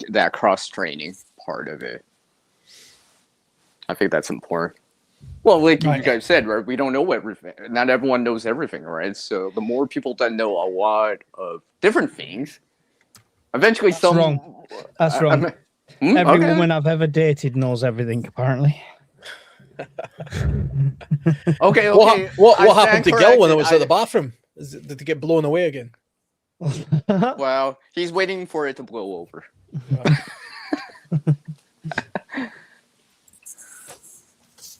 that cross training part of it. I think that's important. Well, like you guys said, right? We don't know everything. Not everyone knows everything, right? So the more people that know a lot of different things, eventually That's wrong. That's wrong. Every woman I've ever dated knows everything, apparently. Okay. What happened to Gil when I was at the bathroom? Did it get blown away again? Well, he's waiting for it to blow over.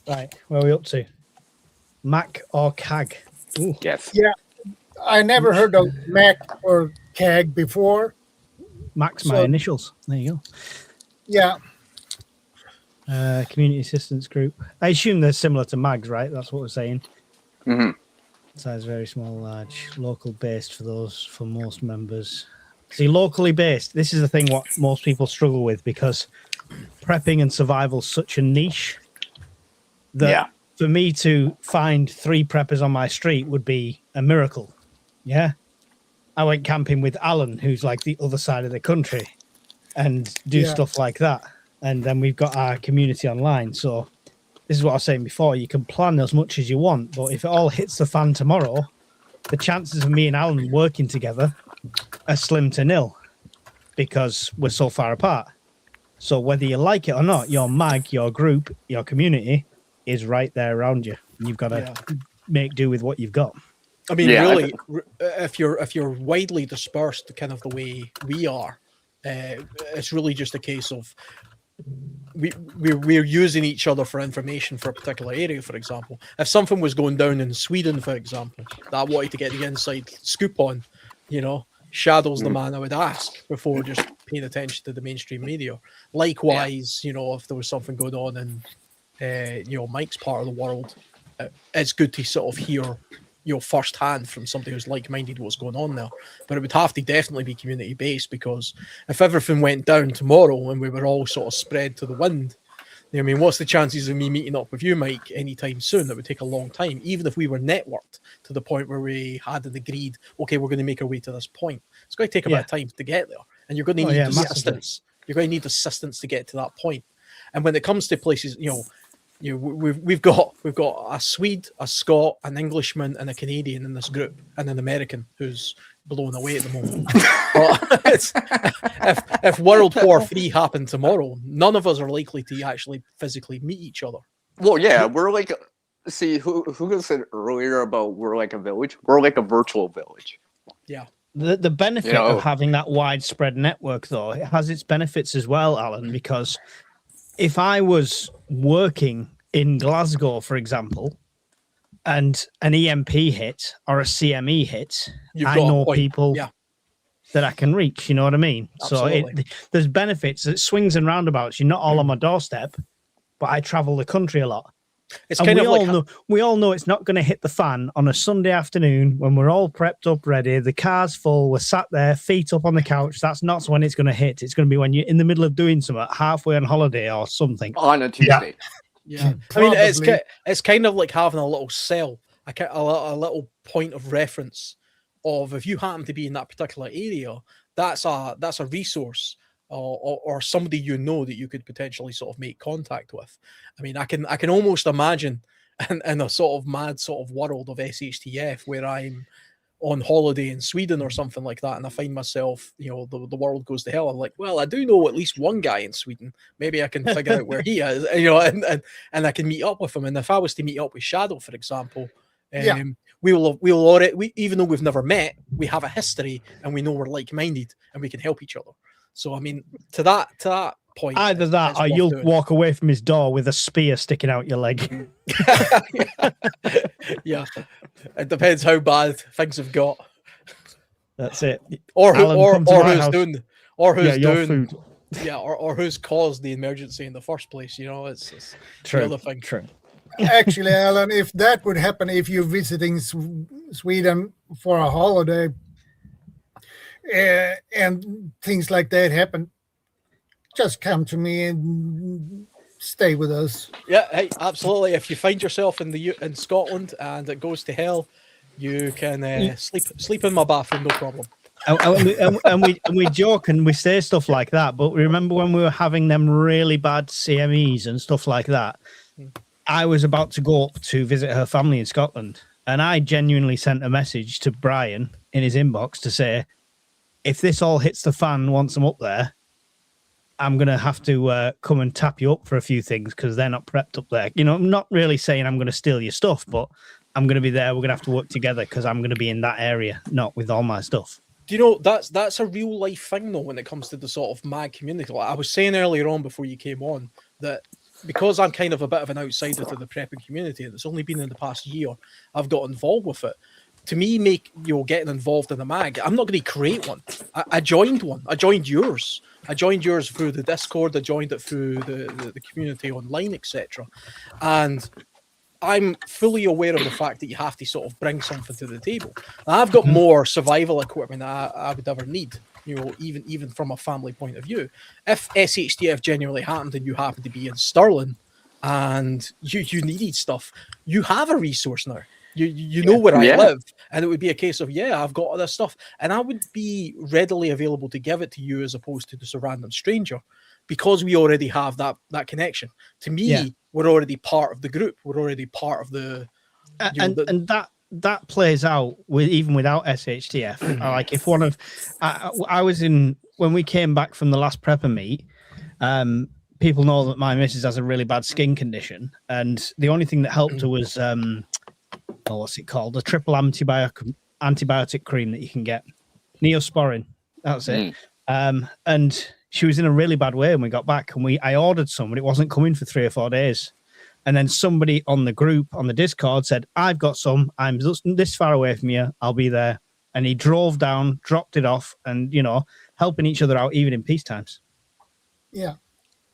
Right, where are we up to? Mac or CAG? Ooh. Yes. Yeah, I never heard of Mac or CAG before. Mac's my initials. There you go. Yeah. Community assistance group. I assume they're similar to MAGs, right? That's what we're saying. Mm-hmm. Size very small, large, local based for most members. See, locally based. This is the thing what most people struggle with because prepping and survival is such a niche that for me to find 3 preppers on my street would be a miracle. Yeah. I went camping with Alan, who's like the other side of the country, and do stuff like that. And then we've got our community online. So this is what I was saying before. You can plan as much as you want, but if it all hits the fan tomorrow, the chances of me and Alan working together are slim to nil because we're so far apart. So whether you like it or not, your mag, your group, your community is right there around you. And you've got to make do with what you've got. I mean, really, if you're widely dispersed, kind of the way we are, it's really just a case of we're using each other for information for a particular area. For example, if something was going down in Sweden, for example, that I wanted to get the inside scoop on, Shadow's the man I would ask before just paying attention to the mainstream media. Likewise, if there was something going on in Mike's part of the world, it's good to sort of hear firsthand from somebody who's like-minded what's going on there. But it would have to definitely be community-based, because if everything went down tomorrow and we were all sort of spread to the wind, I mean, what's the chances of me meeting up with you, Mike, anytime soon? That would take a long time, even if we were networked to the point where we had agreed, okay, we're going to make our way to this point. It's going to take a bit of time to get there, and you're going to need assistance. You're going to need assistance to get to that point. And when it comes to places, we've got a Swede, a Scot, an Englishman, and a Canadian in this group, and an American who's blown away at the moment. But if World War III happened tomorrow, none of us are likely to actually physically meet each other. Well, yeah, we're like, see, who said earlier about we're like a village? We're like a virtual village. Yeah. The benefit of having that widespread network, though, it has its benefits as well, Alan, because if I was working in Glasgow, for example, and an EMP hit or a CME hit, I know people that I can reach, you know what I mean? Absolutely. So there's benefits, it swings and roundabouts. You're not all on my doorstep, but I travel the country a lot. It's and kind of we all know it's not going to hit the fan on a Sunday afternoon when we're all prepped up, ready. The car's full. We're sat there, feet up on the couch. That's not when it's going to hit. It's going to be when you're in the middle of doing something, halfway on holiday or something. On a Tuesday. Yeah. I mean, it's kind of like having a little cell, a little point of reference of if you happen to be in that particular area, that's a resource. Or somebody that you could potentially sort of make contact with. I mean, I can almost imagine in a sort of mad sort of world of SHTF where I'm on holiday in Sweden or something like that, and I find myself, the world goes to hell. I'm like, well, I do know at least one guy in Sweden. Maybe I can figure out where he is, and I can meet up with him. And if I was to meet up with Shadow, for example, we'll already, even though we've never met, we have a history and we know we're like-minded and we can help each other. So, I mean, to that point, either that or you'll walk away from his door with a spear sticking out your leg. Yeah, it depends how bad things have got. That's it. Or who's doing food. Yeah, or who's caused the emergency in the first place. It's true. The other thing. True. Actually, Alan, if that would happen, if you're visiting Sweden for a holiday, and things like that happen, just come to me and stay with us. Yeah, hey, absolutely. If you find yourself in Scotland and it goes to hell, you can sleep in my bathroom, no problem. And we joke and we say stuff like that, but remember when we were having them really bad CMEs and stuff like that? I was about to go up to visit her family in Scotland, and I genuinely sent a message to Brian in his inbox to say, if this all hits the fan once I'm up there, I'm going to have to come and tap you up for a few things because they're not prepped up there. You know, I'm not really saying I'm going to steal your stuff, but I'm going to be there. We're going to have to work together because I'm going to be in that area, not with all my stuff. Do you know, that's a real life thing though when it comes to the sort of mag community. Like I was saying earlier on before you came on, that because I'm kind of a bit of an outsider to the prepping community, and it's only been in the past year I've got involved with it. To me, getting involved in a mag, I'm not going to create one. I joined one. I joined yours. I joined yours through the Discord. I joined it through the community online, etc. And I'm fully aware of the fact that you have to sort of bring something to the table. And I've got more survival equipment than I would ever need, you know, even from a family point of view. If SHTF genuinely happened and you happen to be in Stirling and you needed stuff, you have a resource now. You know where I live, and it would be a case of, I've got all this stuff, and I would be readily available to give it to you as opposed to just a random stranger, because we already have that connection. To me, we're already part of the group. We're already part of the... And that plays out even without SHTF. Like if one of... I was in... When we came back from the last prepper meet, people know that my missus has a really bad skin condition, and the only thing that helped her was... what's it called? A triple antibiotic cream that you can get. Neosporin. That's it. And she was in a really bad way when we got back, and I ordered some, but it wasn't coming for 3 or 4 days. And then somebody on the group, on the Discord, said, I've got some. I'm this far away from you. I'll be there. And he drove down, dropped it off, and, you know, helping each other out even in peace times. Yeah,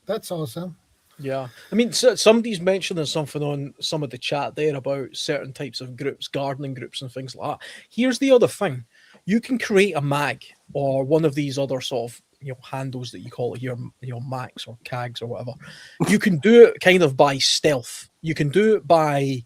that's awesome. Yeah, I mean, so somebody's mentioning something on some of the chat there about certain types of groups, gardening groups and things like that. Here's the other thing. You can create a mag or one of these other sort of, you know, handles that you call it here, you know, Macs or CAGs or whatever. You can do it kind of by stealth. You can do it by...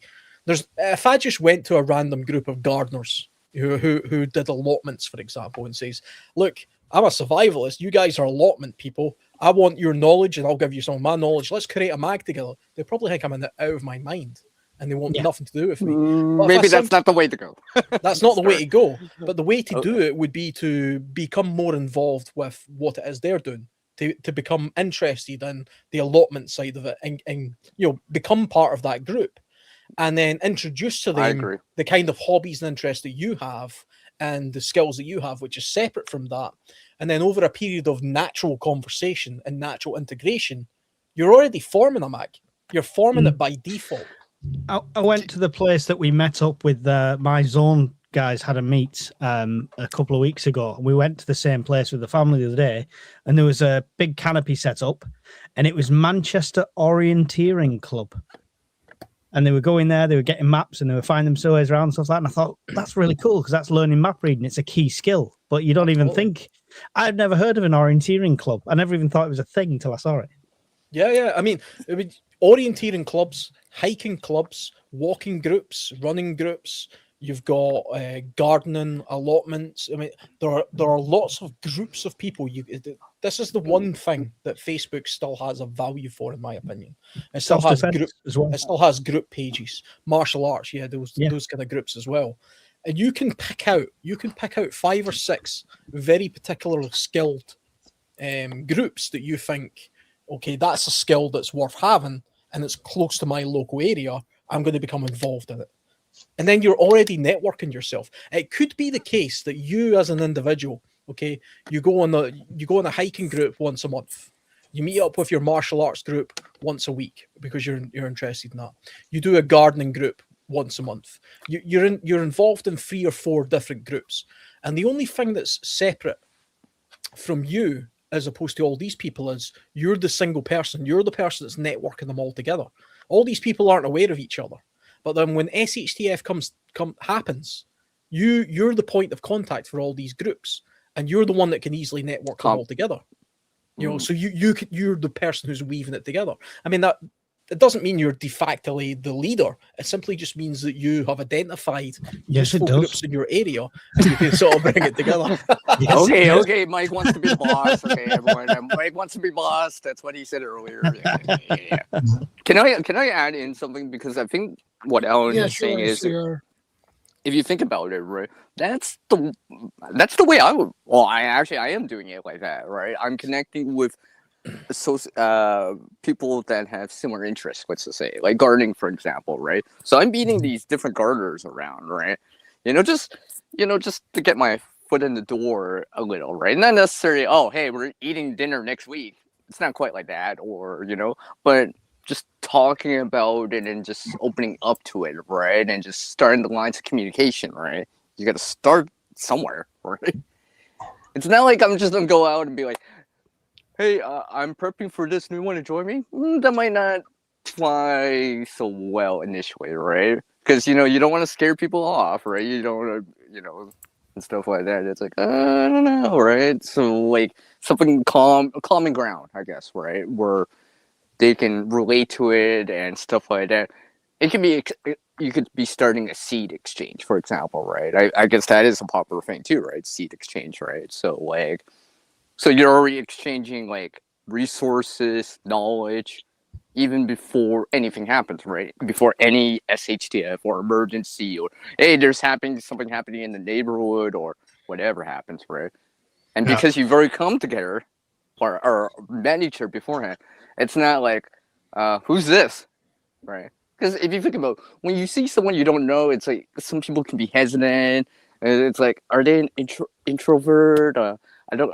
If I just went to a random group of gardeners who did allotments, for example, and says, look, I'm a survivalist. You guys are allotment people. I want your knowledge, and I'll give you some of my knowledge. Let's create a mag together. They probably think I'm out of my mind, and they want nothing to do with me. Maybe that's not the way to go. That's not the way to go. But the way to do it would be to become more involved with what it is they're doing, to become interested in the allotment side of it, and you know, become part of that group, and then introduce to them the kind of hobbies and interests that you have and the skills that you have, which is separate from that. And then over a period of natural conversation and natural integration, you're already forming a mag. You're forming it by default. I went to the place that we met up with my zone guys had a meet a couple of weeks ago. We went to the same place with the family the other day, and there was a big canopy set up, and it was Manchester Orienteering Club. And they were going there, they were getting maps, and they were finding themselves around and stuff like that. And I thought, that's really cool, because that's learning map reading. It's a key skill. But you don't even think... I'd never heard of an orienteering club. I never even thought it was a thing until I saw it. Yeah. I mean, orienteering clubs, hiking clubs, walking groups, running groups. You've got gardening allotments. I mean, there are lots of groups of people. This is the one thing that Facebook still has a value for, in my opinion. It still has group as well. It still has group pages, martial arts. Those kind of groups as well. And you can pick out 5 or 6 very particular skilled groups that you think, okay, that's a skill that's worth having, and it's close to my local area. I'm going to become involved in it. And then you're already networking yourself. It could be the case that you, as an individual, okay, you go on a hiking group once a month. You meet up with your martial arts group once a week because you're interested in that. You do a gardening group once a month. You're involved in 3 or 4 different groups, and the only thing that's separate from you, as opposed to all these people, is you're the single person. You're the person that's networking them all together. All these people aren't aware of each other. But then when SHTF happens, you're the point of contact for all these groups, and you're the one that can easily network them all together. You know, so you're the person who's weaving it together. I mean, that It doesn't mean you're de facto the leader. It simply just means that you have identified Yes, it useful does. groups in your area and you can sort of bring it together. Yes, Okay, it does. okay. Mike wants to be the boss. Okay, everyone. Mike wants to be boss. That's what he said earlier. Yeah. Can I add in something, because I think what Alan Yeah, is saying sure, is, sure. if you think about it, right, that's the way I would. Well, I am doing it like that, right? I'm connecting with people that have similar interests. Let's just say, like gardening, for example, right? So I'm meeting these different gardeners around, right? Just to get my foot in the door a little, right? Not necessarily, oh, hey, we're eating dinner next week. It's not quite like that, or but just talking about it and just opening up to it, right? And just starting the lines of communication, right? You got to start somewhere, right? It's not like I'm just gonna go out and be like, hey, I'm prepping for this. Do you want to join me? That might not fly so well initially, right? Because you don't want to scare people off, right? You don't want to, and stuff like that. It's like, I don't know, right? So like something common ground, I guess, right? Where they can relate to it and stuff like that. It can be, you could be starting a seed exchange, for example, right? I guess that is a popular thing too, right? Seed exchange, right? So you're already exchanging like resources, knowledge, even before anything happens, right? Before any SHTF or emergency, or hey, there's something happening in the neighborhood or whatever happens, right? And Yeah. because you've already come together or met each other beforehand, it's not like, who's this, right? Because if you think about when you see someone you don't know, it's like some people can be hesitant. And it's like, are they an introvert? I don't.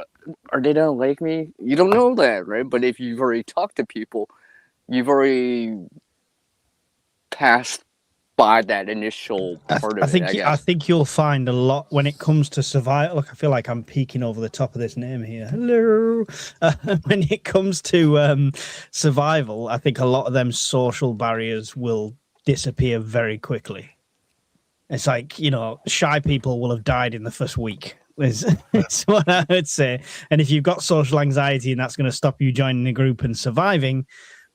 Are they don't like me? You don't know that, right? But if you've already talked to people, you've already passed by that initial part of it. I I guess. think you'll find a lot when it comes to survival. Look, I feel like I'm peeking over the top of this name here. Hello. When it comes to survival, I think a lot of them social barriers will disappear very quickly. It's like, shy people will have died in the first week. Is what I would say. And if you've got social anxiety and that's going to stop you joining a group and surviving,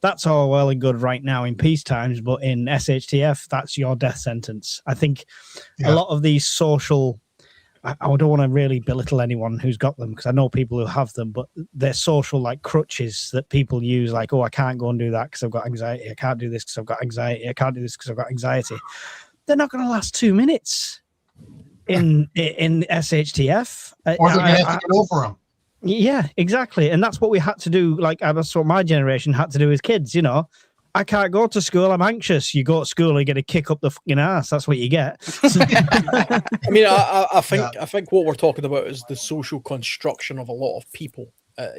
that's all well and good right now in peace times, but in SHTF, that's your death sentence. I think a lot of these social, I don't want to really belittle anyone who's got them, because I know people who have them, but they're social like crutches that people use, like, oh, I can't go and do that because I've got anxiety. I can't do this because I've got anxiety. I can't do this because I've got anxiety. They're not going to last 2 minutes in SHTF. Or they're going to have to get over them. Yeah, exactly. And that's what we had to do. Like, that's what my generation had to do as kids. I can't go to school. I'm anxious. You go to school, you get a kick up the fucking ass. That's what you get. I mean, I think what we're talking about is the social construction of a lot of people. A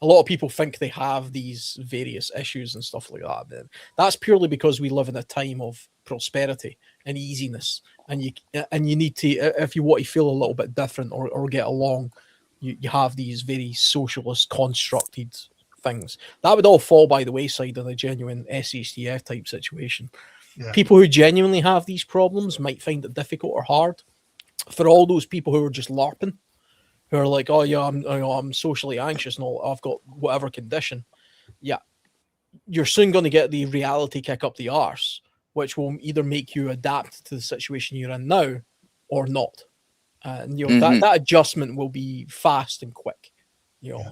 lot of people think they have these various issues and stuff like that. But that's purely because we live in a time of prosperity and easiness, and you need to, if you want to feel a little bit different or get along, you have these very socialist constructed things that would all fall by the wayside in a genuine SHTF type situation. Yeah. People who genuinely have these problems might find it difficult or hard. For all those people who are just LARPing, who are like, oh yeah, I'm socially anxious and all, I've got whatever condition. Yeah, you're soon going to get the reality kick up the arse, which will either make you adapt to the situation you're in now or not. And that adjustment will be fast and quick.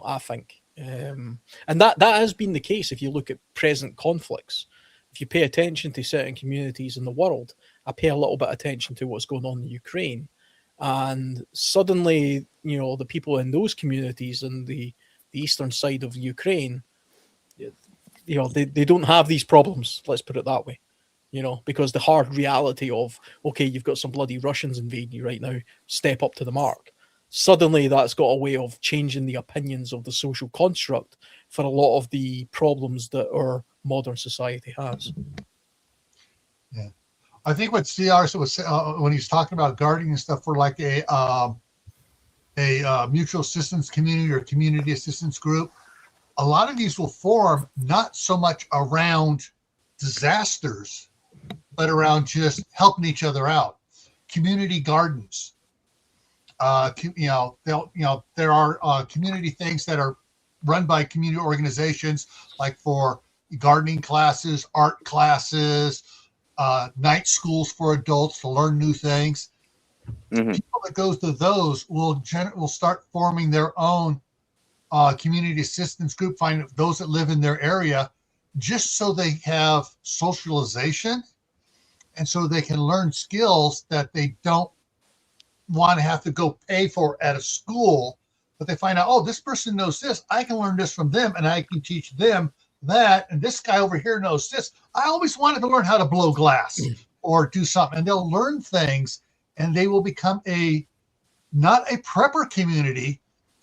I think, and that has been the case. If you look at present conflicts, if you pay attention to certain communities in the world, I pay a little bit of attention to what's going on in Ukraine, and suddenly, the people in those communities in the eastern side of Ukraine, they don't have these problems. Let's put it that way. Because the hard reality of, okay, you've got some bloody Russians invading you right now, step up to the mark. Suddenly that's got a way of changing the opinions of the social construct for a lot of the problems that our modern society has. Yeah. I think what CR was when he's talking about gardening and stuff for like a mutual assistance community or community assistance group, a lot of these will form not so much around disasters, but around just helping each other out. Community gardens. There are community things that are run by community organizations, like for gardening classes, art classes, night schools for adults to learn new things. Mhm. People that goes to those will start forming their own community assistance group, find those that live in their area, just so they have socialization and so they can learn skills that they don't want to have to go pay for at a school, but they find out, oh, this person knows this. I can learn this from them and I can teach them that. And this guy over here knows this. I always wanted to learn how to blow glass or do something. And they'll learn things and they will become not a prepper community,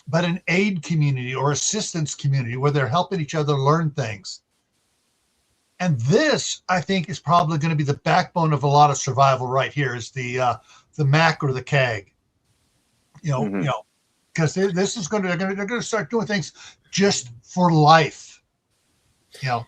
but an aid community or assistance community where they're helping each other learn things. And this, I think, is probably going to be the backbone of a lot of survival right here is the MAC or the CAG. Because this is they're going to start doing things just for life.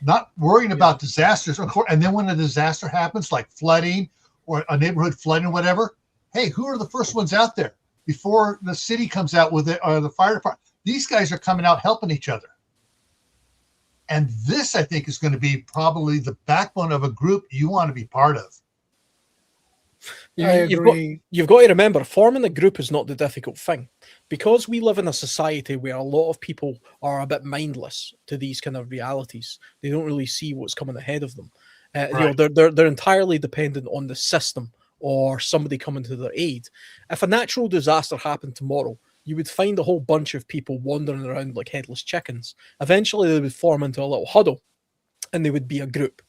Not worrying about disasters. And then when a disaster happens, like flooding or a neighborhood flooding or whatever, hey, who are the first ones out there before the city comes out with it or the fire department? These guys are coming out helping each other. And this, I think, is going to be probably the backbone of a group you want to be part of. You've got to remember, forming a group is not the difficult thing. Because we live in a society where a lot of people are a bit mindless to these kind of realities. They don't really see what's coming ahead of them. Right. They're entirely dependent on the system or somebody coming to their aid. If a natural disaster happened tomorrow, you would find a whole bunch of people wandering around like headless chickens. Eventually, they would form into a little huddle, and they would be a group.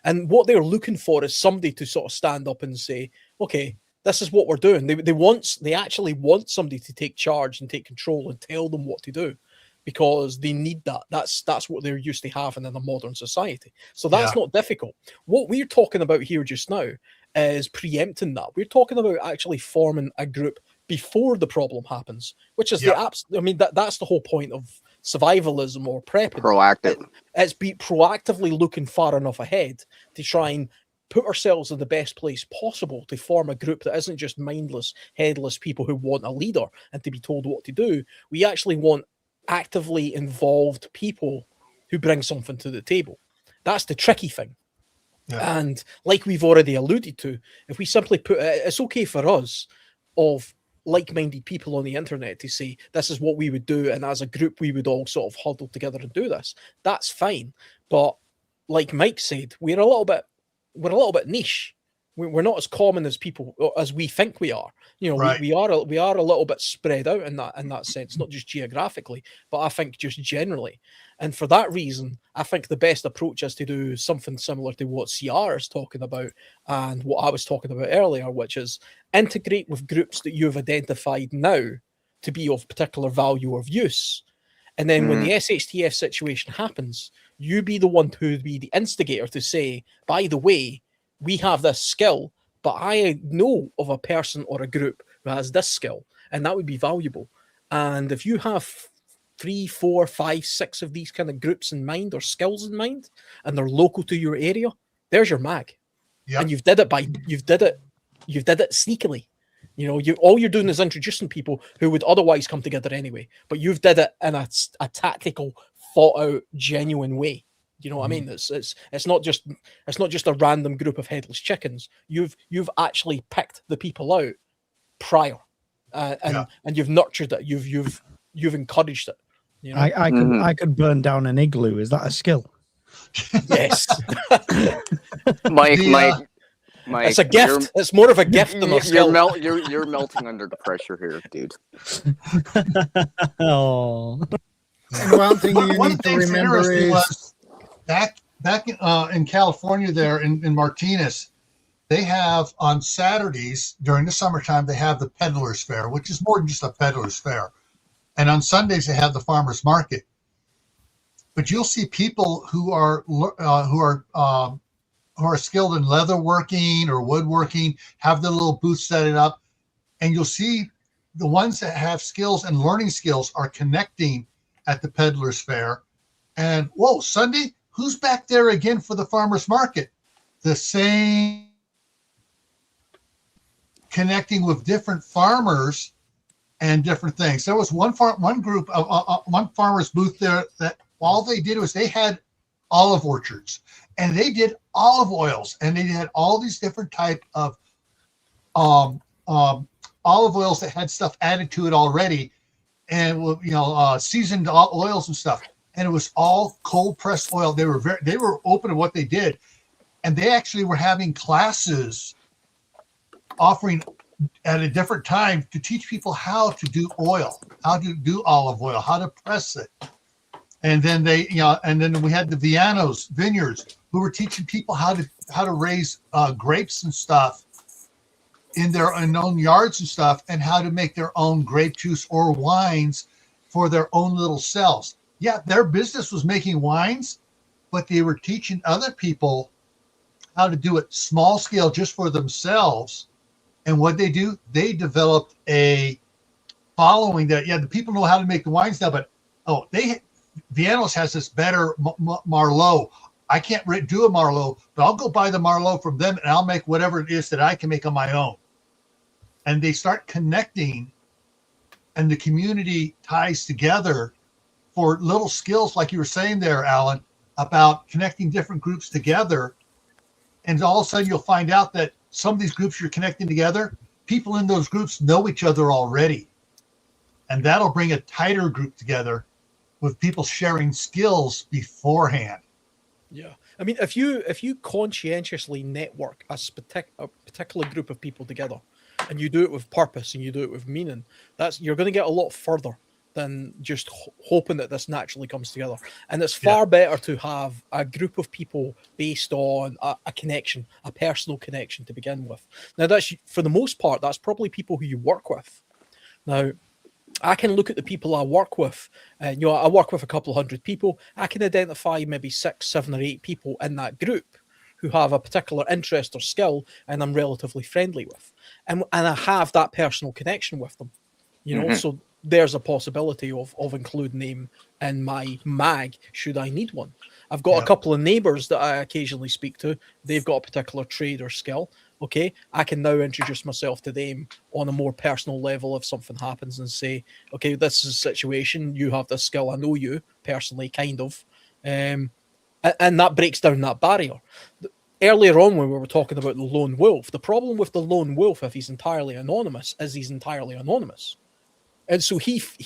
And what they're looking for is somebody to sort of stand up and say, okay, this is what we're doing. They actually want somebody to take charge and take control and tell them what to do, because they need that. That's what they're used to having in a modern society. So that's not difficult. What we're talking about here just now is preempting that. We're talking about actually forming a group before the problem happens, which is that's the whole point of survivalism or prepping. Proactive. It's be proactively looking far enough ahead to try and put ourselves in the best place possible to form a group that isn't just mindless, headless people who want a leader and to be told what to do. We actually want actively involved people who bring something to the table. That's the tricky thing. Yeah. And like we've already alluded to, if we simply put it's okay for us of like-minded people on the internet to say this is what we would do, and as a group we would all sort of huddle together and do this. That's fine, but like Mike said, we're a little bit niche. We're not as common as people as we think we are. Right. we are a little bit spread out in that sense, not just geographically, but I think just generally. And for that reason, I think the best approach is to do something similar to what CR is talking about and what I was talking about earlier, which is integrate with groups that you have identified now to be of particular value or use. And then when the SHTF situation happens, you be the one to be the instigator to say, by the way, we have this skill, but I know of a person or a group who has this skill, and that would be valuable. And if you have 3, 4, 5, 6 of these kind of groups in mind or skills in mind, and they're local to your area, there's your mag. Yep. And you've did it sneakily. All you're doing is introducing people who would otherwise come together anyway, but you've did it in a tactical, thought out, genuine way. You know what I mean? It's not just a random group of headless chickens. You've actually picked the people out prior, and you've nurtured it. You've encouraged it. I could burn down an igloo. Is that a skill? Yes. Mike, it's a gift. It's more of a gift than a skill. You're melting under the pressure here, dude. Oh. And one thing you need to remember is back in California, there in Martinez, they have on Saturdays during the summertime, they have the Peddlers Fair, which is more than just a Peddlers Fair. And on Sundays, they have the farmers market. But you'll see people who are skilled in leather working or woodworking, have their little booth set it up, and you'll see the ones that have skills and learning skills are connecting at the Peddlers Fair. And whoa, Sunday, who's back there again for the farmers market? The same, connecting with different farmers and different things. There was one farmer's booth there that all they did was they had olive orchards, and they did olive oils, and they had all these different type of um, um, olive oils that had stuff added to it already, and seasoned oils and stuff. And it was all cold pressed oil. They were open to what they did, and they actually were having classes offering at a different time to teach people how to do oil, how to do olive oil, how to press it. And then then we had the Vianos vineyards who were teaching people how to raise grapes and stuff in their own yards and stuff, and how to make their own grape juice or wines for their own little cells. Yeah, their business was making wines, but they were teaching other people how to do it small scale just for themselves. And what they do, they developed a following that, the people know how to make the wines now, but Vianos has this better Marlot. I can't do a Marlot, but I'll go buy the Marlot from them and I'll make whatever it is that I can make on my own. And they start connecting, and the community ties together for little skills, like you were saying there, Alan, about connecting different groups together. And all of a sudden you'll find out that some of these groups you're connecting together, people in those groups know each other already. And that'll bring a tighter group together with people sharing skills beforehand. Yeah. I mean, if you conscientiously network a particular group of people together, and you do it with purpose and you do it with meaning, you're going to get a lot further than just hoping that this naturally comes together. And it's far better to have a group of people based on a connection, a personal connection to begin with. Now, that's, for the most part, that's probably people who you work with. Now, I can look at the people I work with, and I work with a couple of hundred people. I can identify maybe 6, 7, or 8 people in that group who have a particular interest or skill, and I'm relatively friendly with, and I have that personal connection with them. So there's a possibility of including them in my mag should I need one. I've got a couple of neighbors that I occasionally speak to. They've got a particular trade or skill. Okay, I can now introduce myself to them on a more personal level if something happens and say, okay, this is a situation, you have this skill, I know you personally, kind of. And that breaks down that barrier. Earlier on, when we were talking about the lone wolf, the problem with the lone wolf, if he's entirely anonymous, is he's entirely anonymous. And so if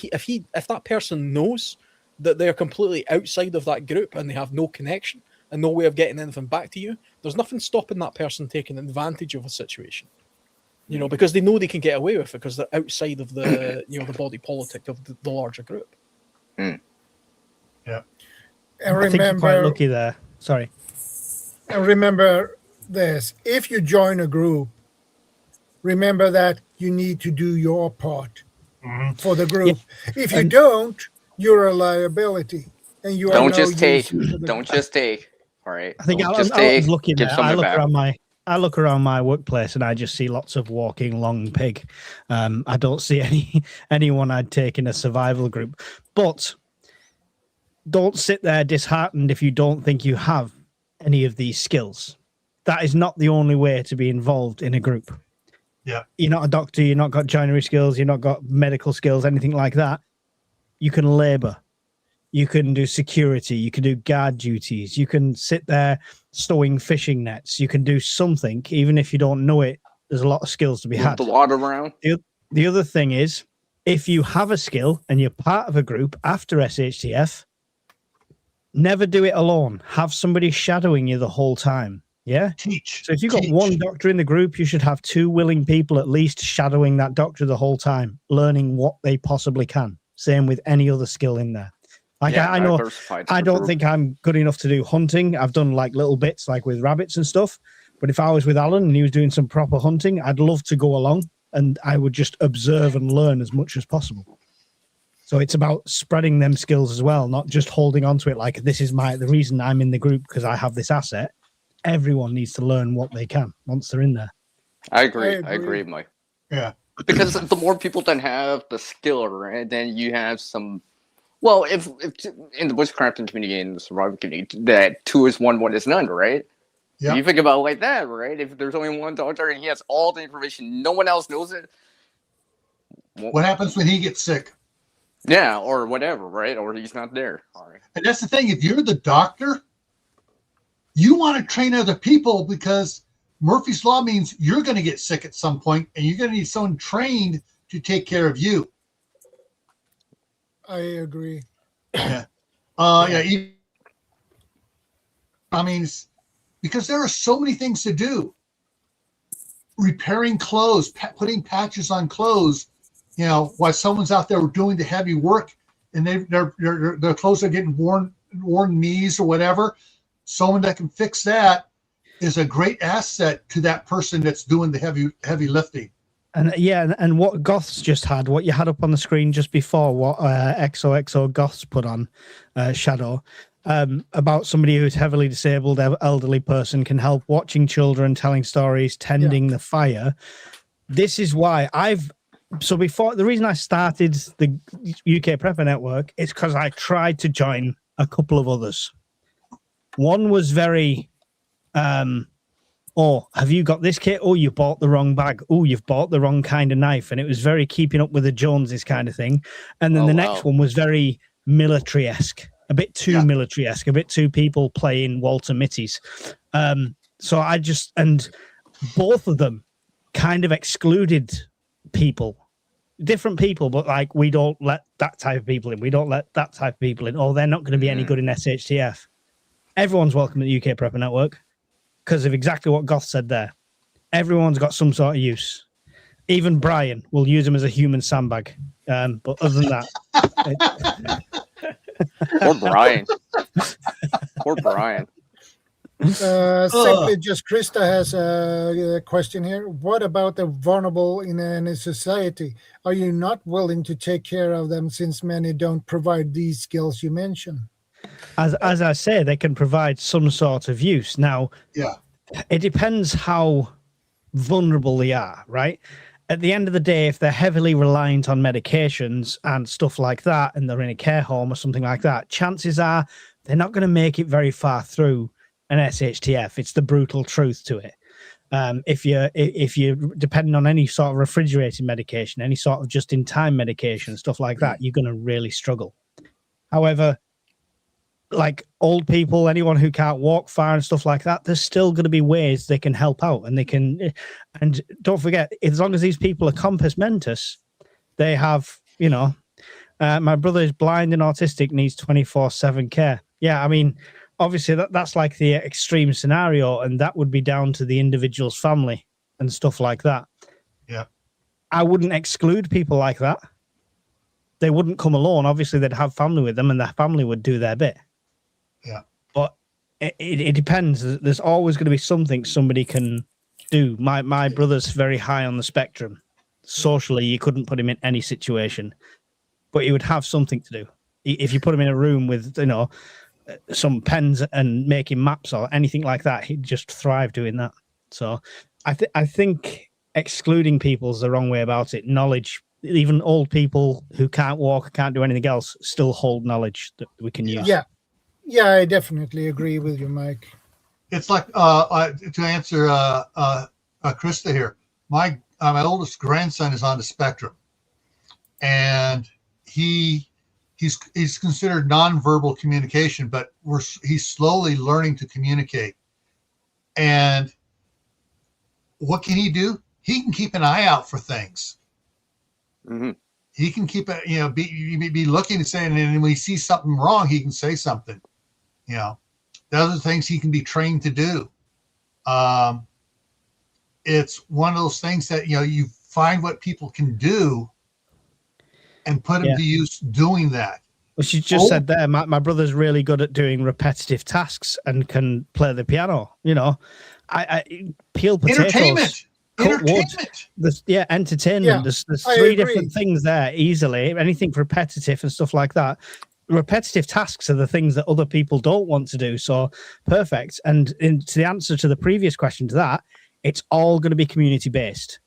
that person knows that they're completely outside of that group and they have no connection and no way of getting anything back to you, there's nothing stopping that person taking advantage of a situation. Because they know they can get away with it because they're outside of the the body politic of the larger group. Yeah. And I think you're quite lucky there. Sorry. And remember this: if you join a group, remember that you need to do your part for the group. Yeah. If you don't, you're a liability, and you don't just take. Don't just take. All right. I think I was looking there. I look around my workplace and I just see lots of walking long pig. I don't see anyone I'd take in a survival group. But don't sit there disheartened if you don't think you have any of these skills. That is not the only way to be involved in a group. Yeah. You're not a doctor, you're not got joinery skills, you're not got medical skills, anything like that. You can labor. You can do security. You can do guard duties. You can sit there stowing fishing nets. You can do something, even if you don't know it. There's a lot of skills to be had. The water around. The other thing is, if you have a skill and you're part of a group after SHTF, never do it alone. Have somebody shadowing you the whole time. Yeah? Teach. So if you've got one doctor in the group, you should have 2 willing people at least shadowing that doctor the whole time, learning what they possibly can. Same with any other skill in there. Like I know, I don't think I'm good enough to do hunting. I've done like little bits like with rabbits and stuff. But if I was with Alan and he was doing some proper hunting, I'd love to go along and I would just observe and learn as much as possible. So it's about spreading them skills as well, not just holding on to it like this is the reason I'm in the group because I have this asset. Everyone needs to learn what they can once they're in there. I agree, Mike. Yeah. Because the more people that have the skill, right, then you have some. Well, if in the bushcrafting community and the survival community, that 2 is 1, 1 is none, right? Yeah. You think about it like that, right? If there's only one doctor and he has all the information, no one else knows it. What happens when he gets sick? Yeah, or whatever, right? Or he's not there. All right. And that's the thing. If you're the doctor You want to train other people because Murphy's Law means you're going to get sick at some point and you're going to need someone trained to take care of you. I agree. Yeah. I mean, because there are so many things to do. Repairing clothes, putting patches on clothes, while someone's out there doing the heavy work and their clothes are getting worn knees or whatever. Someone that can fix that is a great asset to that person that's doing the heavy lifting. And and what Goths just had, what you had up on the screen just before, what XOXO Goths put on Shadow, about somebody who's heavily disabled, elderly person can help watching children, telling stories, tending the fire. This is why the reason I started the UK Prepper Network is because I tried to join a couple of others. One was very, oh, have you got this kit? Oh, you bought the wrong bag. Oh, you've bought the wrong kind of knife. And it was very keeping up with the Joneses kind of thing. And then the next one was very military-esque, a bit too military-esque, a bit too people playing Walter Mitty's. So and both of them kind of excluded people, different people, but like, we don't let that type of people in. We don't let that type of people in. Oh, they're not going to be any good in SHTF. Everyone's welcome at the UK Prepper Network because of exactly what Goth said there. Everyone's got some sort of use. Even Brian will use him as a human sandbag. But other than that... Poor Brian. Poor Brian. Simply just Krista has a question here. What about the vulnerable in any society? Are you not willing to take care of them since many don't provide these skills you mentioned? As I say, they can provide some sort of use. Now, it depends how vulnerable they are, right? At the end of the day, if they're heavily reliant on medications and stuff like that, and they're in a care home or something like that, chances are they're not going to make it very far through an SHTF. It's the brutal truth to it. If you're depending on any sort of refrigerated medication, any sort of just-in-time medication, stuff like that, you're going to really struggle. However, like old people, anyone who can't walk far and stuff like that, there's still going to be ways they can help out, and they can. And don't forget, as long as these people are compos mentis, they have, my brother is blind and autistic, needs 24/7 care. Yeah, I mean, obviously that's like the extreme scenario, and that would be down to the individual's family and stuff like that. Yeah, I wouldn't exclude people like that. They wouldn't come alone. Obviously, they'd have family with them, and their family would do their bit. Yeah, but it depends. There's always going to be something somebody can do. My brother's very high on the spectrum. Socially, you couldn't put him in any situation, but he would have something to do. If you put him in a room with some pens and making maps or anything like that, he'd just thrive doing that. So I think excluding people is the wrong way about it. Knowledge, even old people who can't walk, can't do anything else, still hold knowledge that we can use. Yeah, I definitely agree with you, Mike. It's like to answer Krista here. My oldest grandson is on the spectrum, and he's considered nonverbal communication, but he's slowly learning to communicate. And what can he do? He can keep an eye out for things. Mm-hmm. He can keep it, be looking and saying, and when he sees something wrong, he can say something. Those are things he can be trained to do. It's one of those things that, you find what people can do and put them to use doing that. Well, she just said there, my brother's really good at doing repetitive tasks and can play the piano. I peel potatoes. Entertainment. Entertainment. Yeah, there's three different things there easily. Anything repetitive and stuff like that. Repetitive tasks are the things that other people don't want to do. So perfect. And to the answer to the previous question to that, it's all going to be community based.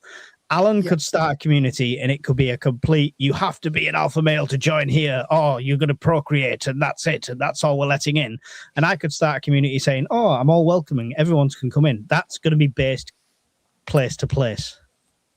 Alan could start a community and it could be a complete, you have to be an alpha male to join here, or you're going to procreate and that's it. And that's all we're letting in. And I could start a community saying, oh, I'm all welcoming. Everyone can come in. That's going to be based place to place.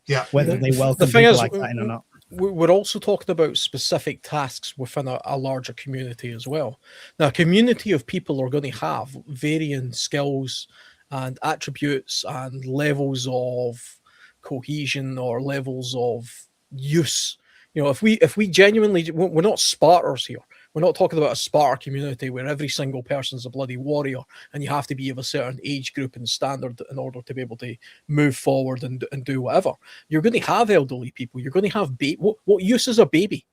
Yeah. Whether they welcome people like that in or not. we're also talking about specific tasks within a larger community as well. Now, a community of people are going to have varying skills and attributes and levels of cohesion or levels of use. You know, if we genuinely, we're not Spartans here. We're not talking about a Sparta community where every single person's a bloody warrior and you have to be of a certain age group and standard in order to be able to move forward and do whatever. You're going to have elderly people. You're going to have what use is a baby?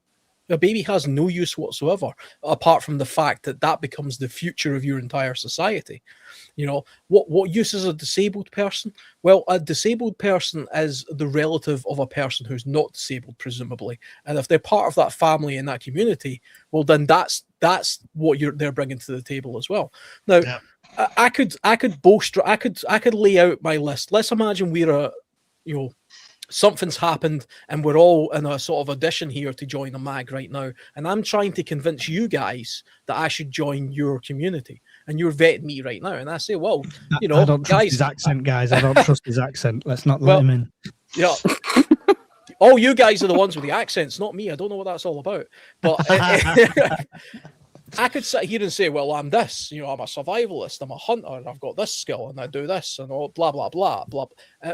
A baby has no use whatsoever, apart from the fact that that becomes the future of your entire society. You know, what use is a disabled person? Well, a disabled person is the relative of a person who's not disabled, presumably. And if they're part of that family in that community, well, then that's what they're bringing to the table as well. Now, Yeah. I could boast, I could lay out my list. Let's imagine we're something's happened and we're all in a sort of audition here to join a mag right now, and I'm trying to convince you guys that I should join your community, and you're vetting me right now, and I say, well, you know, I don't trust guys, his accent, guys. I don't trust his accent. Let's not Well, let him in. yeah. Oh, you guys are the ones with the accents, not me. I don't know what that's all about. But I could sit here and say, well, I'm this, you know, I'm a survivalist, I'm a hunter, and I've got this skill, and I do this, and all blah, blah, blah, blah.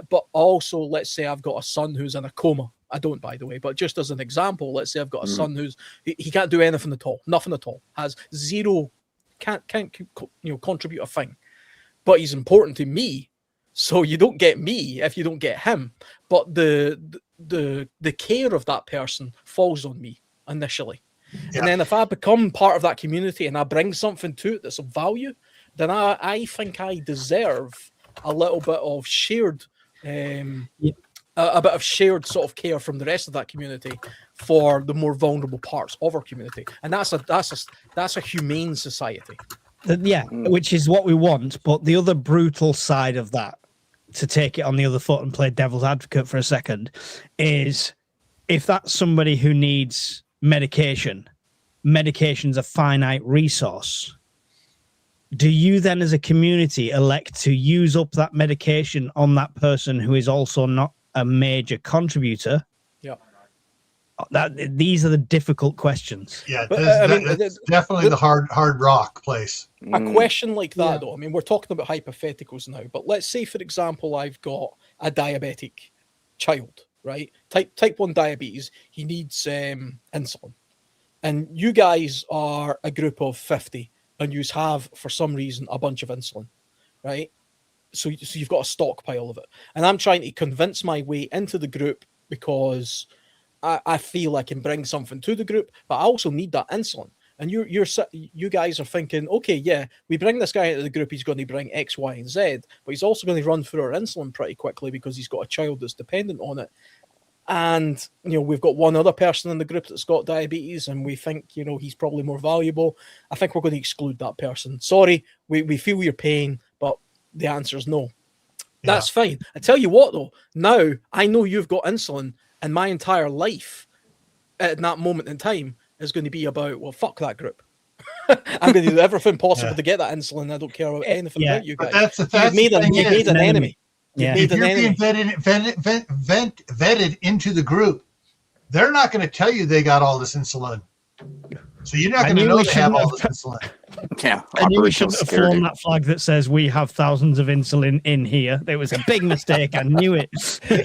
But also, let's say I've got a son who's in a coma. I don't, by the way, but just as an example, let's say I've got a son who's, he can't do anything at all, nothing at all, has zero, can't contribute a thing. But he's important to me. So you don't get me if you don't get him. But the care of that person falls on me initially. Yeah. And then if I become part of that community and I bring something to it that's of value, then I think I deserve a little bit of shared, a bit of shared sort of care from the rest of that community for the more vulnerable parts of our community. And that's a humane society. Yeah, which is what we want. But the other brutal side of that, to take it on the other foot and play devil's advocate for a second, is if that's somebody who needs medication's a finite resource. Do you then as a community elect to use up that medication on that person who is also not a major contributor? Yeah. These are the difficult questions. Yeah, But, that's definitely the hard rock place. A question like that, though, I mean, we're talking about hypotheticals now, but let's say, for example, I've got a diabetic child, right? Type 1 diabetes, he needs insulin. And you guys are a group of 50, and you have, for some reason, a bunch of insulin, right? So you've got a stockpile of it. And I'm trying to convince my way into the group because I feel I can bring something to the group, but I also need that insulin. And you guys are thinking, okay, yeah, we bring this guy into the group, he's going to bring X, Y, and Z, but he's also going to run through our insulin pretty quickly because he's got a child that's dependent on it. And, you know, we've got one other person in the group that's got diabetes, and we think, you know, he's probably more valuable. I think we're going to exclude that person. Sorry, we feel your pain, but the answer is no. Yeah. That's fine. I tell you what, though, now I know you've got insulin, and my entire life at that moment in time is going to be about, well, fuck that group. I'm going to do everything possible to get that insulin. I don't care about anything about you guys. But that's You've made an enemy. Yeah. If you're being vetted into the group, they're not going to tell you they got all this insulin. So you're not going to know they have all this insulin. Yeah, I knew we operational shouldn't have security. flown that flag that says we have thousands of insulin in here. It was a big mistake. I knew it.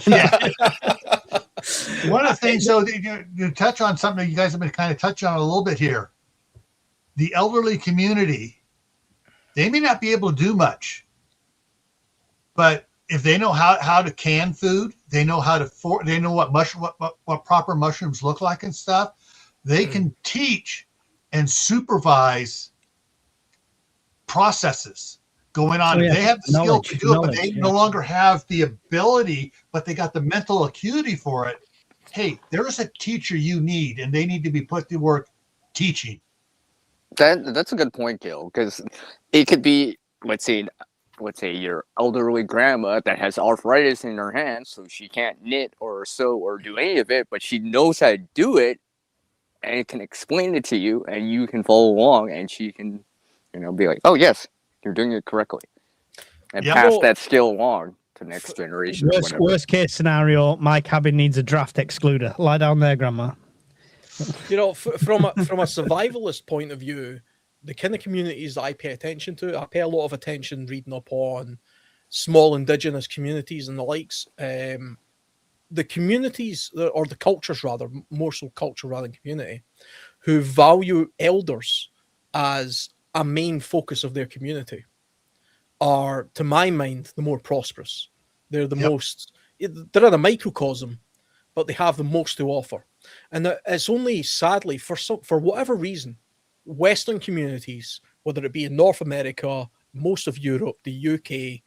Yeah. One of the things, though, you touch on something you guys have been kind of touching on a little bit here. The elderly community, they may not be able to do much, but if they know how to can food, they know they know what proper mushrooms look like and stuff. They can teach and supervise processes going on. Oh, yeah. They have the skill Knowledge, to do it, but they yeah. no longer have the ability, but they got the mental acuity for it. Hey, there's a teacher you need, and they need to be put to work teaching. That's a good point, Gil, because it could be, let's say your elderly grandma that has arthritis in her hands, so she can't knit or sew or do any of it, but she knows how to do it, and it can explain it to you, and you can follow along, and she can, be like, oh yes, you're doing it correctly, and Yeah. pass Well, that skill along. to next generation. Worst case scenario, my cabin needs a draft excluder. Lie down there, Grandma. You know, from a survivalist point of view, the kind of communities that I pay attention to, I pay a lot of attention reading up on small indigenous communities and the likes. The communities, or the cultures rather, more so culture rather than community, who value elders as a main focus of their community are, to my mind, the more prosperous. They're the most, they're in a microcosm, but they have the most to offer. And it's only, sadly, for whatever reason, Western communities, whether it be in North America, most of Europe, the UK,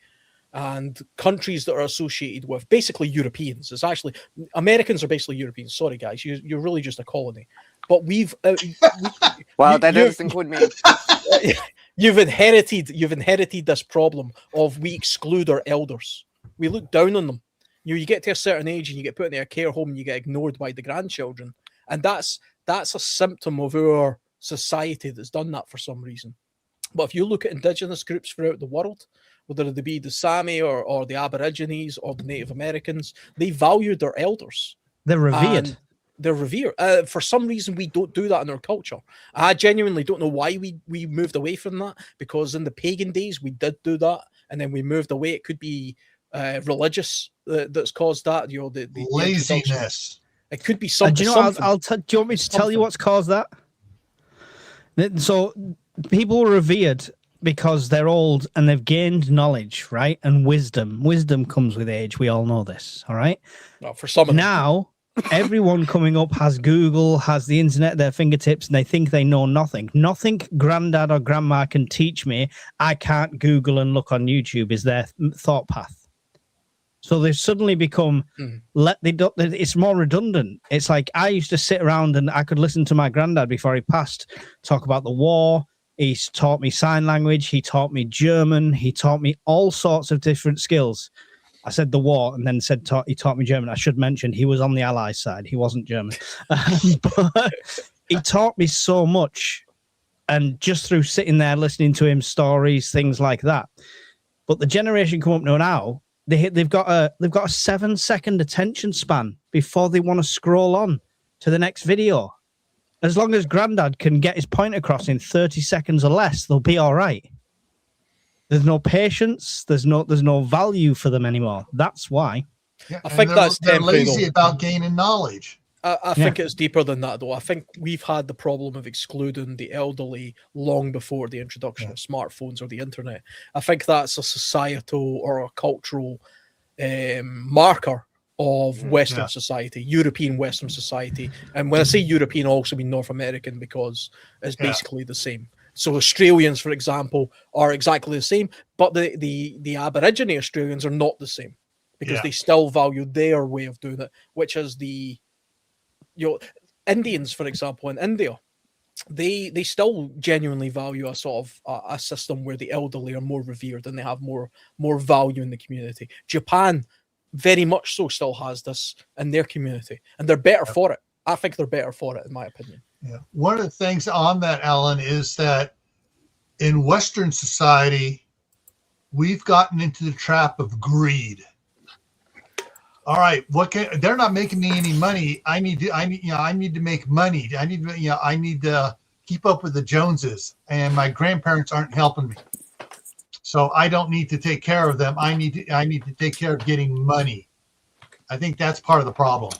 and countries that are associated with basically Europeans. It's actually, Americans are basically Europeans. Sorry, guys, you're really just a colony. But wow, that doesn't include me. You've inherited this problem of we exclude our elders. We look down on them. You get to a certain age and you get put in a care home and you get ignored by the grandchildren. And that's a symptom of our society that's done that for some reason. But if you look at indigenous groups throughout the world, whether they be the Sami or the Aborigines or the Native Americans, they valued their elders. They're revered. They're revered. For some reason, we don't do that in our culture. I genuinely don't know why we moved away from that, because in the pagan days, we did do that, and then we moved away. It could be religious that's caused that. You know, the laziness. It could be something. Do you know? Do you want me to tell you what's caused that? So people were revered because they're old and they've gained knowledge, right? And wisdom. Wisdom comes with age. We all know this, all right? Well, for some of them. Now, everyone coming up has Google, has the internet at their fingertips, and they think they know nothing. Nothing granddad or grandma can teach me. I can't Google and look on YouTube is their thought path. So they've suddenly become, it's more redundant. It's like I used to sit around and I could listen to my granddad before he passed, talk about the war. He's taught me sign language. He taught me German. He taught me all sorts of different skills. I said the war and then said he taught me German. I should mention he was on the Allies side. He wasn't German. But he taught me so much. And just through sitting there listening to him, stories, things like that. But the generation come up now, they've got a 7-second attention span before they want to scroll on to the next video. As long as Grandad can get his point across in 30 seconds or less, they'll be all right. There's no patience. There's no value for them anymore. That's why. Yeah, I think they're lazy about gaining knowledge. I think it's deeper than that, though. I think we've had the problem of excluding the elderly long before the introduction of smartphones or the internet. I think that's a societal or a cultural marker of Western society, European Western society. And when I say European, I also mean North American, because it's basically the same. So Australians, for example, are exactly the same, but the Aborigine Australians are not the same, because they still value their way of doing it, which is Indians, for example, in India. They still genuinely value a sort of a system where the elderly are more revered and they have more value in the community. Japan very much so still has this in their community, and they're better for it. I think they're better for it, in my opinion. Yeah. One of the things on that, Alan, is that in Western society, we've gotten into the trap of greed. All right, they're not making me any money. I need to make money. I need to keep up with the Joneses, and my grandparents aren't helping me. So I don't need to take care of them. I need to take care of getting money. I think that's part of the problem.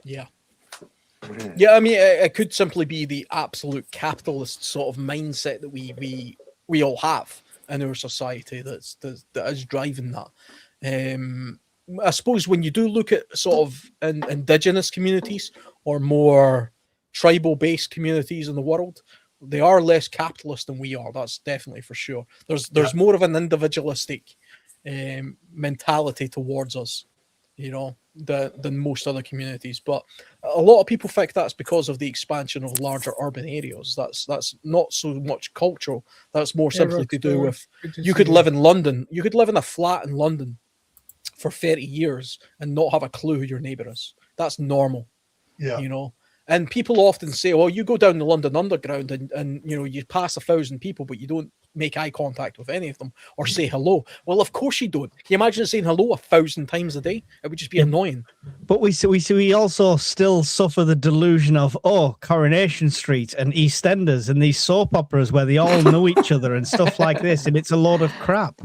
Yeah. Yeah, I mean, it could simply be the absolute capitalist sort of mindset that we all have in our society that is driving that. I suppose when you do look at sort of indigenous communities or more tribal-based communities in the world, they are less capitalist than we are. That's definitely for sure. There's more of an individualistic mentality towards us, than most other communities. But a lot of people think that's because of the expansion of larger urban areas. That's not so much cultural. That's more simply to do with you could live in London. You could live in a flat in London for 30 years and not have a clue who your neighbor is. That's normal. Yeah. And people often say, well, you go down the London Underground and you pass 1,000 people, but you don't make eye contact with any of them or say hello. Well, of course you don't. Can you imagine saying hello 1,000 times a day? It would just be annoying. But we also still suffer the delusion of, oh, Coronation Street and EastEnders and these soap operas where they all know each other and stuff like this, and it's a load of crap.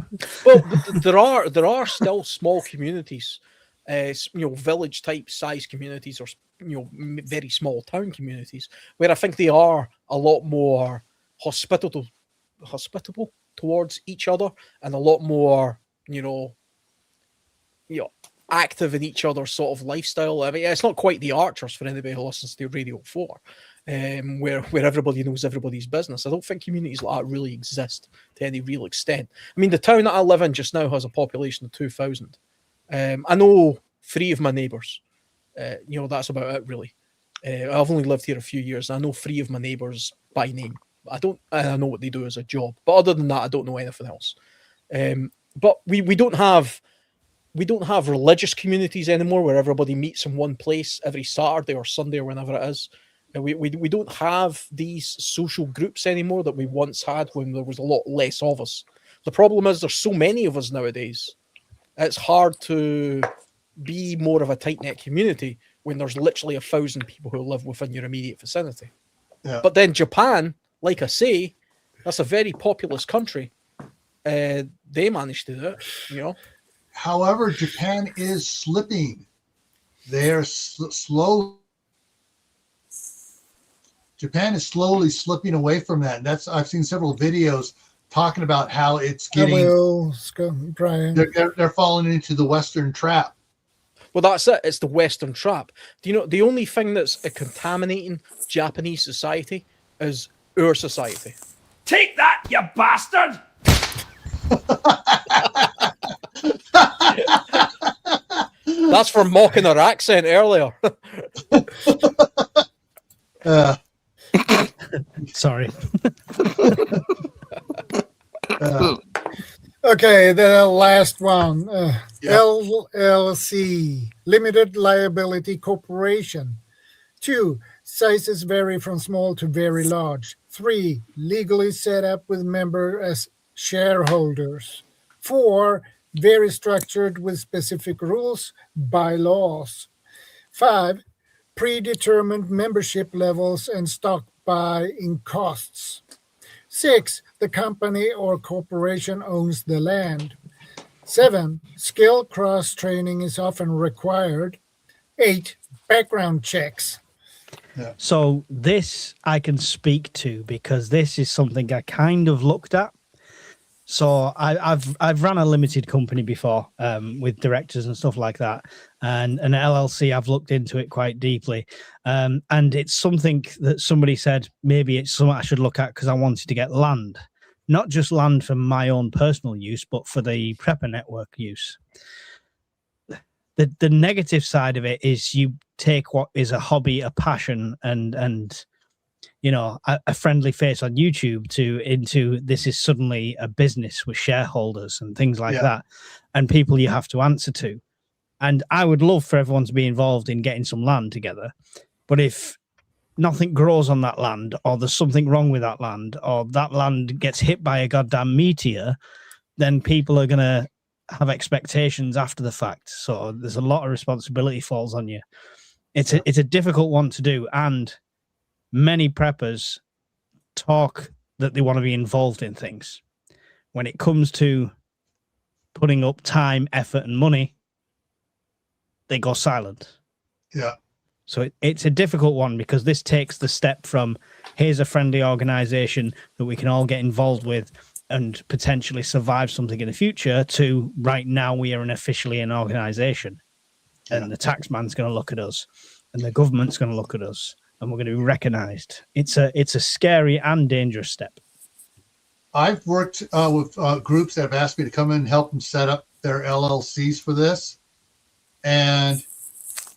Well, there are still small communities, village type size communities, or very small town communities, where I think they are a lot more hospitable towards each other, and a lot more active in each other's sort of lifestyle. I mean, it's not quite the Archers for anybody who listens to Radio 4, where everybody knows everybody's business. I don't think communities like that really exist to any real extent. I mean, the town that I live in just now has a population of 2,000. I know 3 of my neighbours. That's about it, really. I've only lived here a few years, and I know 3 of my neighbours by name. I know what they do as a job, but other than that, I don't know anything else. But we don't have religious communities anymore where everybody meets in one place every Saturday or Sunday or whenever it is. We don't have these social groups anymore that we once had when there was a lot less of us. The problem is there's so many of us nowadays. It's hard to be more of a tight-knit community when there's literally 1,000 people who live within your immediate vicinity. Yeah. But then Japan, like I say, that's a very populous country. They managed to do it, However, Japan is slipping. They're slow. Japan is slowly slipping away from that. And I've seen several videos talking about how it's getting. They're falling into the Western trap. Well, that's it. It's the Western trap. Do you know the only thing that's contaminating Japanese society is our society? Take that, you bastard! That's for mocking her accent earlier. Sorry. Okay, the last one. LLC, Limited Liability Corporation. 2, sizes vary from small to very large. 3, legally set up with members as shareholders. 4, very structured with specific rules, bylaws. 5, predetermined membership levels and stock buy-in costs. 6, the company or corporation owns the land. 7, skill cross-training is often required. 8, background checks. Yeah. So this I can speak to because this is something I kind of looked at. So I've run a limited company before with directors and stuff like that, and an LLC. I've looked into it quite deeply, and it's something that somebody said maybe it's something I should look at because I wanted to get land, not just land for my own personal use, but for the prepper network use. The negative side of it is you take what is a hobby, a passion, and a friendly face on YouTube into this is suddenly a business with shareholders and things like that, and people you have to answer to. And I would love for everyone to be involved in getting some land together, but if nothing grows on that land, or there's something wrong with that land, or that land gets hit by a goddamn meteor, then people are gonna have expectations after the fact. So there's a lot of responsibility falls on you. It's a difficult one to do, and many preppers talk that they want to be involved in things. When it comes to putting up time, effort, and money, they go silent. Yeah. So it's a difficult one because this takes the step from here's a friendly organization that we can all get involved with and potentially survive something in the future to right now we are officially an organization. And the tax man's going to look at us and the government's going to look at us and we're going to be recognized. It's a scary and dangerous step. I've worked with groups that have asked me to come in and help them set up their LLCs for this. And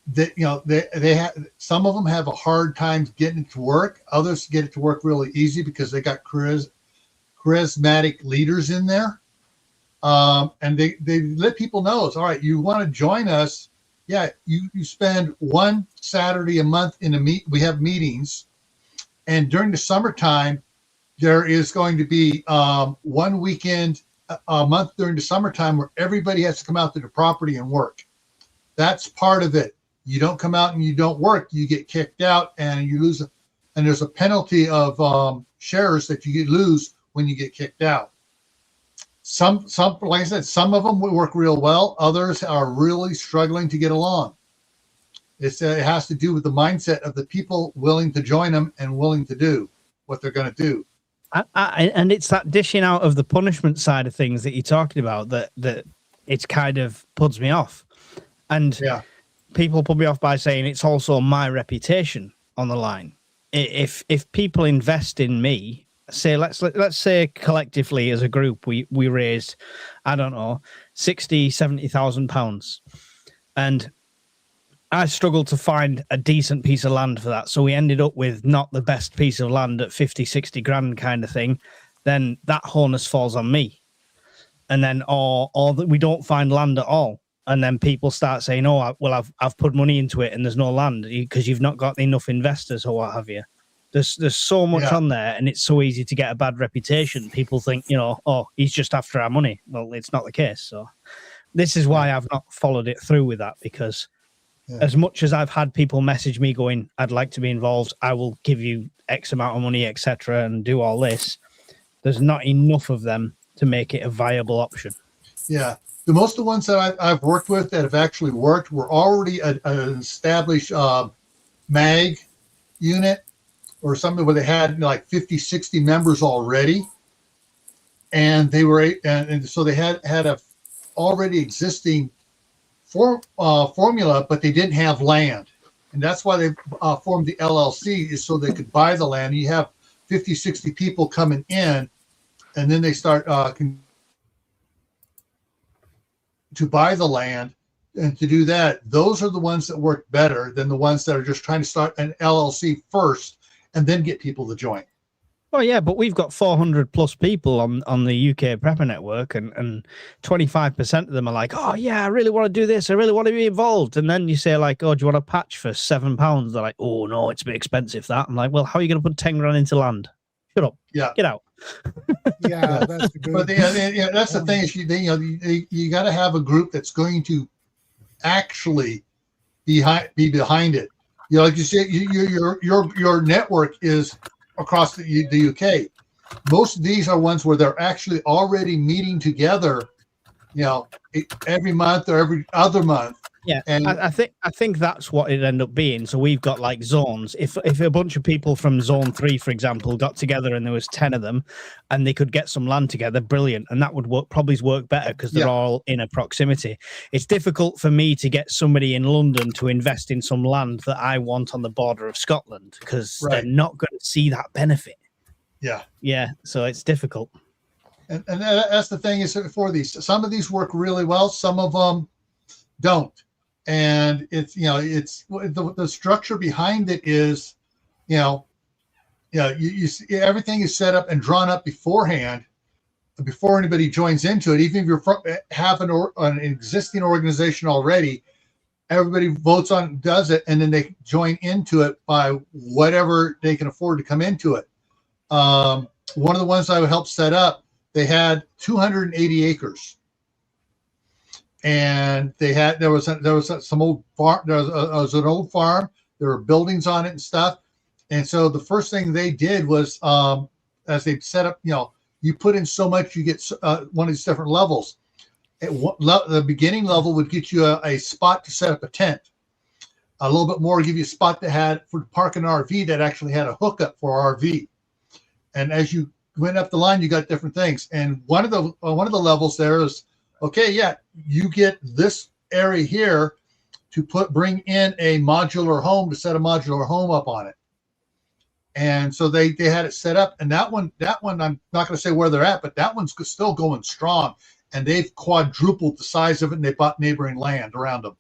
they have, some of them have a hard time getting it to work. Others get it to work really easy because they got charismatic leaders in there. And they let people know, it's all right, you want to join us. Yeah, you spend one Saturday a month we have meetings, and during the summertime, there is going to be one weekend a month during the summertime where everybody has to come out to the property and work. That's part of it. You don't come out and you don't work, you get kicked out and you lose. And there's a penalty of shares that you lose when you get kicked out. Some, like I said, some of them will work real well. Others are really struggling to get along. It has to do with the mindset of the people willing to join them and willing to do what they're going to do. And it's that dishing out of the punishment side of things that you're talking about that it's kind of puts me off. And people put me off by saying it's also my reputation on the line. If people invest in me, say let's say collectively as a group we raised, I don't know, 70,000 pounds, and I struggled to find a decent piece of land for that, so we ended up with not the best piece of land at 50-60 grand kind of thing. Then that onus falls on me, and then or that we don't find land at all, and then people start saying, oh well, I've put money into it and there's no land because you've not got enough investors or what have you. There's so much on there, and it's so easy to get a bad reputation. People think, oh, he's just after our money. Well, it's not the case. So this is why I've not followed it through with that, because as much as I've had people message me going, I'd like to be involved, I will give you X amount of money, etc., and do all this, there's not enough of them to make it a viable option. Yeah. Most of the ones that I've worked with that have actually worked were already an established MAG unit, or something where they had like 50, 60 members already. And they were, and so they had a already existing formula, but they didn't have land. And that's why they formed the LLC, is so they could buy the land. You have 50, 60 people coming in, and then they start to buy the land. And to do that, those are the ones that work better than the ones that are just trying to start an LLC first and then get people to join. Oh yeah, but we've got 400 plus people on the UK Prepper Network, and 25% of them are like, oh yeah, I really want to do this, I really want to be involved. And then you say like, oh, do you want a patch for £7? They're like, oh no, it's a bit expensive that. I'm like, well, how are you going to put 10 grand into land? Shut up. Yeah. Get out. That's a good. But that's the thing is, you got to have a group that's going to actually be behind it. Like you said, your network is across the UK. Most of these are ones where they're actually already meeting together, every month or every other month. Yeah, and I think that's what it ended up being. So we've got like zones. If a bunch of people from Zone 3, for example, got together and there was 10 of them, and they could get some land together, brilliant. And that would probably work better because they're all in a proximity. It's difficult for me to get somebody in London to invest in some land that I want on the border of Scotland, because they're not going to see that benefit. Yeah. So it's difficult. And that's the thing is for these. Some of these work really well. Some of them don't. And it's the structure behind it is you see, everything is set up and drawn up beforehand before anybody joins into it. Even if you have an existing organization already, everybody votes on, does it, and then they join into it by whatever they can afford to come into it. One of the ones I helped set up, they had 280 acres. And there was some old farm. There was an old farm. There were buildings on it and stuff. And so the first thing they did was, as they set up, you put in so much, you get one of these different levels. The beginning level would get you a spot to set up a tent. A little bit more, give you a spot that had for parking an RV that actually had a hookup for RV. And as you went up the line, you got different things. And one of the levels there is, okay, you get this area here to bring in a modular home, to set a modular home up on it. And so they had it set up, and that one I'm not going to say where they're at, but that one's still going strong, and they've quadrupled the size of it, and they bought neighboring land around them.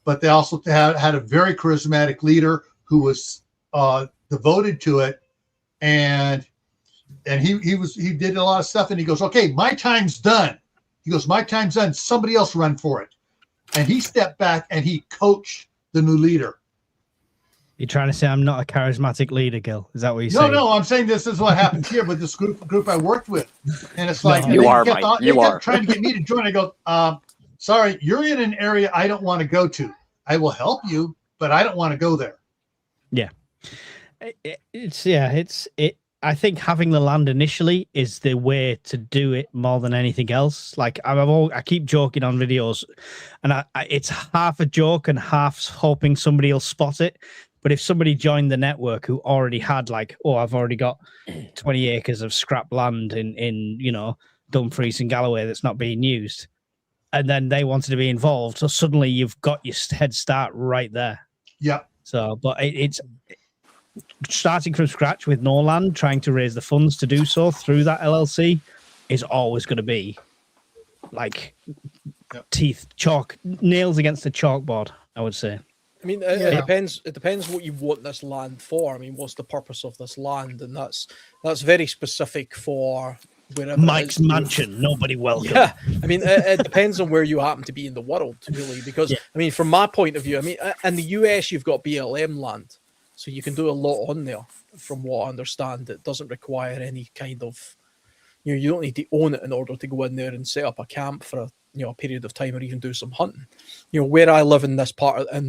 But they also had a very charismatic leader who was devoted to it, and he did a lot of stuff, and he goes, okay, my time's done. He goes, my time's done. Somebody else run for it. And he stepped back and he coached the new leader. You're trying to say I'm not a charismatic leader, Gil? Is that what you're No, saying? no, I'm saying this is what happens here with this group I worked with, and it's like No. and You they are, kept Mike. on- they You kept are. trying to get me to join. I go, sorry, you're in an area I don't want to go to. I will help you, but I don't want to go there. I think having the land initially is the way to do it more than anything else. Like I keep joking on videos, and it's half a joke and half hoping somebody will spot it. But if somebody joined the network who already had like, oh, I've already got 20 acres of scrap land in Dumfries and Galloway that's not being used, and then they wanted to be involved, so suddenly you've got your head start right there. Yeah. So, but it's starting from scratch with no land, trying to raise the funds to do so through that LLC is always going to be like nails against a chalkboard, I would say. I mean, it depends. It depends what you want this land for. I mean, what's the purpose of this land, and that's very specific for wherever Mike's mansion. Nobody welcome. Yeah, I mean, it depends on where you happen to be in the world, really. Because I mean, from my point of view, I mean, in the US, you've got BLM land, so you can do a lot on there. From what I understand, it doesn't require any kind of, you don't need to own it in order to go in there and set up a camp for a period of time or even do some hunting. Where I live in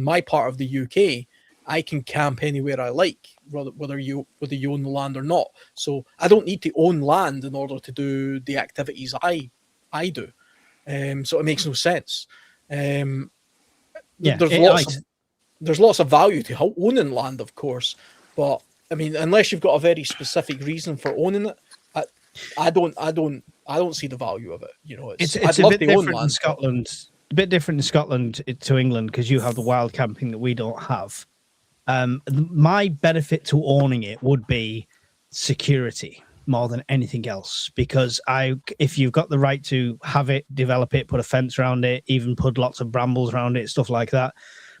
my part of the UK, I can camp anywhere I like, whether you own the land or not. So I don't need to own land in order to do the activities I do. So it makes no sense. There's lots of value to owning land, of course, but I mean, unless you've got a very specific reason for owning it, I don't see the value of it. It's a bit different in Scotland. A bit different in Scotland to England because you have the wild camping that we don't have. My benefit to owning it would be security more than anything else, because if you've got the right to have it, develop it, put a fence around it, even put lots of brambles around it, stuff like that.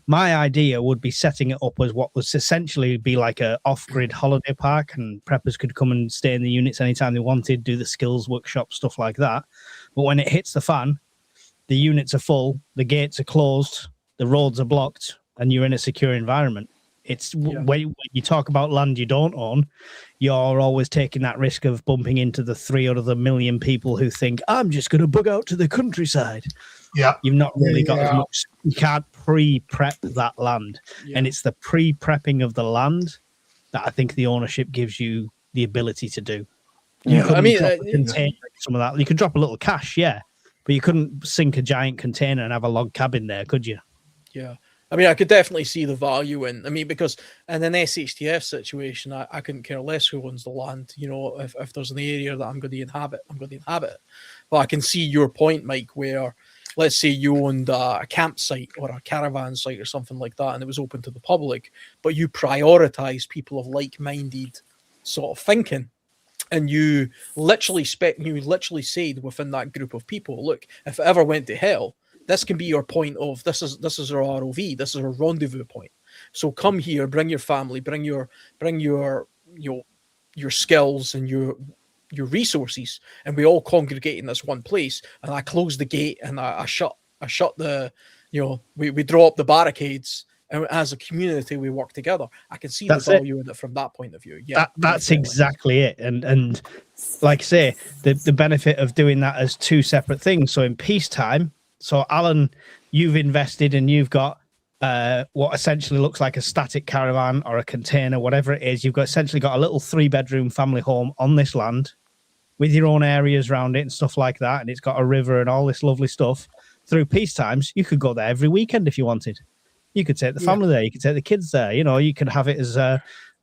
My idea would be setting it up as what was essentially be like a off-grid holiday park, and preppers could come and stay in the units anytime they wanted, do the skills workshop, stuff like that. But when it hits the fan, the units are full, the gates are closed, the roads are blocked, and you're in a secure environment. When you talk about land you don't own, you're always taking that risk of bumping into the 3 out of the million people who think, I'm just going to bug out to the countryside. Yeah. You've not really got as much. You can't pre-prep that land. Yeah. And it's the pre-prepping of the land that I think the ownership gives you the ability to do. Yeah. I mean, some of that. You could drop a little cash, but you couldn't sink a giant container and have a log cabin there, could you? Yeah. I mean, I could definitely see the value in. I mean, because in an SHTF situation, I couldn't care less who owns the land. If there's an area that I'm going to inhabit, I'm going to inhabit it. But I can see your point, Mike, where let's say you owned a campsite or a caravan site or something like that, and it was open to the public, but you prioritize people of like-minded sort of thinking. And you literally said within that group of people, look, if it ever went to hell, this can be your point of this is our ROV, this is our rendezvous point. So come here, bring your family, bring your skills and your resources, and we all congregate in this one place. And I close the gate and I shut the we draw up the barricades, and as a community we work together. I can see the value in it from that point of view. Yeah, that's exactly it. And like I say, the benefit of doing that as two separate things. So in peacetime. So, Alan, you've invested and you've got what essentially looks like a static caravan or a container, whatever it is. You've essentially got a little 3-bedroom family home on this land with your own areas around it and stuff like that. And it's got a river and all this lovely stuff. Through peace times, you could go there every weekend if you wanted. You could take the family there. You could take the kids there. You could have it as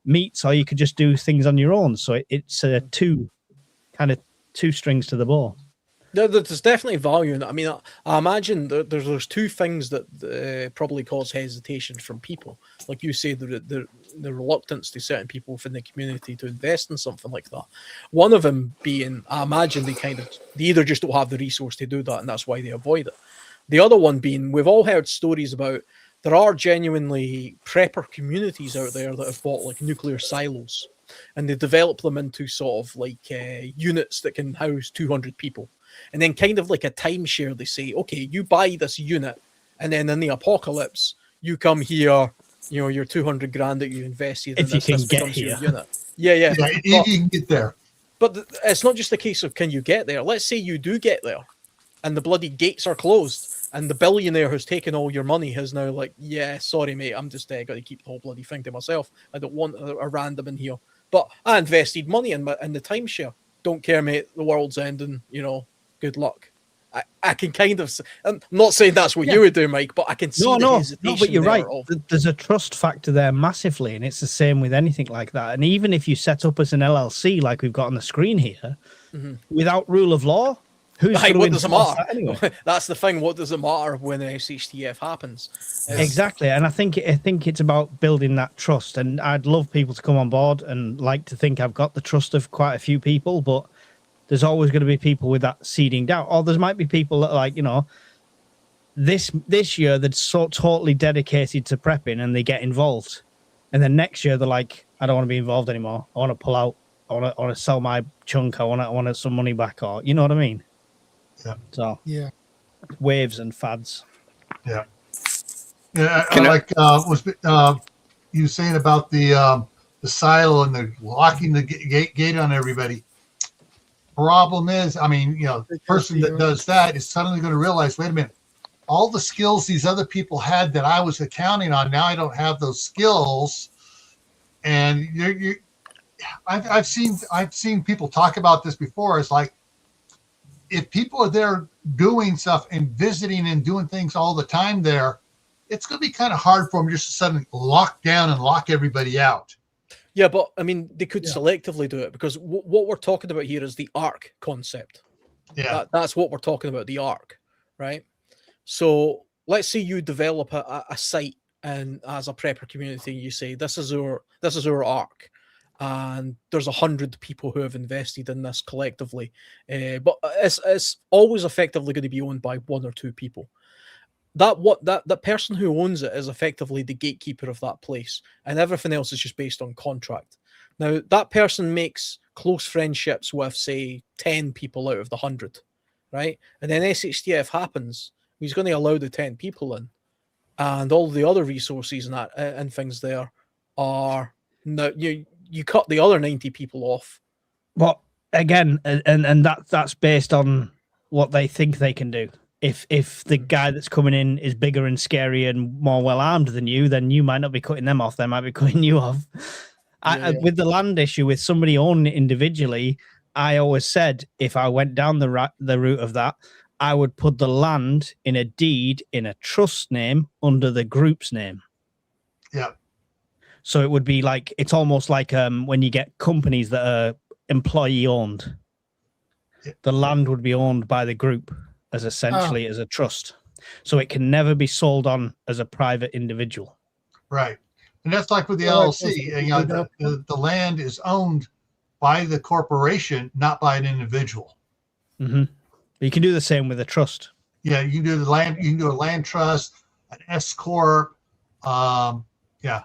meets, or you could just do things on your own. So it's two strings to the bow. There's definitely value in it. I mean, I imagine there's two things that probably cause hesitation from people. Like you say, the reluctance to certain people within the community to invest in something like that. One of them being, I imagine they either just don't have the resource to do that, and that's why they avoid it. The other one being, we've all heard stories about there are genuinely prepper communities out there that have bought like nuclear silos, and they develop them into sort of like units that can house 200 people. And then kind of like a timeshare, they say, okay, you buy this unit, and then in the apocalypse, you come here you know, your 200 grand that you invested If in you this, can this get becomes your here. unit. Yeah. Yeah, if you can get there. But it's not just a case of can you get there. Let's say you do get there, and the bloody gates are closed, and the billionaire who's taken all your money has now like, yeah, sorry mate, I'm just got to keep the whole bloody thing to myself. I don't want a random in here. But I invested money in the timeshare. Don't care, mate. The world's ending. You know, good luck. I can kind of. I'm not saying that's what you would do, Mike, but I can see the hesitation. No, but you're there right. of- There's a trust factor there massively, and it's the same with anything like that. And even if you set up as an LLC, like we've got on the screen here, without rule of law, who's Aye, going what to does it enforce matter? that anyway? That's the thing. What does it matter when an SHTF happens? Exactly, and I think it's about building that trust. And I'd love people to come on board, and like to think I've got the trust of quite a few people, but there's always going to be people with that seeding doubt. Or there might be people that, like, you know, this year they're so totally dedicated to prepping and they get involved, and then next year they're like, I don't want to be involved anymore. I want to pull out. I want to sell my chunk. I want some money back, or you know what I mean? Yeah. So Yeah. waves and fads. Yeah. Yeah. I like you saying about the silo and the locking the gate on everybody. Problem is, I mean, you know, the person that does that is suddenly going to realize, wait a minute, all the skills these other people had that I was accounting on, now I don't have those skills. And I've seen people talk about this before. It's like, if people are there doing stuff and visiting and doing things all the time there, it's going to be kind of hard for them just to suddenly lock down and lock everybody out. Yeah, but I mean, they could selectively do it, because what we're talking about here is the ARC concept. Yeah. That's what we're talking about, the ARC, right? So let's say you develop a site, and as a prepper community, you say, this is our ARC. And there's 100 people who have invested in this collectively. But it's always effectively going to be owned by one or two people. That person who owns it is effectively the gatekeeper of that place, and everything else is just based on contract. Now, that person makes close friendships with, say, 10 people out of the 100, right? And then SHTF happens, he's going to allow the 10 people in, and all the other resources and that and things there are now you cut the other 90 people off. But again, and that's based on what they think they can do. If the guy that's coming in is bigger and scarier and more well armed than you, then you might not be cutting them off. They might be cutting you off. With the land issue, with somebody owning it individually, I always said if I went down the route of that, I would put the land in a deed in a trust name under the group's name. Yeah. So it would be like, it's almost like when you get companies that are employee owned, the land would be owned by the group as essentially as a trust. So it can never be sold on as a private individual. Right. And that's like with the LLC. You know, the land is owned by the corporation, not by an individual. Mm-hmm. You can do the same with a trust. Yeah, you can do the land. You can do a land trust, an S corp. Yeah.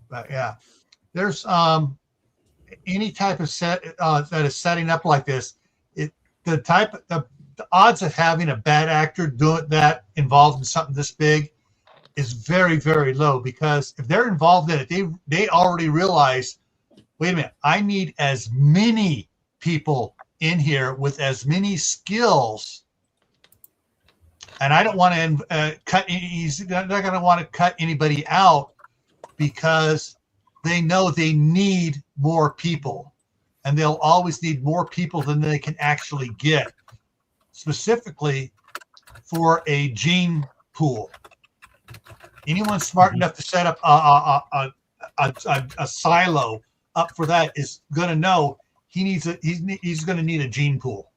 But yeah, there's any type of set that is setting up like this. The odds of having a bad actor doing that involved in something this big is very, very low, because if they're involved in it, they already realize, wait a minute, I need as many people in here with as many skills, and I don't want to cut. He's not going to want to cut anybody out, because they know they need more people, and they'll always need more people than they can actually get, specifically for a gene pool. Anyone smart enough to set up a silo up for that is going to know he's going to need a gene pool.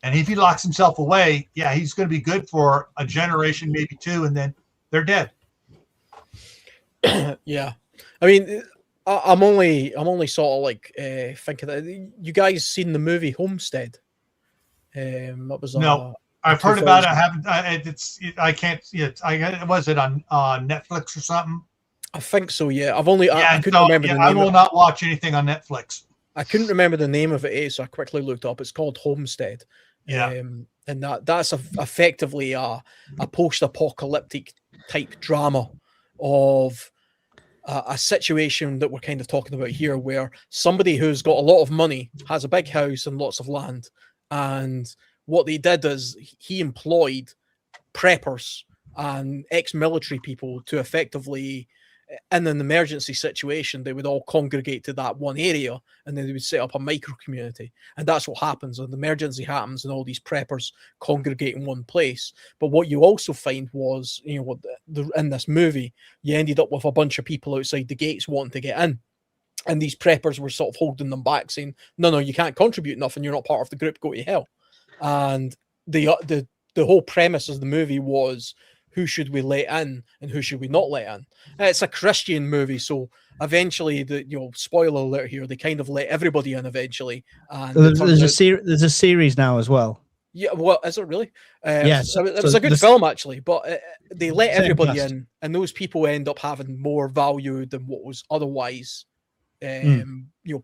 And if he locks himself away, yeah, he's going to be good for a generation, maybe two, and then they're dead. Yeah, I mean, I'm only sort of like thinking that you guys seen the movie Homestead? What was no? I've heard about it. I haven't. I can't see it. Was it on Netflix or something? I think so. Yeah, I couldn't remember the name. I will not watch anything on Netflix. I couldn't remember the name of it, so I quickly looked up. It's called Homestead. Yeah. and that's effectively a post-apocalyptic type drama of a situation that we're kind of talking about here, where somebody who's got a lot of money has a big house and lots of land, and what they did is he employed preppers and ex-military people to effectively, in an emergency situation, they would all congregate to that one area, and then they would set up a micro community. And that's what happens. An emergency happens, and all these preppers congregate in one place. But what you also find was, in this movie, you ended up with a bunch of people outside the gates wanting to get in. And these preppers were sort of holding them back, saying, no, you can't contribute enough, and you're not part of the group, go to hell. And the whole premise of the movie was, who should we let in and who should we not let in? It's a Christian movie, so eventually, spoiler alert here, they kind of let everybody in eventually. And there's a series now as well. Yeah, well, is it really? Yes, it was a good film actually, but they let everybody in, and those people end up having more value than what was otherwise,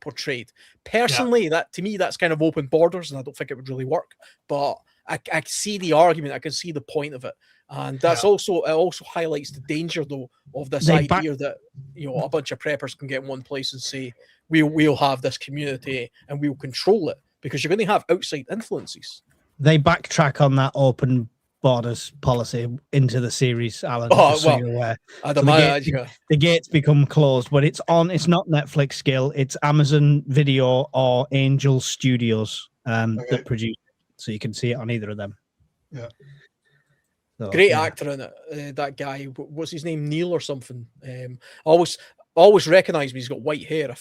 portrayed. Personally, that to me, that's kind of open borders, and I don't think it would really work. But I see the argument, I can see the point of it. And that's also highlights the danger, though, of this idea that a bunch of preppers can get in one place and say we'll have this community and we'll control it, because you're going to have outside influences. They backtrack on that open borders policy into the series, Alan. So you're aware. The gates become closed, but it's not Netflix skill. It's Amazon Video or Angel Studios that produce it, so you can see it on either of them. Yeah. So, great actor in it. That guy, what's his name? Neil or something. Always recognize me. He's got white hair. I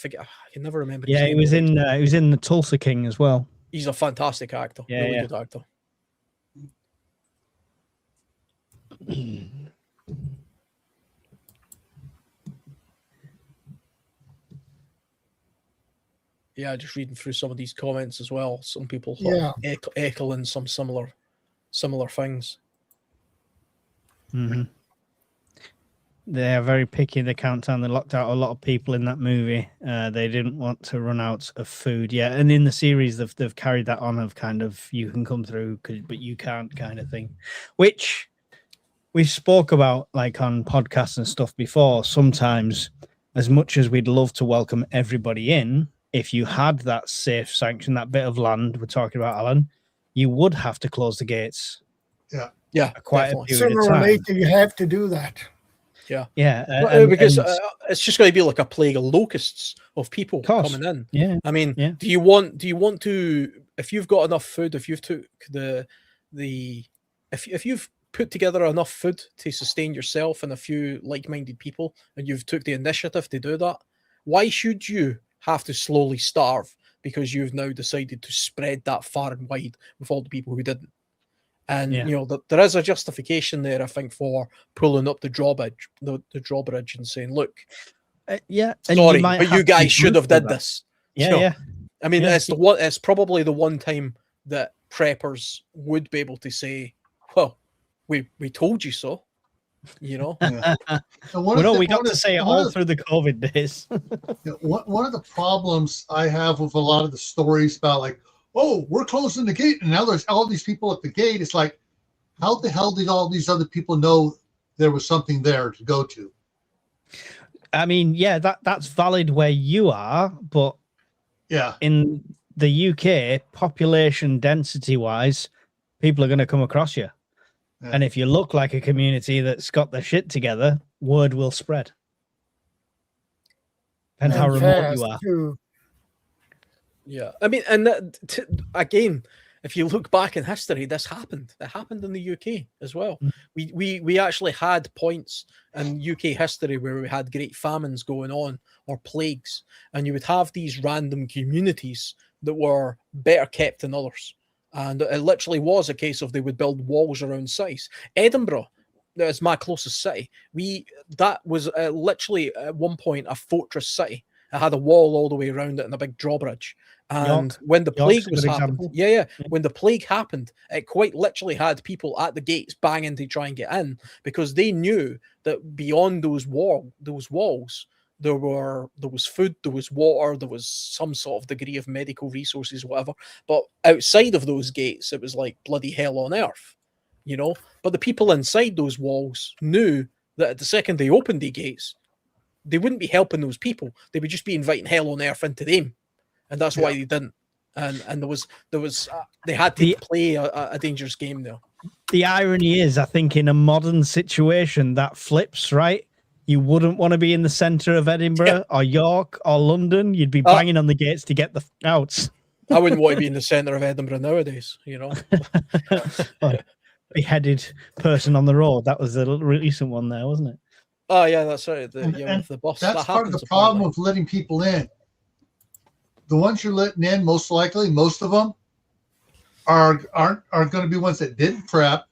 can never remember. Yeah, he was in the Tulsa King as well. He's a fantastic actor. Really good actor. Yeah, just reading through some of these comments as well. Some people echoing some similar things. Mm-hmm. They are very picky. They count down. They locked out a lot of people in that movie. They didn't want to run out of food. Yeah, and in the series, they've carried that on of kind of, you can come through, but you can't, kind of thing, which we spoke about like on podcasts and stuff before. Sometimes, as much as we'd love to welcome everybody in, if you had that safe sanction, that bit of land we're talking about, Alan, you would have to close the gates. Yeah, quite a period sooner of time. or later you have to do that. Because it's just going to be like a plague of locusts of people coming in. Yeah, I mean, do you want to, if you've got enough food, if you've took if you've put together enough food to sustain yourself and a few like-minded people, and you've took the initiative to do that, why should you have to slowly starve because you've now decided to spread that far and wide with all the people who didn't? And there is a justification there, I think, for pulling up the drawbridge, and saying, "Look, sorry, but you guys should have did this." I mean, it's probably the one time that preppers would be able to say, "Well, we told you so." We got to say it all through the COVID days. One of the problems I have with a lot of the stories about, like, oh, we're closing the gate, and now there's all these people at the gate. It's like, how the hell did all these other people know there was something there to go to? I mean, that's valid where you are, but in the UK, population density wise, people are going to come across you. Yeah. And if you look like a community that's got their shit together, word will spread. And how remote you are. Too. Yeah, I mean, and again, if you look back in history, this happened. It happened in the UK as well. We actually had points in UK history where we had great famines going on, or plagues, and you would have these random communities that were better kept than others. And it literally was a case of they would build walls around cities. Edinburgh, that's my closest city. That was literally at one point a fortress city. It had a wall all the way around it and a big drawbridge. And when the plague was happening, when the plague happened, it quite literally had people at the gates banging to try and get in, because they knew that beyond those walls, there was food, there was water, there was some sort of degree of medical resources, whatever. But outside of those gates, it was like bloody hell on earth, you know. But the people inside those walls knew that at the second they opened the gates, they wouldn't be helping those people. They would just be inviting hell on earth into them, and that's why they didn't. And there was they had to play a dangerous game there. The irony is, I think in a modern situation that flips, right? You wouldn't want to be in the centre of Edinburgh or York or London. You'd be banging on the gates to get the outs. I wouldn't want to be in the centre of Edinburgh nowadays, you know. Beheaded person on the road. That was the recent one there, wasn't it? Oh yeah, that's right. With the bus. That's part of the problem with letting people in. The ones you're letting in, most likely, most of them are going to be ones that didn't prep,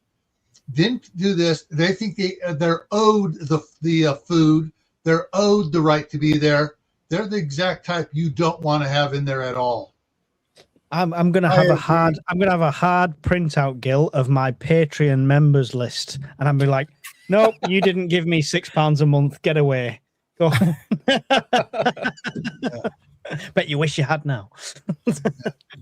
didn't do this. They think they're owed the food. They're owed the right to be there. They're the exact type you don't want to have in there at all. I'm gonna have a hard printout, Gil, of my Patreon members list, and I'm be like, nope, you didn't give me £6 a month. Get away. Go. Bet you wish you had now.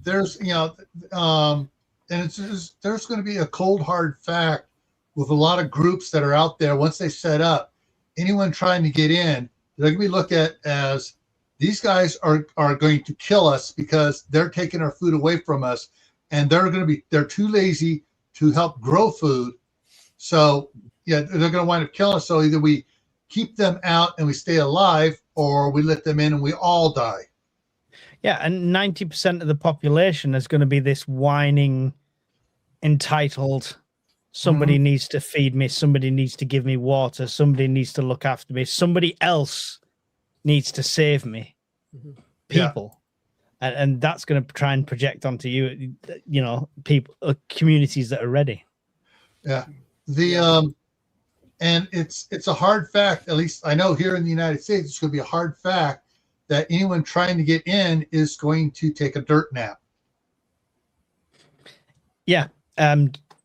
There's, and it's just, there's going to be a cold hard fact with a lot of groups that are out there. Once they set up, anyone trying to get in, they're going to be looked at as these guys are going to kill us because they're taking our food away from us, and they're too lazy to help grow food. So yeah, they're going to wind up killing us. So either we keep them out and we stay alive, or we let them in and we all die. Yeah, and 90% of the population is going to be this whining, entitled, somebody needs to feed me, somebody needs to give me water, somebody needs to look after me, somebody else needs to save me. People. Yeah. And that's going to try and project onto you, people, communities that are ready. Yeah. And it's a hard fact, at least I know here in the United States, it's going to be a hard fact that anyone trying to get in is going to take a dirt nap. Yeah,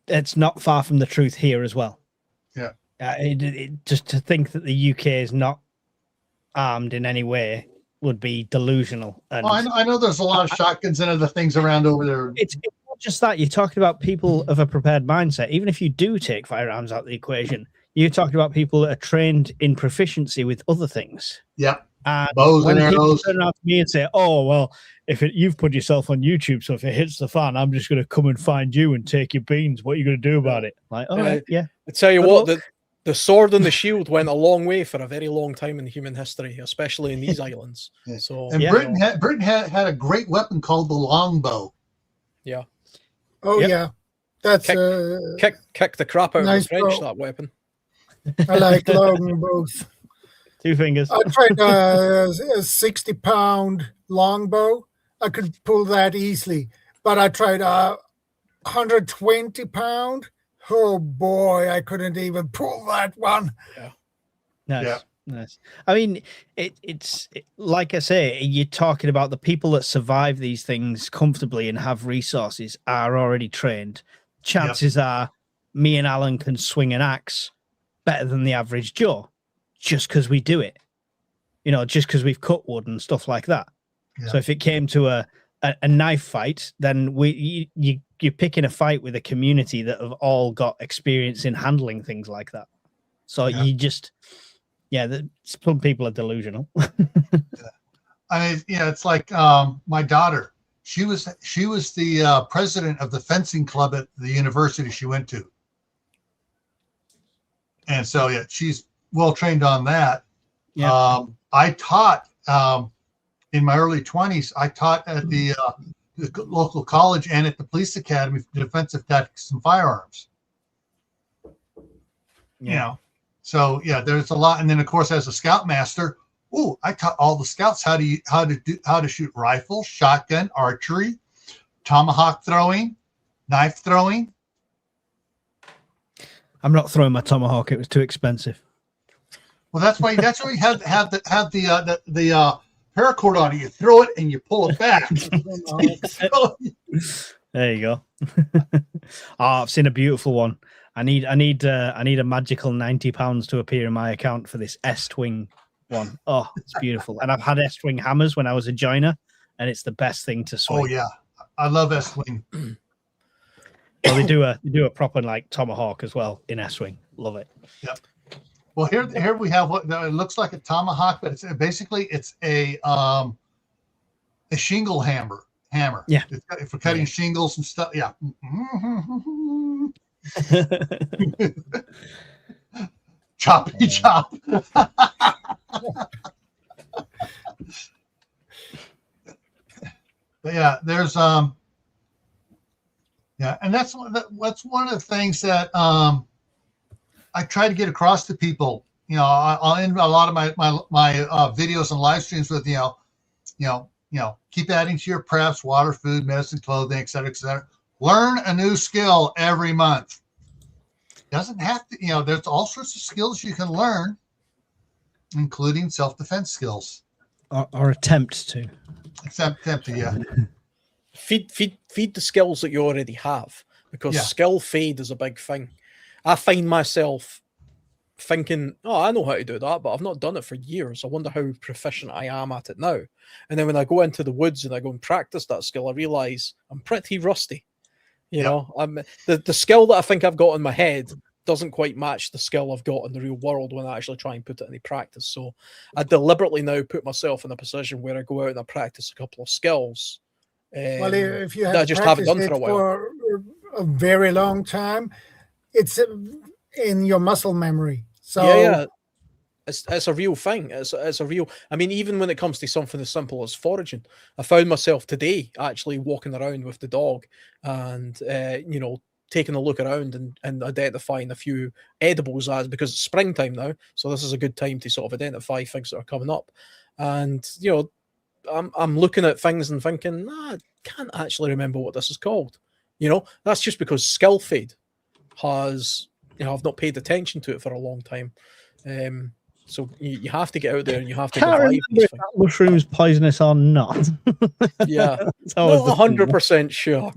it's not far from the truth here as well. Yeah. Just to think that the UK is not armed in any way would be delusional. And I know there's a lot of shotguns and other things around over there. It's not just that. You're talking about people of a prepared mindset. Even if you do take firearms out of the equation, you're talking about people that are trained in proficiency with other things. Yeah. Bows and arrows. Turn around to me and say, "Oh well, you've put yourself on YouTube, so if it hits the fan, I'm just going to come and find you and take your beans. What are you going to do about it?" Like, all right, yeah. I tell you what, the sword and the shield went a long way for a very long time in human history, especially in these islands. Yeah. So, and Britain had a great weapon called the longbow. Yeah. Oh yeah, that's kick the crap out of the French. That weapon. I like longbows. 2 fingers. I tried a 60-pound longbow. I could pull that easily, but I tried a 120-pound. Oh boy, I couldn't even pull that one. Yeah. Nice. I mean, it's like I say, you're talking about the people that survive these things comfortably and have resources are already trained. Chances are me and Alan can swing an axe better than the average Joe, just because we do it, just because we've cut wood and stuff like that. So if it came to a knife fight, then you're picking a fight with a community that have all got experience in handling things like that. So you just, some people are delusional. I mean, it's like my daughter. She was the president of the fencing club at the university she went to. And so, she's well trained on that. Yeah. I taught in my early 20s. I taught at the local college and at the police academy for defensive tactics and firearms. So there's a lot. And then of course, as a scoutmaster, I taught all the scouts how to shoot rifle, shotgun, archery, tomahawk throwing, knife throwing. I'm not throwing my tomahawk. It was too expensive. Well, that's why you have the paracord on it. You throw it and you pull it back. There you go. I've seen a beautiful one. I need a magical £90 to appear in my account for this S-Twing one. Oh, it's beautiful. And I've had S-wing hammers when I was a joiner, and it's the best thing to swing. Oh yeah, I love S-wing. Well, they do a proper like tomahawk as well in S-wing. Love it. Yep. Well, here we have what it looks like a tomahawk, but it's basically a shingle hammer. Yeah. It's for cutting shingles and stuff. Yeah. Choppy chop. But yeah, there's yeah, and that's one of the things that I try to get across to people. You know, I'll end a lot of my videos and live streams with keep adding to your preps, water, food, medicine, clothing, et cetera, et cetera. Learn a new skill every month. Doesn't have to, there's all sorts of skills you can learn, including self-defense skills. Or attempt to. Attempt to, yeah. Feed the skills that you already have, because skill fade is a big thing. I find myself thinking, oh, I know how to do that, but I've not done it for years. I wonder how proficient I am at it now. And then when I go into the woods and I go and practice that skill, I realize I'm pretty rusty. You know, I'm the skill that I think I've got in my head doesn't quite match the skill I've got in the real world when I actually try and put it into practice. So I deliberately now put myself in a position where I go out and I practice a couple of skills. Well, if you have that I just haven't done practiced for a while. for a very long time, it's in your muscle memory. So yeah. It's a real thing. It's a real. I mean, even when it comes to something as simple as foraging, I found myself today actually walking around with the dog and taking a look around and identifying a few edibles because it's springtime now, so this is a good time to sort of identify things that are coming up. And I'm looking at things and thinking, I can't actually remember what this is called. That's just because skill fade has. I've not paid attention to it for a long time. So you have to get out there and you have to Can't remember if that mushroom's poisonous or not. Yeah, not 100% sure.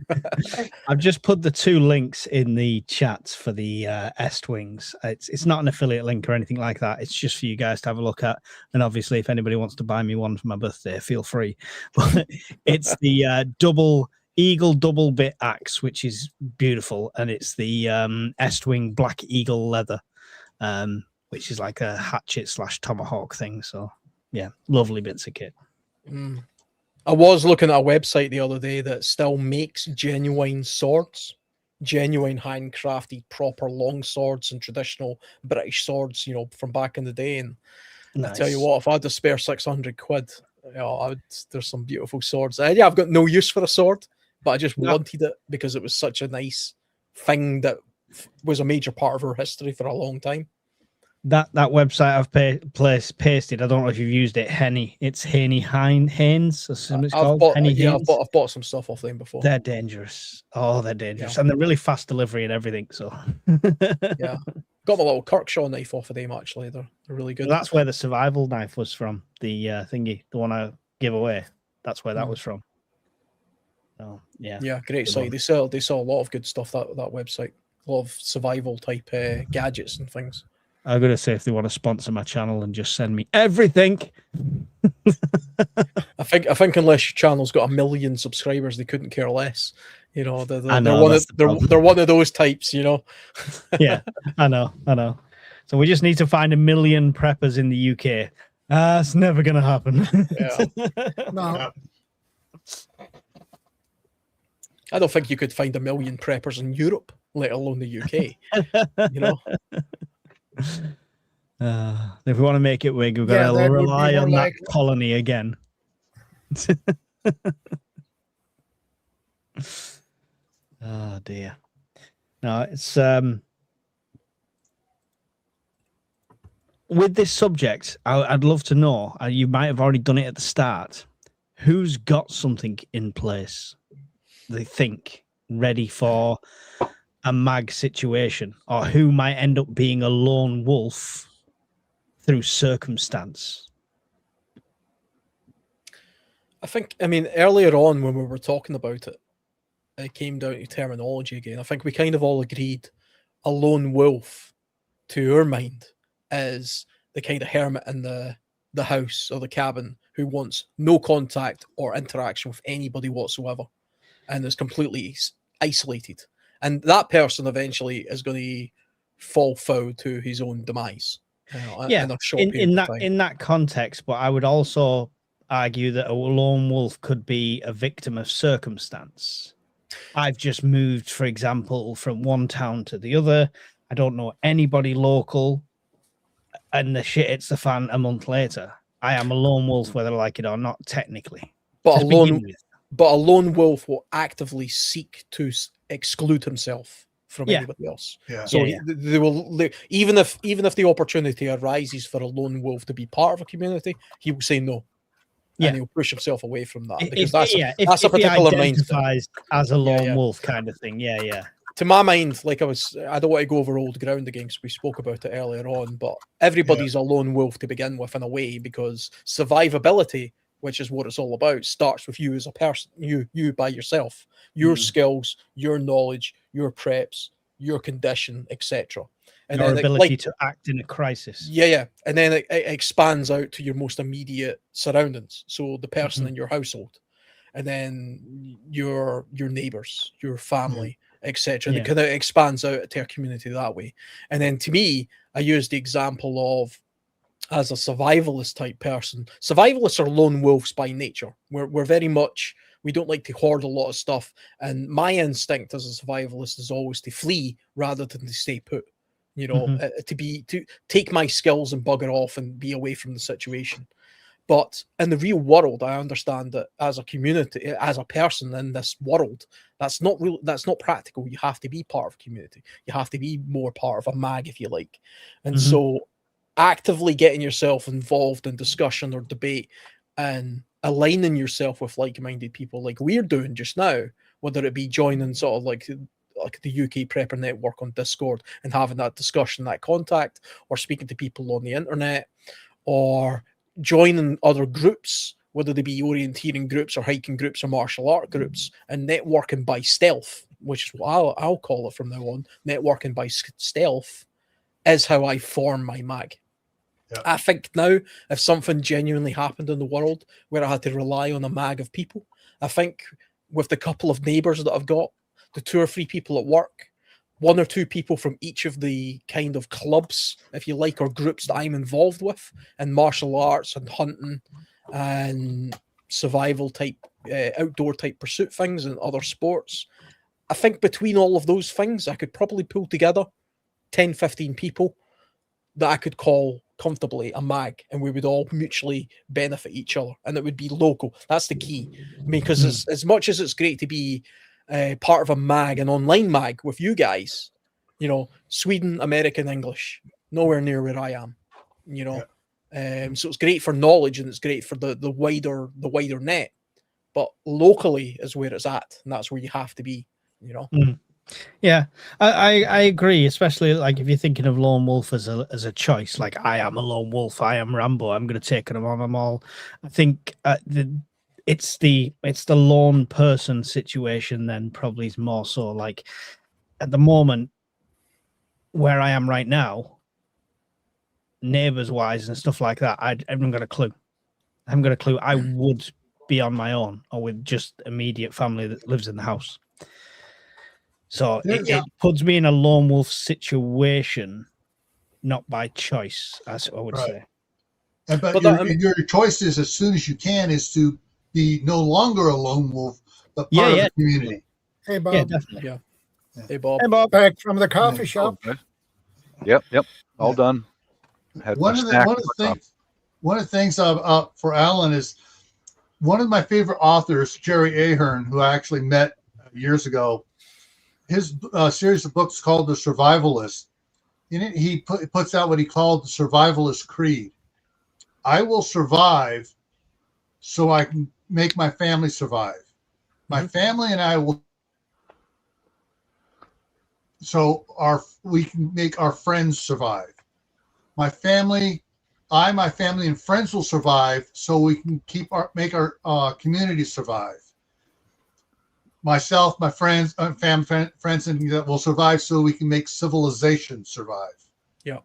I've just put the 2 links in the chats for the S-wings. It's not an affiliate link or anything like that. It's just for you guys to have a look at. And obviously, if anybody wants to buy me one for my birthday, feel free. But it's the Eagle double bit axe, which is beautiful, and it's the S-wing Black Eagle leather. Which is like a hatchet / tomahawk thing. So, yeah, lovely bits of kit. I was looking at a website the other day that still makes genuine swords, genuine handcrafted, proper long swords and traditional British swords, from back in the day. And I tell you what, if I had to spare 600 quid, there's some beautiful swords. Yeah, I've got no use for a sword, but I just wanted it because it was such a nice thing that was a major part of our history for a long time. That website I've pasted, I don't know if you've used it, Henny. It's Haynes, or something it's called. I've bought some stuff off them before. They're dangerous. Oh, they're dangerous. And they're really fast delivery and everything. So yeah. Got my little Kirkshaw knife off of them, actually. They're really good. That's where the survival knife was from. The thingy, the one I give away. That's where that was from. Oh, yeah. Yeah, great site. They sell a lot of good stuff, that website. A lot of survival type gadgets and things. I'm going to say if they want to sponsor my channel and just send me everything. I think unless your channel's got 1 million subscribers, they couldn't care less. They're one of those types, Yeah, I know. So we just need to find 1 million preppers in the UK. It's never going to happen. Yeah. No. I don't think you could find 1 million preppers in Europe, let alone the UK. If we want to make it big, we've got to rely on that colony again. Oh dear. No, it's with this subject, I'd love to know, you might have already done it at the start, who's got something in place they think ready for a mag situation, or who might end up being a lone wolf through circumstance. I mean, earlier on when we were talking about it, it came down to terminology again. I think we kind of all agreed a lone wolf, to our mind, is the kind of hermit in the the house or the cabin who wants no contact or interaction with anybody whatsoever and is completely isolated. And that person eventually is going to fall foul to his own demise. Yeah, in a short period in of time. that context, but I would also argue that a lone wolf could be a victim of circumstance. I've just moved, for example, from one town to the other. I don't know anybody local, and the shit hits the fan a month later. I am a lone wolf, whether I like it or not, technically. But To a begin lone, with. but a lone wolf will actively seek to exclude himself from Yeah. anybody else. Yeah. So Yeah, they will, even if the opportunity arises for a lone wolf to be part of a community, he will say no. Yeah. And he'll push himself away from that because If that's a he particular mindset. identifies as a lone yeah. wolf kind of thing. Yeah, yeah. To my mind, like I don't want to go over old ground again because we spoke about it earlier on, but everybody's a lone wolf to begin with in a way because survivability, which is what it's all about, starts with you as a person, you by yourself, your skills, your knowledge, your preps, your condition, etc. And Your then ability to act in a crisis. Yeah. And then it expands out to your most immediate surroundings. So the person in your household, and then your neighbors, your family, etc. And it kind of expands out to a community that way. And then to me, I use the example of, as a survivalist type person, survivalists are lone wolves by nature. We're very much, we don't like to hoard a lot of stuff. And my instinct as a survivalist is always to flee rather than to stay put. You know, to take my skills and bugger off and be away from the situation. But in the real world, I understand that as a community, as a person in this world, that's not practical. You have to be part of a community. You have to be more part of a mag, if you like. And so actively getting yourself involved in discussion or debate and aligning yourself with like-minded people like we're doing just now, whether it be joining sort of like the UK Prepper Network on Discord and having that discussion, that contact, or speaking to people on the internet, or joining other groups, whether they be orienteering groups or hiking groups or martial art groups, and networking by stealth, which is what I'll call it from now on. Networking by stealth is how I form my mag. Yeah. I think now, if something genuinely happened in the world where I had to rely on a mag of people, I think with the couple of neighbors that I've got, the 2 or 3 people at work, 1 or 2 people from each of the kind of clubs, if you like, or groups that I'm involved with, and martial arts and hunting and survival type, outdoor type pursuit things and other sports. I think between all of those things, I could probably pull together 10, 15 people that I could call comfortably a mag, and we would all mutually benefit each other, and it would be local. That's the key. I mean, because as much as it's great to be part of a mag, an online mag with you guys, you know, Sweden, American, English, nowhere near where I am, you know. So it's great for knowledge and it's great for the wider net, but locally is where it's at, and that's where you have to be, you know. Yeah, I agree, especially like if you're thinking of lone wolf as a choice, like I am a lone wolf, I am Rambo, I'm going to take them on them all. I think it's the lone person situation then probably is more so like at the moment where I am right now, neighbors wise and stuff like that, I haven't got a clue. I would be on my own or with just immediate family that lives in the house. So it puts me in a lone wolf situation, not by choice, as I would say. But your choice is, as soon as you can, is to be no longer a lone wolf, but part of the community. Hey, Bob. Yeah, definitely. Yeah. Hey, Bob. Hey, Bob. Back from the coffee shop. Yep. All done. One of the things for Alan is one of my favorite authors, Jerry Ahern, who I actually met years ago. His series of books called The Survivalist. In it, he puts out what he called the Survivalist Creed. I will survive so I can make my family survive. My family and I will, so we can make our friends survive. My family and friends will survive so we can make our community survive. Myself, my friends, friends, and that will survive so we can make civilization survive. Yeah.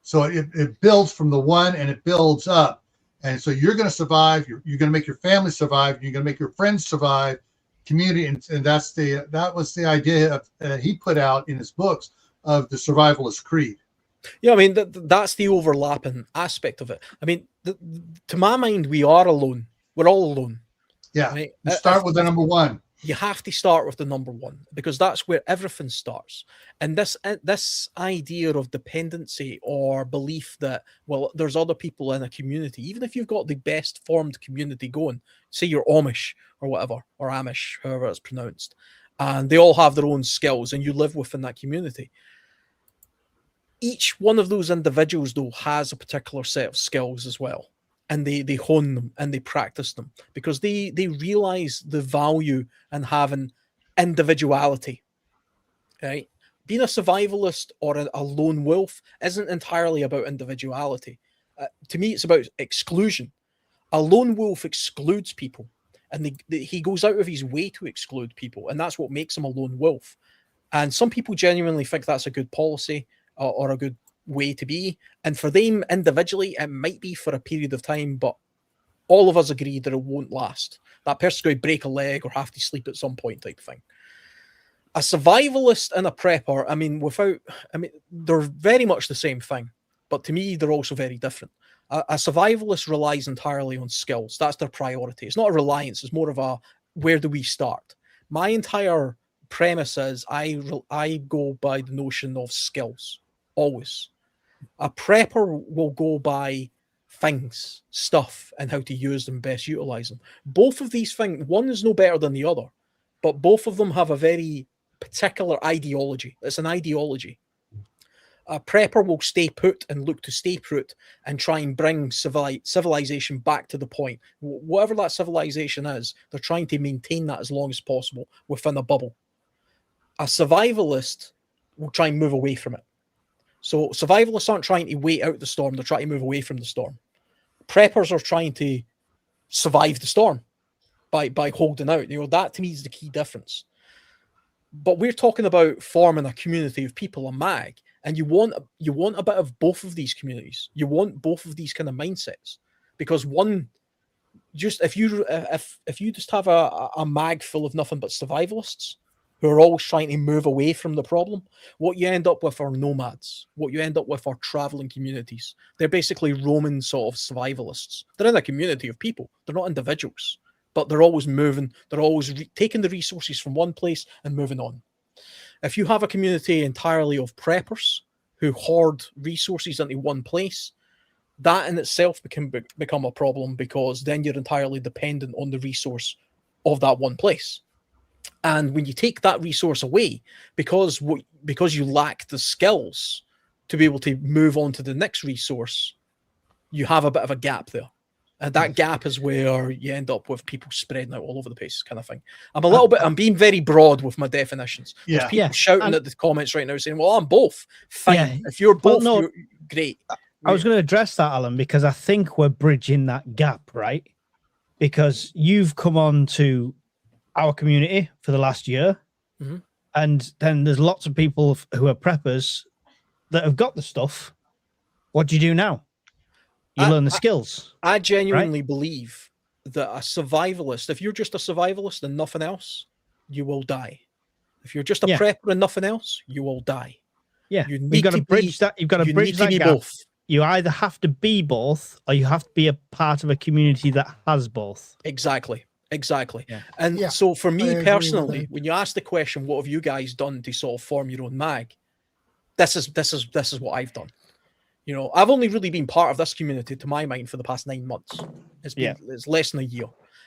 So it builds from the one and it builds up. And so you're going to survive. You're going to make your family survive. You're going to make your friends survive. Community, and that was the idea of, he put out in his books of the survivalist creed. Yeah, I mean, that's the overlapping aspect of it. I mean, to my mind, we are alone. We're all alone. Yeah. Right? You start with the number one. You have to start with the number one because that's where everything starts. And this idea of dependency or belief that, well, there's other people in a community, even if you've got the best formed community going, say you're Amish or whatever, or Amish, however it's pronounced, and they all have their own skills and you live within that community. Each one of those individuals, though, has a particular set of skills as well. And they hone them and they practice them because they realize the value in having individuality, right? Being a survivalist or a lone wolf isn't entirely about individuality. To me, it's about exclusion. A lone wolf excludes people, and he goes out of his way to exclude people, and that's what makes him a lone wolf. And some people genuinely think that's a good policy or a good way to be, and for them individually it might be for a period of time, but all of us agree that it won't last. That person's going to break a leg or have to sleep at some point, type of thing. A survivalist and a prepper, I mean, they're very much the same thing, but to me they're also very different. A survivalist relies entirely on skills. That's their priority. It's not a reliance, it's more of a where do we start. My entire premise is I go by the notion of skills always. A prepper will go by things, stuff, and how to use them, best utilize them. Both of these things, one is no better than the other, but both of them have a very particular ideology. It's an ideology. A prepper will stay put and look to stay put and try and bring civilization back to the point. Whatever that civilization is, they're trying to maintain that as long as possible within a bubble. A survivalist will try and move away from it. So survivalists aren't trying to wait out the storm, they're trying to move away from the storm. Preppers are trying to survive the storm by holding out. That to me is the key difference. But we're talking about forming a community of people, a mag, and you want a bit of both of these communities. You want both of these kind of mindsets. Because one, just if you just have a mag full of nothing but survivalists who are always trying to move away from the problem, what you end up with are nomads. What you end up with are traveling communities. They're basically roaming sort of survivalists. They're in a community of people. They're not individuals, but they're always moving. They're always taking the resources from one place and moving on. If you have a community entirely of preppers who hoard resources into one place, that in itself can become a problem because then you're entirely dependent on the resource of that one place. And when you take that resource away, because you lack the skills to be able to move on to the next resource, you have a bit of a gap there. And that gap is where you end up with people spreading out all over the place, kind of thing. I'm being very broad with my definitions. Yeah. There's people shouting at the comments right now saying, well, I'm both. Fine. Yeah. If you're both, no, you're great. I was going to address that, Alan, because I think we're bridging that gap, right? Because you've come on to our community for the last year, and then there's lots of people who are preppers that have got the stuff. What do you do now? You learn the skills. I genuinely believe that a survivalist, if you're just a survivalist and nothing else, you will die. If you're just a prepper and nothing else, you will die. Yeah, you've got to bridge that. You've got to bridge that gap. Both. You either have to be both, or you have to be a part of a community that has both. Exactly. Yeah. And Yeah, so for me personally, when you ask the question, what have you guys done to sort of form your own mag? This is what I've done. I've only really been part of this community, to my mind, for the past 9 months. It's less than a year.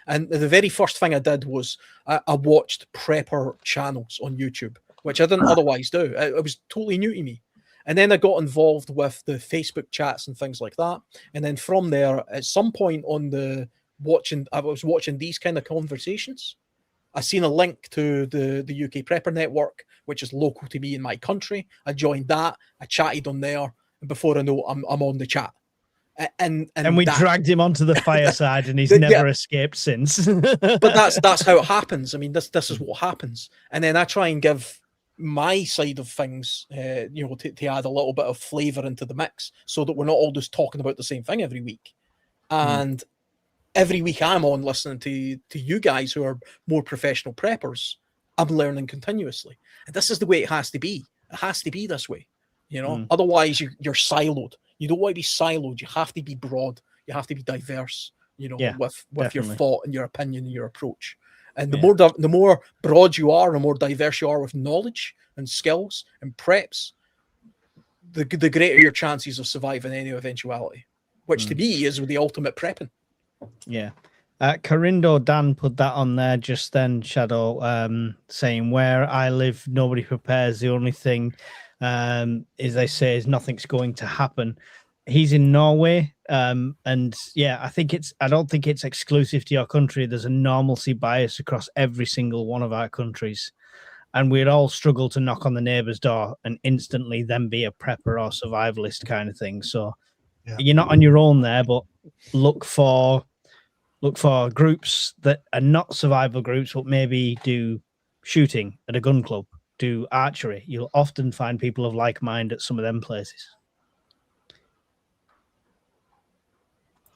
And the very first thing I did was I watched prepper channels on YouTube, which I didn't otherwise do. It was totally new to me. And then I got involved with the Facebook chats and things like that. And then from there, at some point I was watching these kind of conversations. I seen a link to the UK Prepper Network, which is local to me in my country. I joined that. I chatted on there. And before I know, I'm on the chat. And we dragged him onto the fireside, and he's never escaped since. But that's how it happens. I mean, this is what happens. And then I try and give my side of things, to add a little bit of flavor into the mix, so that we're not all just talking about the same thing every week. And every week I'm on listening to you guys who are more professional preppers. I'm learning continuously. And this is the way it has to be. It has to be this way. Otherwise you're siloed. You don't want to be siloed. You have to be broad. You have to be diverse, with your definitely. thought and your opinion and your approach. And the more broad you are, the more diverse you are with knowledge and skills and preps, the greater your chances of surviving any eventuality, which to me is the ultimate prepping. Yeah. Carindo Dan put that on there just then, Shadow, saying, where I live, nobody prepares. The only thing is they say is nothing's going to happen. He's in Norway. And yeah, I don't think it's exclusive to your country. There's a normalcy bias across every single one of our countries. And we'd all struggle to knock on the neighbor's door and instantly then be a prepper or survivalist kind of thing. So you're not on your own there, but look for groups that are not survival groups, but maybe do shooting at a gun club, do archery. You'll often find people of like mind at some of them places.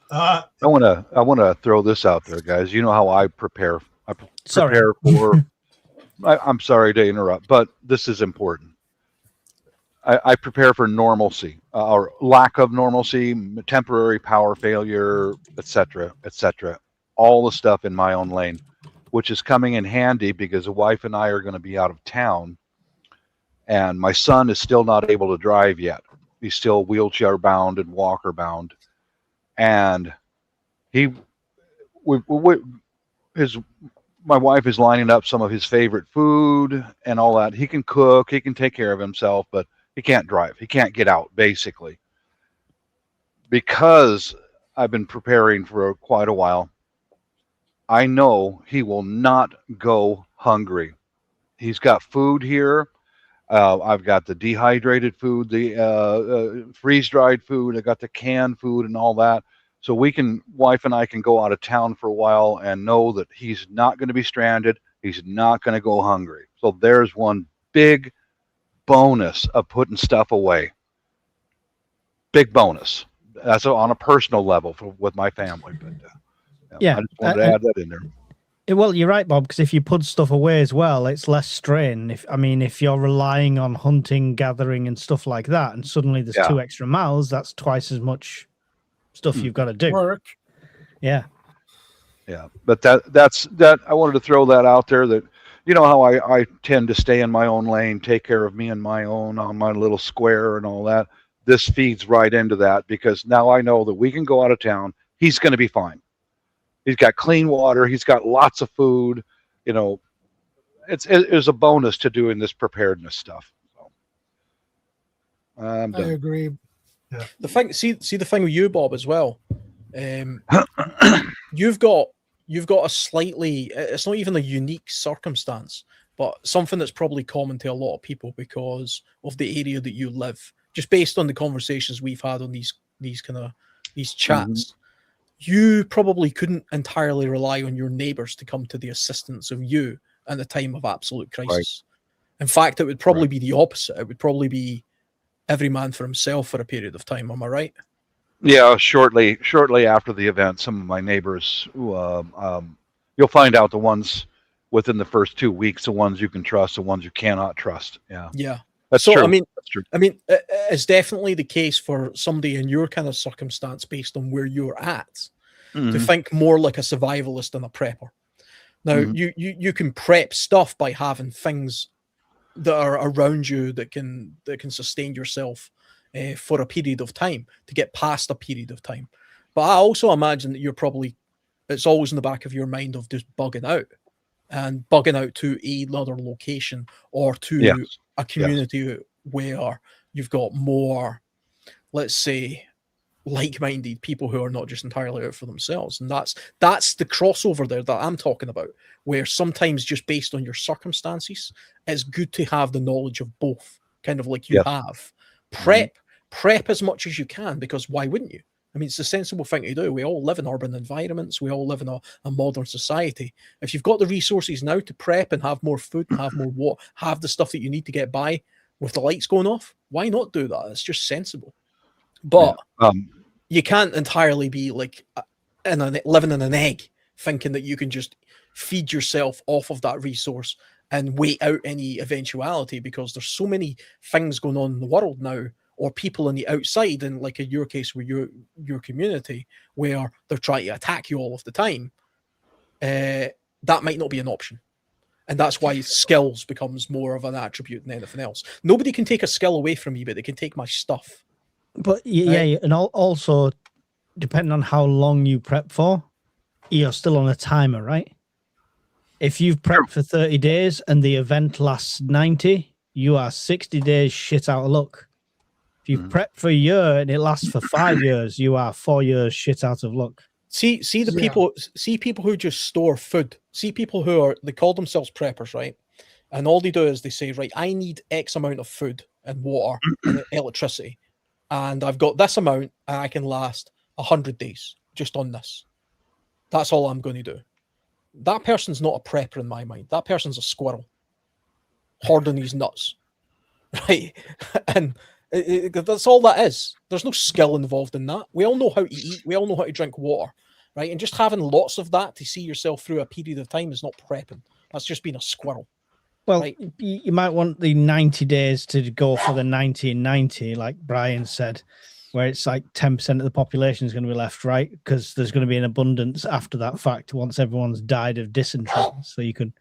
I want to throw this out there, guys. You know how I prepare. I prepare for. I'm sorry to interrupt, but this is important. I prepare for normalcy or lack of normalcy, temporary power failure, etc., etc. All the stuff in my own lane, which is coming in handy because the wife and I are going to be out of town, and my son is still not able to drive yet. He's still wheelchair bound and walker bound, and my wife is lining up some of his favorite food and all that. He can cook, he can take care of himself, but he can't drive. He can't get out, basically. Because I've been preparing for quite a while, I know he will not go hungry. He's got food here. I've got the dehydrated food, the freeze-dried food. I got the canned food and all that. So wife and I can go out of town for a while and know that he's not going to be stranded. He's not going to go hungry. So there's one big bonus of putting stuff away. Big bonus. That's on a personal level with my family. But I just wanted to add that in there. Well, you're right, Bob, because if you put stuff away as well, it's less strain. If you're relying on hunting, gathering, and stuff like that, and suddenly there's 2 extra miles, that's twice as much stuff you've got to do. Work. Yeah. But that's I wanted to throw that out there, that you know how I tend to stay in my own lane, take care of me and my own on my little square and all that. This feeds right into that, because now I know that we can go out of town. He's going to be fine. He's got clean water. He's got lots of food. It's a bonus to doing this preparedness stuff. So, I agree. Yeah. The thing with you, Bob, as well. You've got a slightly. It's not even a unique circumstance, but something that's probably common to a lot of people because of the area that you live. Just based on the conversations we've had on these chats, you probably couldn't entirely rely on your neighbors to come to the assistance of you in a time of absolute crisis. Right. In fact, it would probably be the opposite. It would probably be every man for himself for a period of time. Am I right? Yeah, shortly after the event, some of my neighbors, you'll find out the ones within the first 2 weeks, the ones you can trust, the ones you cannot trust. Yeah. That's true. That's true. It's definitely the case for somebody in your kind of circumstance based on where you're at to think more like a survivalist than a prepper. Now, you can prep stuff by having things that are around you that can sustain yourself for a period of time to get past a period of time. But I also imagine that it's always in the back of your mind of just bugging out to another location or to a community where you've got more, let's say, like-minded people who are not just entirely out for themselves. And that's the crossover there that I'm talking about, where sometimes just based on your circumstances, it's good to have the knowledge of both, kind of like you have. Prep as much as you can, because why wouldn't you? It's a sensible thing to do. We all live in urban environments. We all live in a modern society. If you've got the resources now to prep and have more food and have more water, have the stuff that you need to get by with the lights going off, why not do that? It's just sensible. But you can't entirely be like living in an egg, thinking that you can just feed yourself off of that resource and wait out any eventuality, because there's so many things going on in the world now, or people on the outside, and like in your case with your community, where they're trying to attack you all of the time. That might not be an option. And that's why skills becomes more of an attribute than anything else. Nobody can take a skill away from me, but they can take my stuff. But yeah, and also depending on how long you prep for, you're still on a timer, right? If you've prepped for 30 days and the event lasts 90, you are 60 days shit out of luck. If you prep for a year and it lasts for 5 years, you are 4 years shit out of luck. See people who just store food. See people who they call themselves preppers, right? And all they do is they say, right, I need X amount of food and water and electricity, and I've got this amount, and I can last 100 days just on this. That's all I'm going to do. That person's not a prepper in my mind. That person's a squirrel hoarding his nuts, right? And that's all that is. There's no skill involved in that. We all know how to eat. We all know how to drink water, right? And just having lots of that to see yourself through a period of time is not prepping. That's just being a squirrel. Well, right? You might want the 90 days to go for the 90 and 90, like Brian said, where it's like 10% of the population is going to be left, right? Because there's going to be an abundance after that fact once everyone's died of dysentery. So you could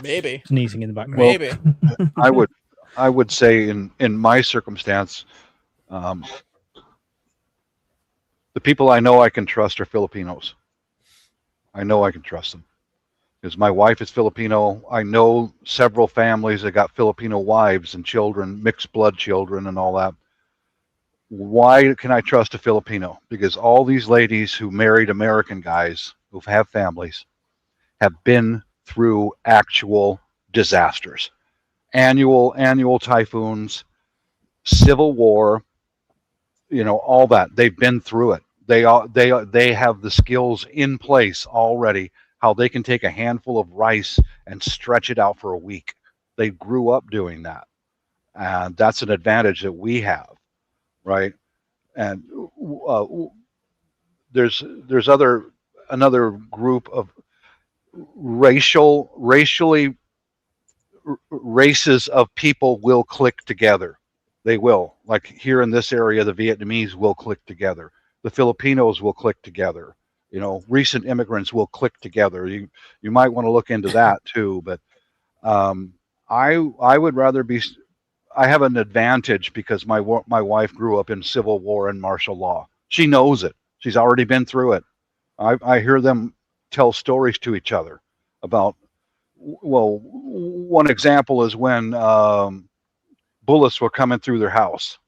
maybe sneezing in the background. Maybe I would say in my circumstance, the people I know I can trust are Filipinos. I know I can trust them because my wife is Filipino. I know several families that got Filipino wives and children, mixed blood children and all that. Why can I trust a Filipino? Because all these ladies who married American guys who have families have been through actual disasters. Annual typhoons, civil war, all that. They've been through it. They have the skills in place already, how they can take a handful of rice and stretch it out for a week. They grew up doing that. And that's an advantage that we have, right? And there's another group of races of people will click together. They will. Like here in this area, the Vietnamese will click together. The Filipinos will click together. Recent immigrants will click together. You might want to look into that too. But I would rather be. I have an advantage because my wife grew up in civil war and martial law. She knows it. She's already been through it. I hear them tell stories to each other about. Well, one example is when bullets were coming through their house.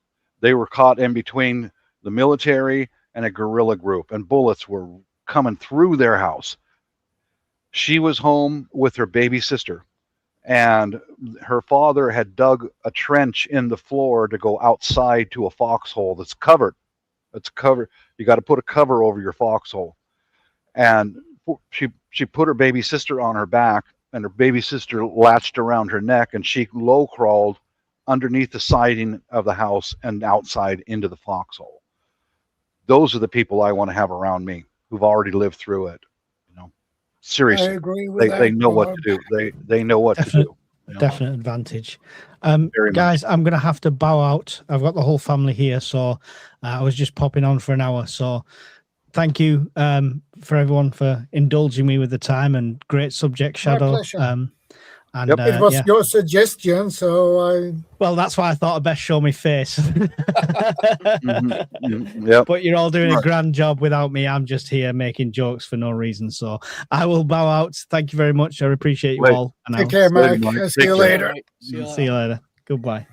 They were caught in between the military and a guerrilla group, and bullets were coming through their house. She was home with her baby sister, and her father had dug a trench in the floor to go outside to a foxhole that's covered. It's covered. You got to put a cover over your foxhole. And she put her baby sister on her back, and her baby sister latched around her neck, and she low crawled underneath the siding of the house and outside into the foxhole. Those are the people I want to have around me who've already lived through it. Seriously, I agree with that, they know what Bob. to do. They know what to do. Definite advantage. Very Guys, I'm going to have to bow out. I've got the whole family here, so I was just popping on for an hour. So thank you for everyone for indulging me with the time, and great subject, Shadow. pleasure. And Yep. It was your suggestion, so well, that's why I thought I'd best show my face. Yep. But you're all doing a grand job without me. I'm just here making jokes for no reason. So I will bow out. Thank you very much. I appreciate you all. And take care, Mike. Mike. See you later. See you later. Goodbye.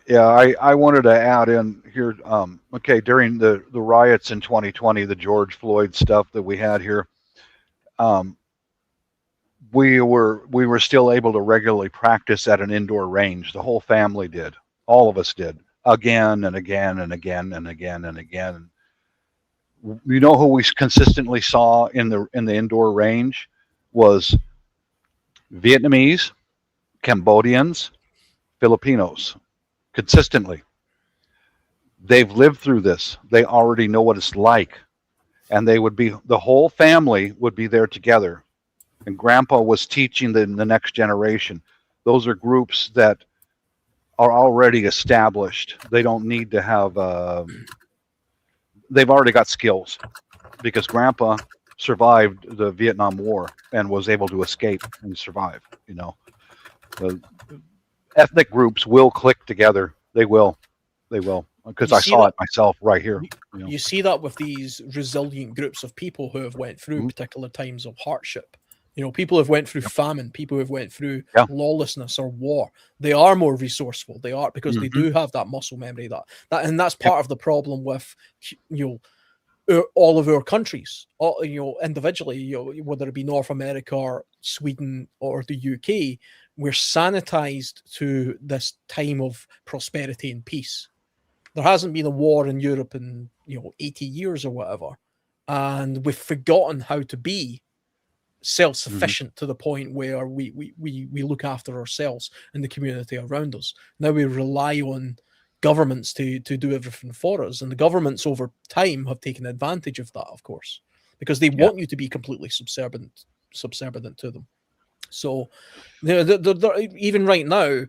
Yeah, I wanted to add in here. Okay, during the riots in 2020, the George Floyd stuff that we had here, we were still able to regularly practice at an indoor range. The whole family did. All of us did. Again and again and again and again and again. You know who we consistently saw in the indoor range was Vietnamese, Cambodians, Filipinos, consistently. They've lived through this. They already know what it's like. And the whole family would be there together. And Grandpa was teaching the next generation. Those are groups that are already established. They don't need to have, they've already got skills because Grandpa survived the Vietnam War and was able to escape and survive. The ethnic groups will click together. They will, because I saw it myself right here. You see that with these resilient groups of people who have went through Mhm. particular times of hardship. People who've went through famine, people who've went through lawlessness or war. They are more resourceful. They are because they do have that muscle memory. And that's part of the problem with all of our countries, individually, whether it be North America or Sweden or the UK, we're sanitized to this time of prosperity and peace. There hasn't been a war in Europe in 80 years or whatever, and we've forgotten how to be self-sufficient to the point where we look after ourselves and the community around us. Now we rely on governments to do everything for us, and the governments over time have taken advantage of that, of course, because they want you to be completely subservient to them. So even right now,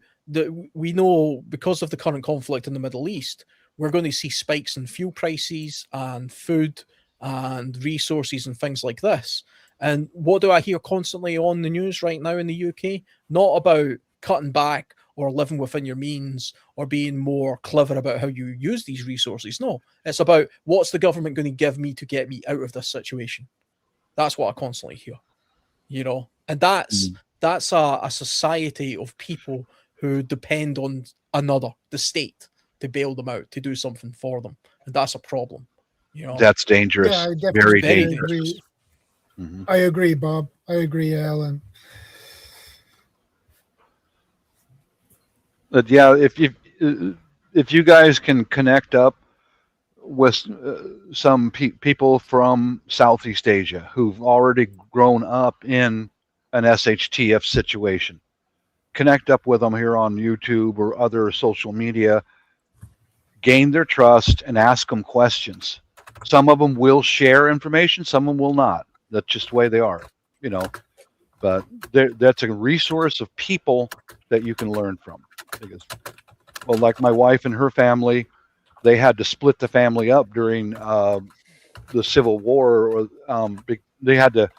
we know because of the current conflict in the Middle East, we're going to see spikes in fuel prices and food and resources and things like this. And what do I hear constantly on the news right now in the UK? Not about cutting back or living within your means or being more clever about how you use these resources. No, it's about what's the government going to give me to get me out of this situation. That's what I constantly hear, and that's a society of people who depend on the state, to bail them out, to do something for them. And that's a problem. That's dangerous. Yeah, I Very definitely dangerous. agree. I agree, Bob. I agree, Alan. But yeah, if you guys can connect up with some people from Southeast Asia who've already grown up in an SHTF situation, connect up with them here on YouTube or other social media, gain their trust and ask them questions. Some of them will share information, some of them will not. That's just the way they are, but that's a resource of people that you can learn from. Because, well, like my wife and her family, they had to split the family up during the Civil War. They had to.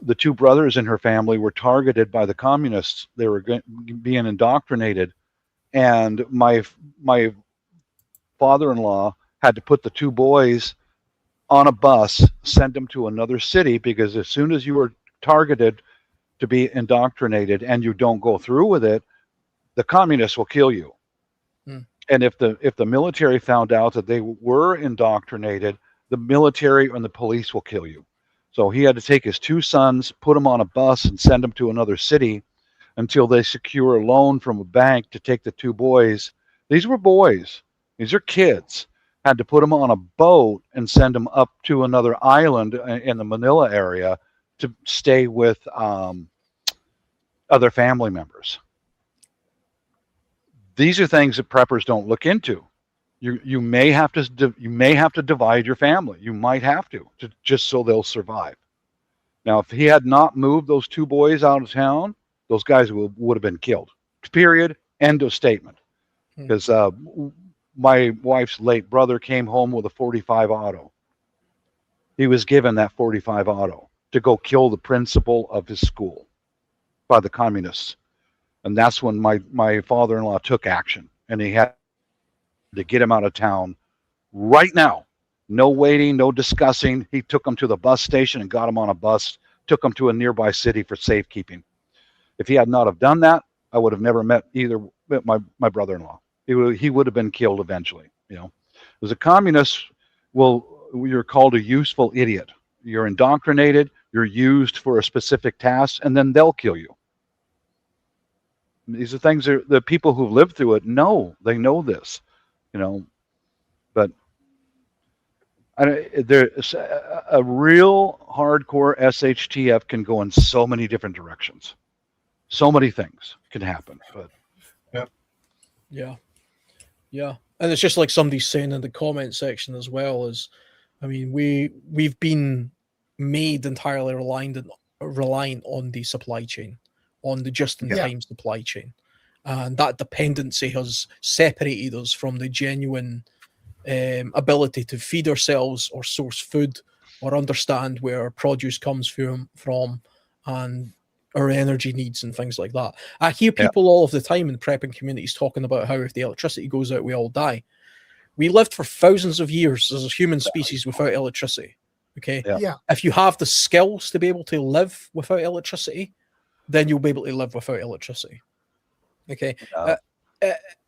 The two brothers in her family were targeted by the communists. They were being indoctrinated, and my father-in-law had to put the two boys on a bus, send them to another city, because as soon as you were targeted to be indoctrinated and you don't go through with it, the communists will kill you. And if the military found out that they were indoctrinated, the military and the police will kill you. So he had to take his two sons, put them on a bus, and send them to another city until they secure a loan from a bank to take the two boys. These were boys. These are kids. Had to put them on a boat and send them up to another island in the Manila area to stay with other family members. These are things that preppers don't look into. You may have to divide your family. You might have to just so they'll survive. Now, if he had not moved those two boys out of town, those guys would have been killed. Period. End of statement. Because my wife's late brother came home with a .45 auto. He was given that .45 auto to go kill the principal of his school by the communists. And that's when my father-in-law took action, and he had to get him out of town right now. No waiting, no discussing. He took him to the bus station and got him on a bus, took him to a nearby city for safekeeping. If he had not have done that, I would have never met either my brother-in-law. He would have been killed eventually. As a communist, you're called a useful idiot. You're indoctrinated, you're used for a specific task, and then they'll kill you. These are things that the people who've lived through it know. They know this, but there's a real hardcore SHTF can go in so many different directions. So many things can happen. But yeah. And it's just like somebody's saying in the comment section as well, is, I mean, we've been made entirely reliant on the supply chain, on the just-in-time supply chain, and that dependency has separated us from the genuine ability to feed ourselves or source food or understand where our produce comes from and our energy needs and things like that. I hear people all of the time in prepping communities talking about how if the electricity goes out, we all die. We lived for thousands of years as a human species without electricity. Okay. Yeah. If you have the skills to be able to live without electricity, then you'll be able to live without electricity. Okay.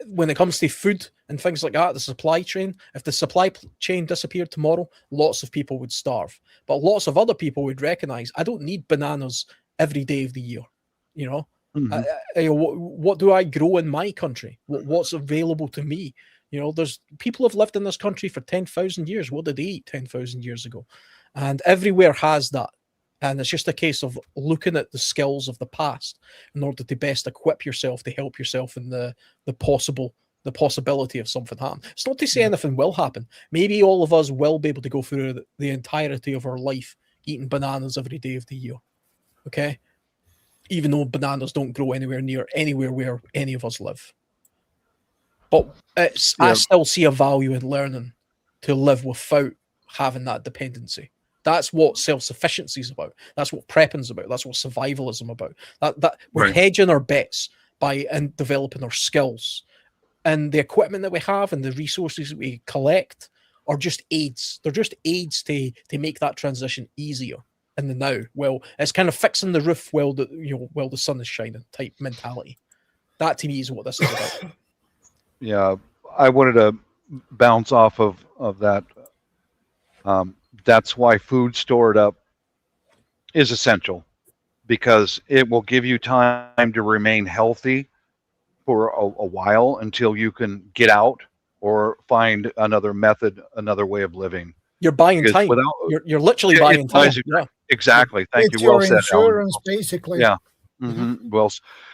When it comes to food and things like that, the supply chain, if the supply chain disappeared tomorrow, lots of people would starve. But lots of other people would recognize, I don't need bananas every day of the year. You know, what do I grow in my country? What's available to me? You know, there's people have lived in this country for 10,000 years. What did they eat 10,000 years ago? And everywhere has that. And it's just a case of looking at the skills of the past in order to best equip yourself to help yourself in the possibility of something happening. It's not to say anything will happen. Maybe all of us will be able to go through the entirety of our life eating bananas every day of the year. Okay? Even though bananas don't grow anywhere near anywhere where any of us live. But I still see a value in learning to live without having that dependency. That's what self-sufficiency is about. That's what prepping's about. That's what survivalism about. That we're hedging our bets by developing our skills, and the equipment that we have and the resources that we collect are just aids. They're just aids to make that transition easier in the now. Well, it's kind of fixing the roof while the sun is shining type mentality. That to me is what this is about. Yeah, I wanted to bounce off of that. That's why food stored up is essential, because it will give you time to remain healthy for a while until you can get out or find another method, another way of living. You're buying time. You're literally buying time. Yeah. Exactly. Thank It's you. Well your said, insurance, Alan. basically. Yeah. Mm-hmm.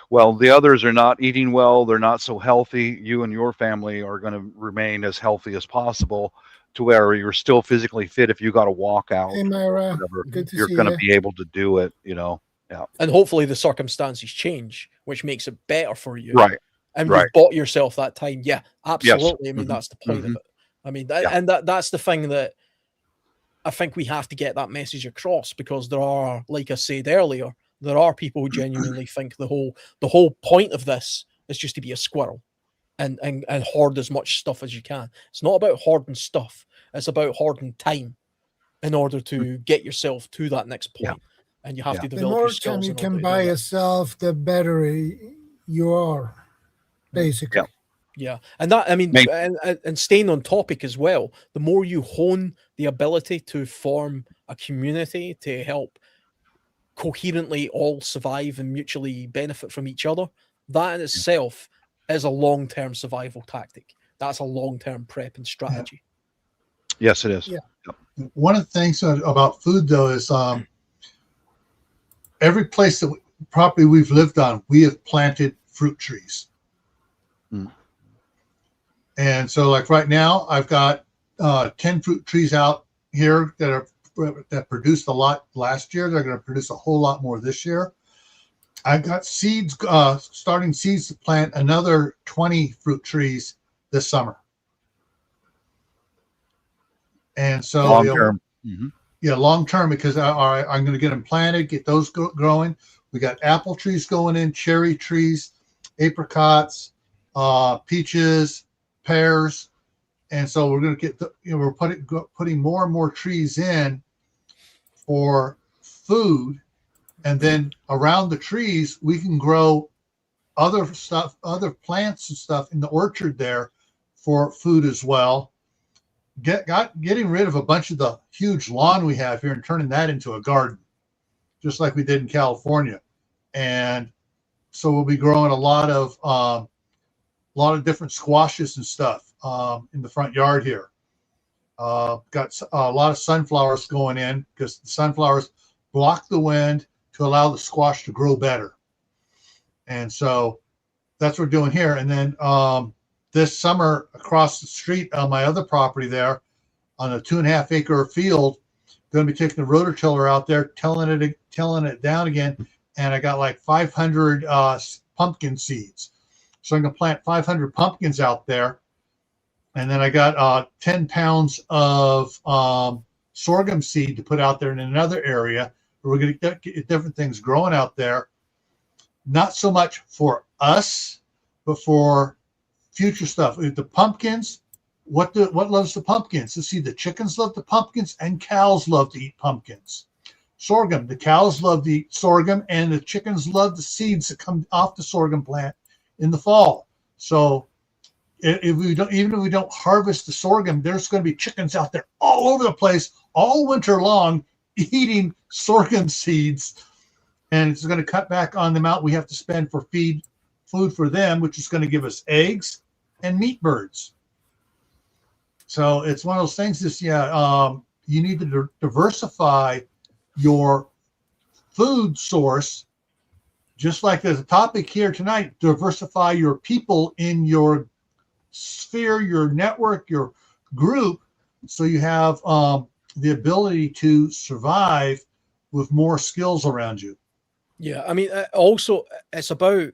Well, the others are not eating well. They're not so healthy. You and your family are going to remain as healthy as possible, to where you're still physically fit. If you got to walk out, Hey, Myra, whatever, good to you're see going to you. be able to do it. You know. Yeah. And hopefully the circumstances change, which makes it better for you. Right. And you've bought yourself that time. Yeah, absolutely. Yes. I mean, that's the point of it. I mean, that's the thing that I think we have to get that message across, because there are, like I said earlier, there are people who genuinely think the whole point of this is just to be a squirrel and hoard as much stuff as you can. It's not about hoarding stuff. It's about hoarding time in order to get yourself to that next point. And you have to The develop more your time skills. you can buy yourself, the better you are, basically. Yeah, and that, I mean, and staying on topic as well, the more you hone the ability to form a community to help coherently all survive and mutually benefit from each other, that in itself is a long-term survival tactic. That's a long-term prep and strategy. Yes, it is. Yeah. One of the things about food, though, is every place that property we've lived on, we have planted fruit trees. And so, like right now, I've got 10 fruit trees out here that produced a lot last year. They're going to produce a whole lot more this year. I've got seeds, starting seeds to plant another 20 fruit trees this summer. And so, long term. Long term, because I'm going to get them planted, get those growing. We got apple trees going in, cherry trees, apricots, peaches, pears, and so we're going to get we're putting more and more trees in for food, and then around the trees we can grow other stuff, other plants and stuff in the orchard there for food as well. Getting rid of a bunch of the huge lawn we have here and turning that into a garden, just like we did in California, and so we'll be growing a lot of different squashes and stuff in the front yard here. Got a lot of sunflowers going in, because the sunflowers block the wind to allow the squash to grow better. And so that's what we're doing here. And then this summer across the street on my other property there on a 2.5 acre field, going to be taking the rototiller out there, tilling it down again. And I got like 500 pumpkin seeds. So I'm going to plant 500 pumpkins out there. And then I got 10 pounds of sorghum seed to put out there in another area. We're going to get different things growing out there. Not so much for us, but for future stuff. The pumpkins, what loves the pumpkins? Let's see, the chickens love the pumpkins and cows love to eat pumpkins. Sorghum, the cows love to eat sorghum and the chickens love the seeds that come off the sorghum plant in the fall. So even if we don't harvest the sorghum, there's going to be chickens out there all over the place all winter long eating sorghum seeds. And it's going to cut back on the amount we have to spend for food for them, which is going to give us eggs and meat birds. So it's one of those things you need to diversify your food source, just like there's a topic here tonight, diversify your people in your sphere, your network, your group, so you have the ability to survive with more skills around you. Yeah, I mean, also, it's about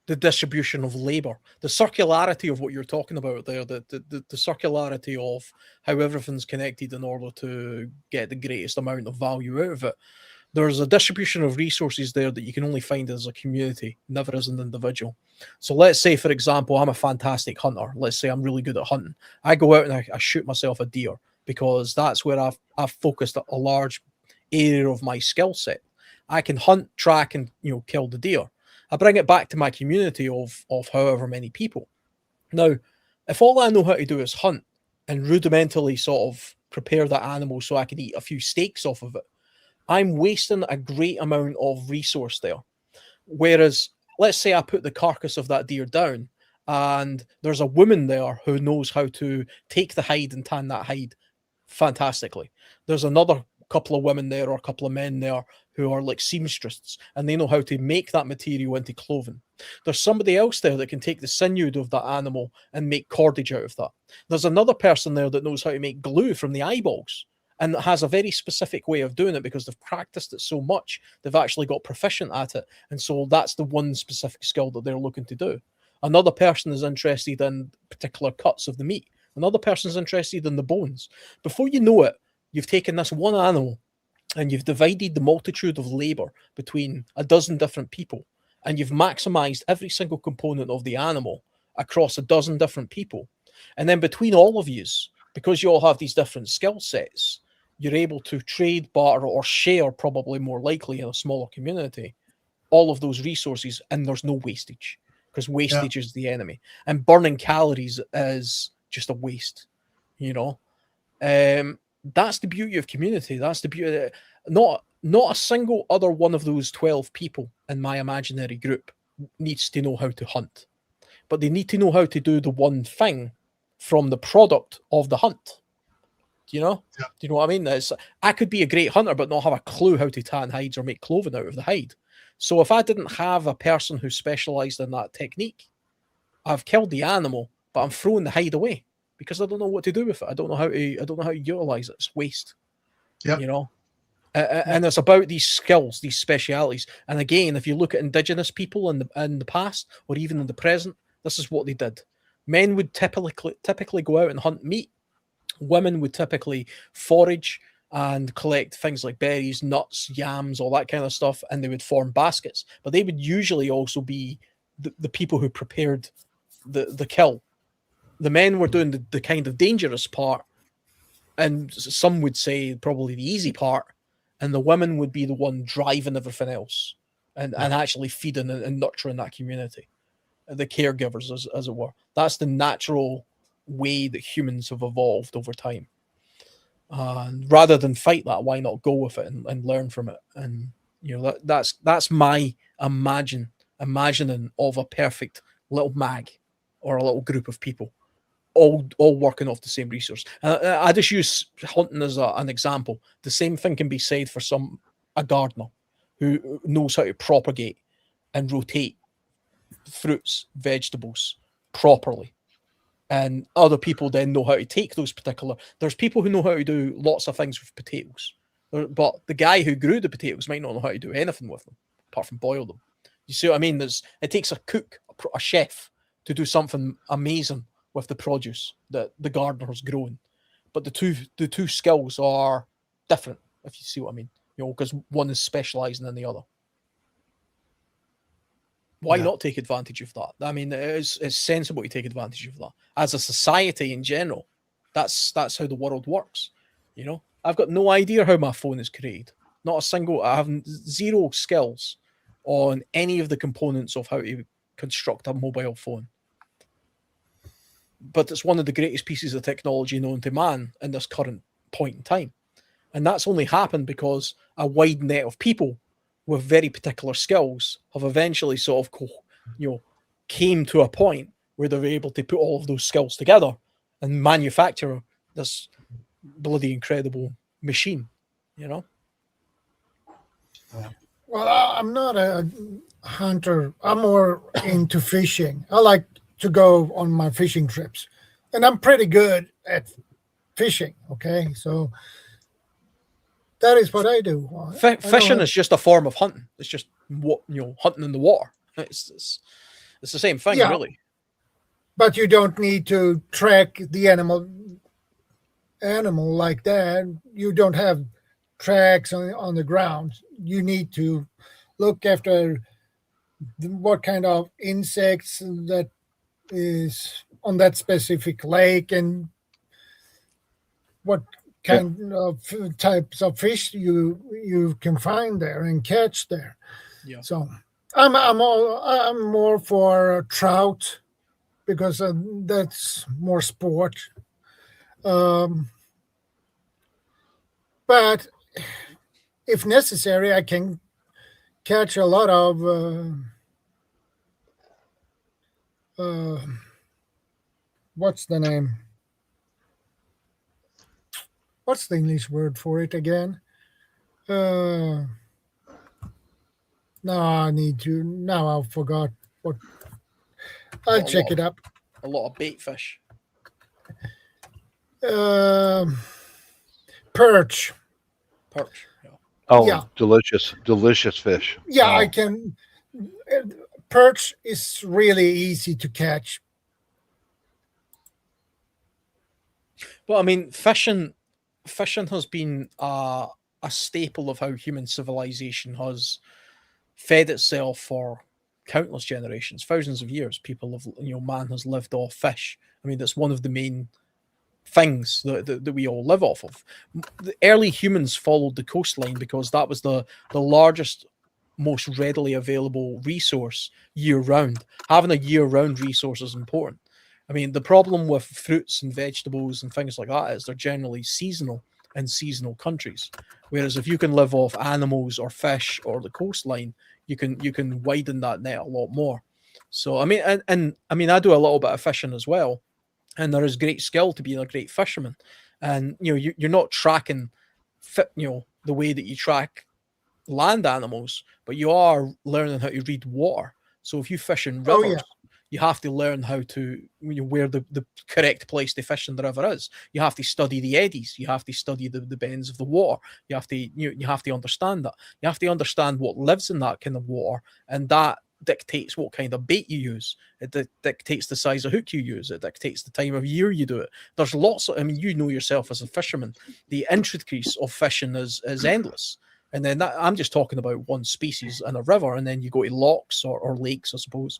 the distribution of labor, the circularity of what you're talking about there, the circularity of how everything's connected in order to get the greatest amount of value out of it. There's a distribution of resources there that you can only find as a community, never as an individual. So let's say, for example, I'm a fantastic hunter. Let's say I'm really good at hunting. I go out and I shoot myself a deer because that's where I've focused a large area of my skill set. I can hunt, track, and kill the deer. I bring it back to my community of however many people. Now, if all I know how to do is hunt and rudimentally sort of prepare that animal so I can eat a few steaks off of it, I'm wasting a great amount of resource there. Whereas, let's say I put the carcass of that deer down and there's a woman there who knows how to take the hide and tan that hide fantastically. There's another couple of women there or a couple of men there who are like seamstresses and they know how to make that material into clothing. There's somebody else there that can take the sinew of that animal and make cordage out of that. There's another person there that knows how to make glue from the eyeballs and has a very specific way of doing it because they've practiced it so much, they've actually got proficient at it. And so that's the one specific skill that they're looking to do. Another person is interested in particular cuts of the meat. Another person is interested in the bones. Before you know it, you've taken this one animal and you've divided the multitude of labor between a dozen different people, and you've maximized every single component of the animal across a dozen different people. And then between all of you, because you all have these different skill sets, you're able to trade, barter, or share, probably more likely in a smaller community, all of those resources, and there's no wastage, because wastage is the enemy. And burning calories is just a waste, That's the beauty of community. That's the beauty. Not a single other one of those 12 people in my imaginary group needs to know how to hunt, but they need to know how to do the one thing from the product of the hunt. Do you know? Yeah. Do you know what I mean? I could be a great hunter, but not have a clue how to tan hides or make clothing out of the hide. So if I didn't have a person who specialized in that technique, I've killed the animal, but I'm throwing the hide away because I don't know what to do with it. I don't know how to utilize it. It's waste. Yeah. And it's about these skills, these specialities. And again, if you look at indigenous people in the past or even in the present, this is what they did. Men would typically go out and hunt meat. Women would typically forage and collect things like berries, nuts, yams, all that kind of stuff, and they would form baskets. But they would usually also be the people who prepared the kill. The men were doing the kind of dangerous part, and some would say probably the easy part, and the women would be the one driving everything else and actually feeding and nurturing that community, the caregivers, as it were. That's the natural way that humans have evolved over time. Rather than fight that, why not go with it and learn from it? And that's my imagining of a perfect little mag or a little group of people, all working off the same resource. I just use hunting as an example. The same thing can be said for a gardener who knows how to propagate and rotate fruits, vegetables properly. and other people then know how to take those particular. There's people who know how to do lots of things with potatoes, but the guy who grew the potatoes might not know how to do anything with them apart from boil them. You see what I mean? It takes a cook, a chef, to do something amazing with the produce that the gardener's grown. But the two skills are different, if you see what I mean. Because one is specializing in the other. Why not take advantage of that? I mean, it's sensible to take advantage of that. As a society in general, that's how the world works. I've got no idea how my phone is created. Not a single. I have zero skills on any of the components of how to construct a mobile phone. But it's one of the greatest pieces of technology known to man in this current point in time. And that's only happened because a wide net of people with very particular skills have eventually sort of, came to a point where they were able to put all of those skills together and manufacture this bloody incredible machine, Well, I'm not a hunter. I'm more into fishing. I like to go on my fishing trips, and I'm pretty good at fishing. Okay, so that is what I do. Fishing is just a form of hunting. It's just hunting in the water. It's the same thing, really. But you don't need to track the animal like that. You don't have tracks on the ground. You need to look after what kind of insects that is on that specific lake and what kind of types of fish you can find there and catch there. Yeah. So I'm more for trout because that's more sport. But if necessary, I can catch a lot of what's the name? What's the English word for it again? No, I need to. Now I forgot what. I'll check it up. A lot of bait fish. Perch. Perch. Yeah. Oh, Yeah. delicious fish. Yeah, Oh. I can. Perch is really easy to catch. Well, I mean, fishing has been a staple of how human civilization has fed itself for countless generations, thousands of years. People have, man has lived off fish. I mean, that's one of the main things that we all live off of. The early humans followed the coastline because that was the largest, most readily available resource year round. Having a year round resource is important. I mean, the problem with fruits and vegetables and things like that is they're generally seasonal in seasonal countries. Whereas if you can live off animals or fish or the coastline, you can widen that net a lot more. So I mean, and I mean, I do a little bit of fishing as well, and there is great skill to being a great fisherman. And you're not tracking, the way that you track land animals, but you are learning how to read water. So if you fish in rivers, you have to learn how to where the correct place to fish in the river is. You have to study the eddies. You have to study the bends of the water. You have to understand that. You have to understand what lives in that kind of water, and that dictates what kind of bait you use. It dictates the size of hook you use. It dictates the time of year you do it. There's lots of, I mean, yourself as a fisherman, the intricacies of fishing is endless. And then I'm just talking about one species in a river, and then you go to locks or lakes, I suppose.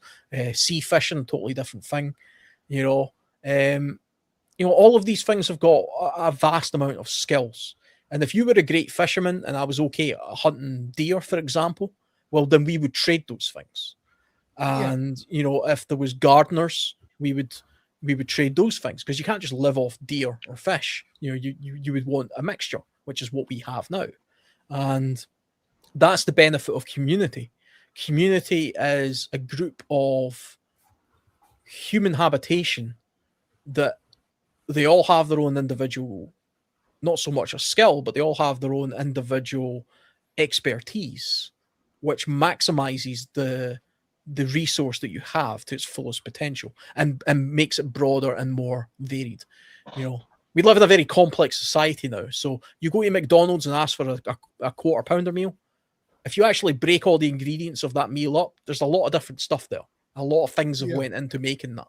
Sea fishing, totally different thing. All of these things have got a vast amount of skills. And if you were a great fisherman and I was okay at hunting deer, for example, well, then we would trade those things. And if there was gardeners, we would trade those things, because you can't just live off deer or fish. You would want a mixture, which is what we have now. And that's the benefit of community. Community is a group of human habitation that they all have their own individual, not so much a skill, but they all have their own individual expertise, which maximizes the the resource that you have to its fullest potential, and makes it broader and more varied. You know, we live in a very complex society now. So you go to McDonald's and ask for a quarter pounder meal. If you actually break all the ingredients of that meal up, there's a lot of different stuff there. A lot of things have went into making that.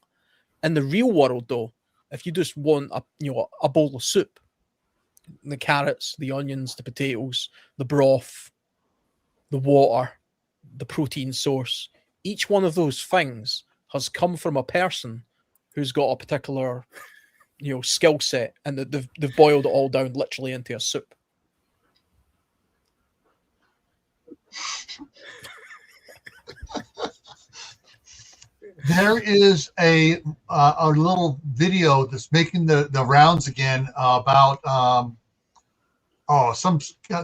In the real world, though, if you just want a bowl of soup, the carrots, the onions, the potatoes, the broth, the water, the protein source, each one of those things has come from a person who's got a particular, skill set, and they've boiled it all down literally into a soup. There is a little video that's making the rounds again about some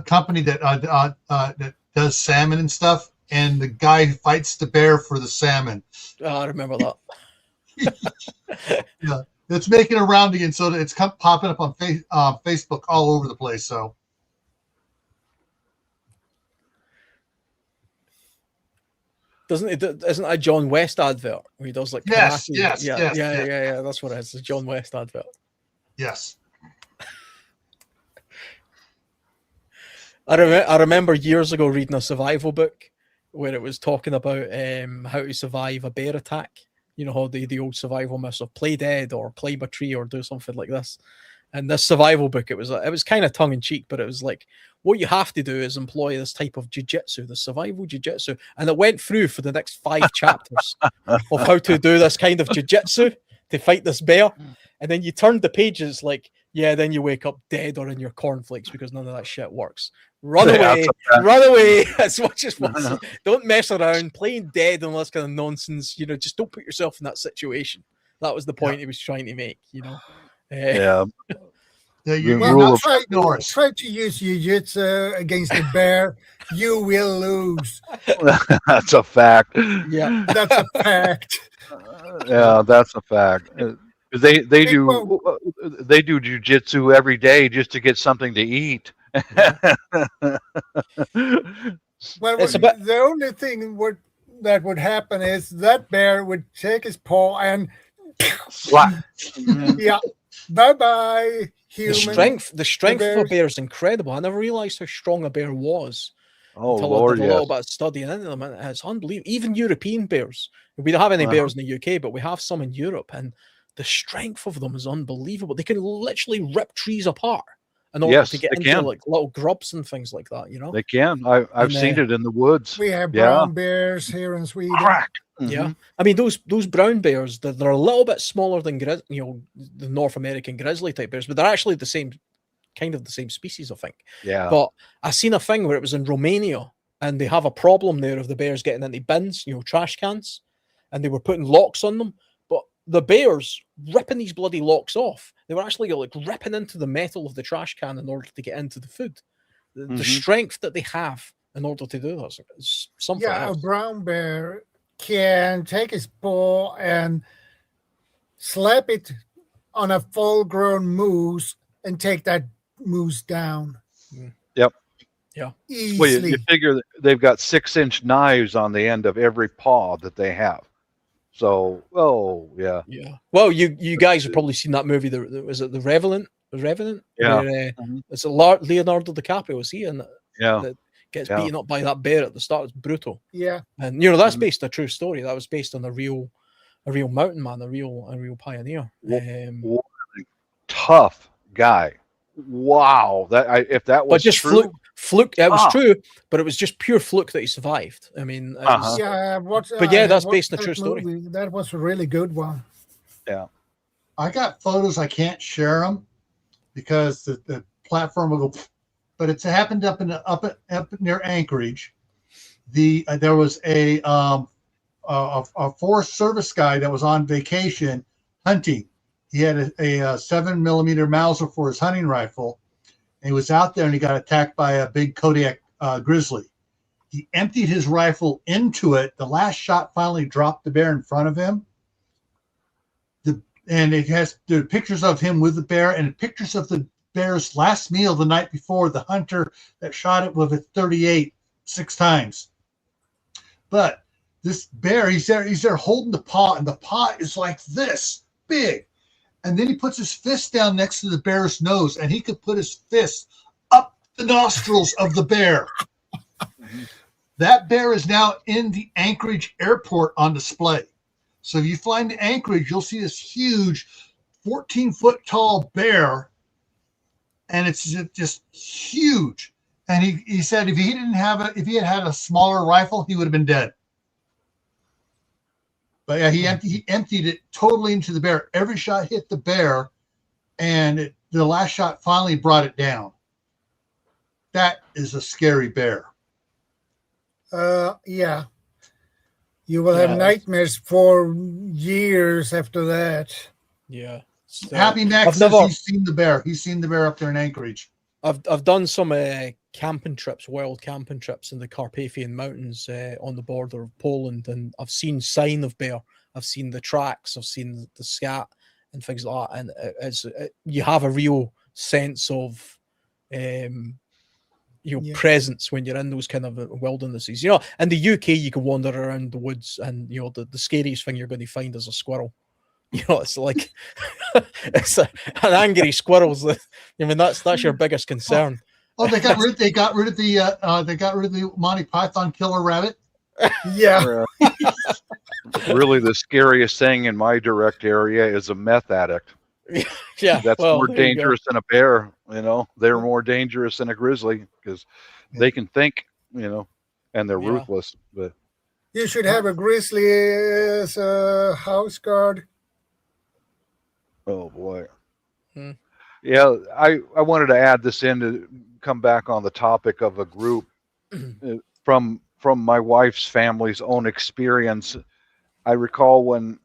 company that does salmon and stuff, and the guy who fights the bear for the salmon. I remember that. Yeah, it's making a round again, so it's popping up on Facebook all over the place. So. Isn't that a John West advert where he does like yes, karate? yes, yeah, that's what it is. It's a John West advert. Yes. I remember years ago reading a survival book where it was talking about how to survive a bear attack. You know, how the old survival myths of play dead or climb a tree or do something like this. And this survival book, it was kind of tongue in cheek, but it was like, what you have to do is employ this type of jiu-jitsu, the survival jiu-jitsu. And it went through for the next 5 chapters of how to do this kind of jiu-jitsu to fight this bear. And then you turn the pages like, then you wake up dead or in your cornflakes because none of that shit works. Run away as much as possible. Don't mess around, playing dead and all this kind of nonsense. Just don't put yourself in that situation. That was the point he was trying to make, Yeah. Try to use jiu-jitsu against a bear. You will lose. That's a fact. Yeah, that's a fact. Yeah, that's a fact. They do jiu-jitsu every day just to get something to eat. Well, the only thing that would happen is that bear would take his paw and slap. Yeah. Bye-bye. Human. The strength of a bear is incredible. I never realized how strong a bear was. Oh, until Lord, I did a little bit of studying into them, and it's unbelievable. Even European bears. We don't have any bears in the UK, but we have some in Europe, and the strength of them is unbelievable. They can literally rip trees apart in order to get into like little grubs and things like that. They can. I've seen it in the woods. We have brown bears here in Sweden. Crack. Yeah, I mean those brown bears, they're a little bit smaller than the North American grizzly type bears, but they're actually the same species, I think. Yeah. But I seen a thing where it was in Romania, and they have a problem there of the bears getting into bins, trash cans, and they were putting locks on them. But the bears ripping these bloody locks off, they were actually like ripping into the metal of the trash can in order to get into the food. The strength that they have in order to do that is something else. A brown bear can take his paw and slap it on a full-grown moose and take that moose down. Yep. Yeah. Easily. Well, you figure that they've got 6-inch knives on the end of every paw that they have. So, yeah. Well, you guys have probably seen that movie. Was it The Revenant? The Revenant? Yeah. Where, it's Leonardo DiCaprio. Was he in that? Yeah. That gets beaten up by that bear at the start. It's brutal. Yeah. And that's based on a true story. That was based on a real mountain man, a real pioneer. Tough guy. Wow. If that was just true, fluke. It was true, but it was just pure fluke that he survived. I mean, that's based on a true story. That was a really good one. Yeah. I got photos. I can't share them because the platform will go. But it's happened up near Anchorage. There was a Forest Service guy that was on vacation hunting. He had a 7mm Mauser for his hunting rifle, and he was out there and he got attacked by a big Kodiak grizzly. He emptied his rifle into it. The last shot finally dropped the bear in front of him. And it has the pictures of him with the bear and pictures of the bear's last meal the night before, the hunter that shot it with a .38 6 times. But this bear, he's there holding the paw, and the paw is like this big. And then he puts his fist down next to the bear's nose, and he could put his fist up the nostrils of the bear. That bear is now in the Anchorage airport on display. So if you fly into Anchorage, you'll see this huge 14-foot tall bear, and it's just huge. And he said if he had had a smaller rifle, he would have been dead. But yeah, he emptied it totally into the bear. Every shot hit the bear, and the last shot finally brought it down. That is a scary bear. Yeah. You will have nightmares for years after that. Yeah. So, Happy Max says he's seen the bear. He's seen the bear up there in Anchorage. I've done some camping trips, wild camping trips in the Carpathian Mountains on the border of Poland, and I've seen sign of bear. I've seen the tracks. I've seen the scat and things like that. And you have a real sense of presence when you're in those kind of wildernesses. You know, in the UK, you can wander around the woods, and you know the scariest thing you're going to find is a squirrel. You know, it's like it's an angry squirrel. I mean, that's your biggest concern. Oh, they got rid of the Monty Python killer rabbit. Yeah. Really, the scariest thing in my direct area is a meth addict. Yeah, that's more dangerous than a bear. You know, they're more dangerous than a grizzly because they can think. You know, and they're ruthless. But you should have a grizzly as a house guard. Oh boy. Yeah, I wanted to add this in to come back on the topic of a group from my wife's family's own experience. I recall when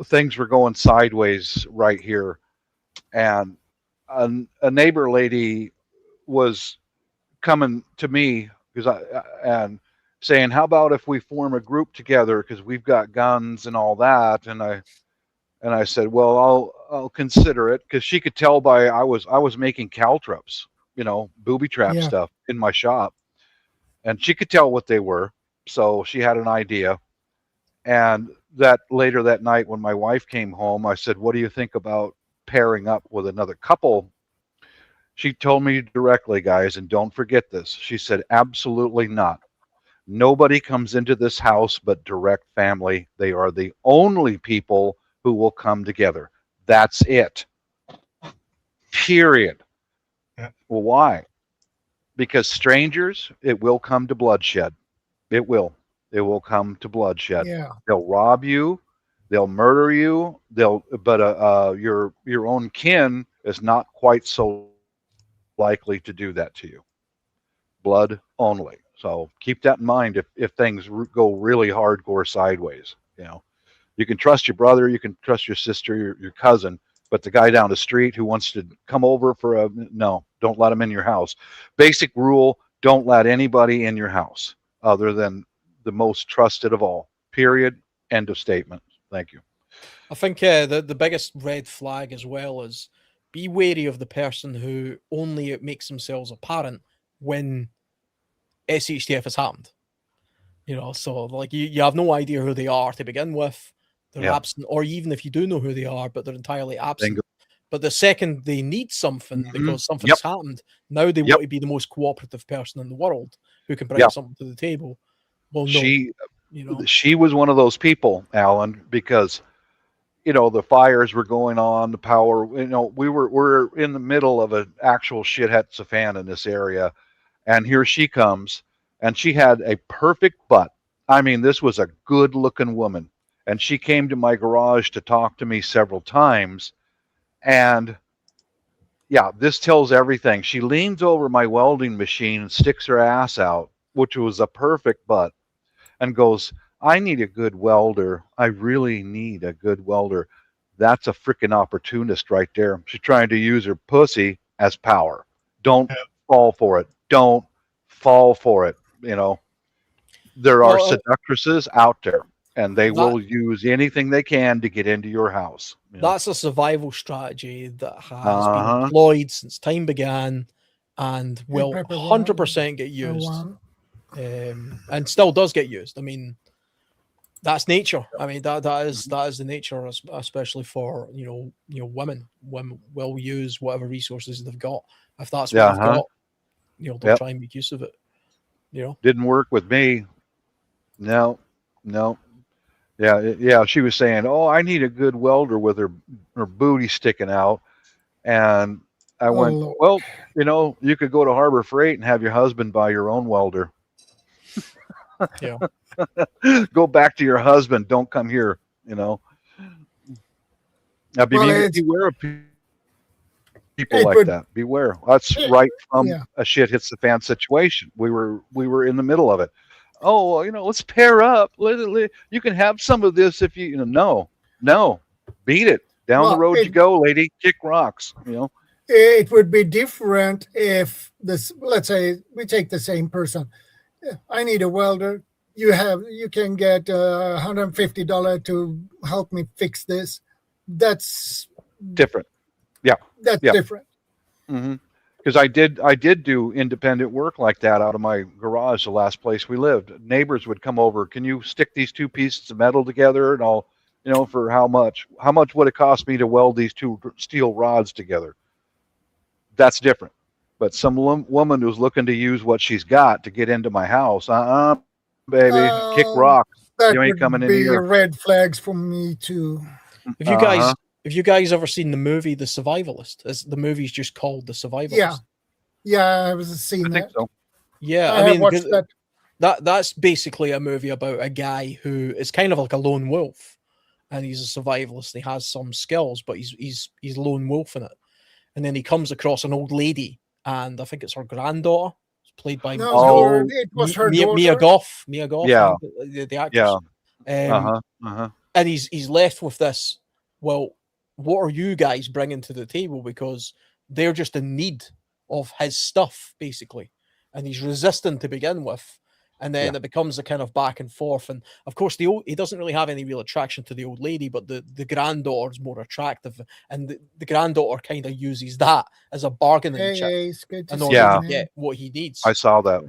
things were going sideways right here, and a neighbor lady was coming to me and saying, "How about if we form a group together? Because we've got guns and all that." And I said, "Well, I'll consider it," because she could tell by I was making caltrops, you know, booby trap stuff in my shop, and she could tell what they were. So she had an idea. And that later that night, when my wife came home, I said, "What do you think about pairing up with another couple?" She told me directly, guys, and don't forget this. She said, "Absolutely not. Nobody comes into this house but direct family. They are the only people who will come together. That's it. Period." Yeah. Well, why? Because strangers, it will come to bloodshed. It will. It will come to bloodshed. Yeah. They'll rob you. They'll murder you. But your own kin is not quite so likely to do that to you. Blood only. So keep that in mind if things go really hardcore sideways. You know, you can trust your brother, you can trust your sister, your cousin, but the guy down the street who wants to come over for no, don't let him in your house. Basic rule: don't let anybody in your house other than the most trusted of all. Period. End of statement. Thank you. I think the biggest red flag as well is be wary of the person who only makes themselves apparent when SHTF has happened. You know, so like you have no idea who they are to begin with. They're absent, or even if you do know who they are, but they're entirely absent. Bingo. But the second they need something because something's happened, now they want to be the most cooperative person in the world who can bring something to the table. Well, no, she was one of those people, Alan, because you know the fires were going on, the power. You know, we're in the middle of an actual shithead Safan in this area, and here she comes, and she had a perfect butt. I mean, this was a good-looking woman. And she came to my garage to talk to me several times. And yeah, this tells everything. She leans over my welding machine and sticks her ass out, which was a perfect butt, and goes, "I need a good welder. I really need a good welder." That's a freaking opportunist right there. She's trying to use her pussy as power. Don't fall for it. Don't fall for it. You know, there are seductresses out there. And they will use anything they can to get into your house. You know? That's a survival strategy that has been employed since time began and will 100% get used. and still does get used. I mean, that's nature. I mean, that is the nature, especially for women. Women will use whatever resources they've got. If that's what they've got, they'll try and make use of it. Didn't work with me. No. Yeah. She was saying, "Oh, I need a good welder with her booty sticking out," and I went, Lord. "Well, you could go to Harbor Freight and have your husband buy your own welder." Yeah. Go back to your husband. Don't come here. Now, beware of people like that. Beware. That's right from a shit hits the fan situation. We were in the middle of it. Oh, well, let's pair up. You can have some of this if you no, beat it. Down the road you go, lady. Kick rocks. It would be different if let's say we take the same person. I need a welder. You can get $150 to help me fix this. That's different. Yeah. That's different. Because I did do independent work like that out of my garage, the last place we lived. Neighbors would come over. Can you stick these two pieces of metal together? And I'll, for how much? How much would it cost me to weld these two steel rods together? That's different. But some woman who's looking to use what she's got to get into my house, baby, kick rocks. You ain't coming in here. Red flags for me too. Have you guys ever seen the movie The Survivalist? The movie's just called The Survivalist. Yeah, I've seen that. Think so. Yeah, I mean, watched that's basically a movie about a guy who is kind of like a lone wolf, and he's a survivalist. And he has some skills, but he's lone wolf in it. And then he comes across an old lady, and I think it's her granddaughter, played by it was her daughter. Mia Goth. Yeah, the actress. Yeah. And he's left with this. Well, what are you guys bringing to the table? Because they're just in need of his stuff, basically, and he's resistant to begin with. And then it becomes a kind of back and forth. And of course, he doesn't really have any real attraction to the old lady, but the granddaughter is more attractive. And the granddaughter kind of uses that as a bargaining chip in order to get what he needs. I saw that.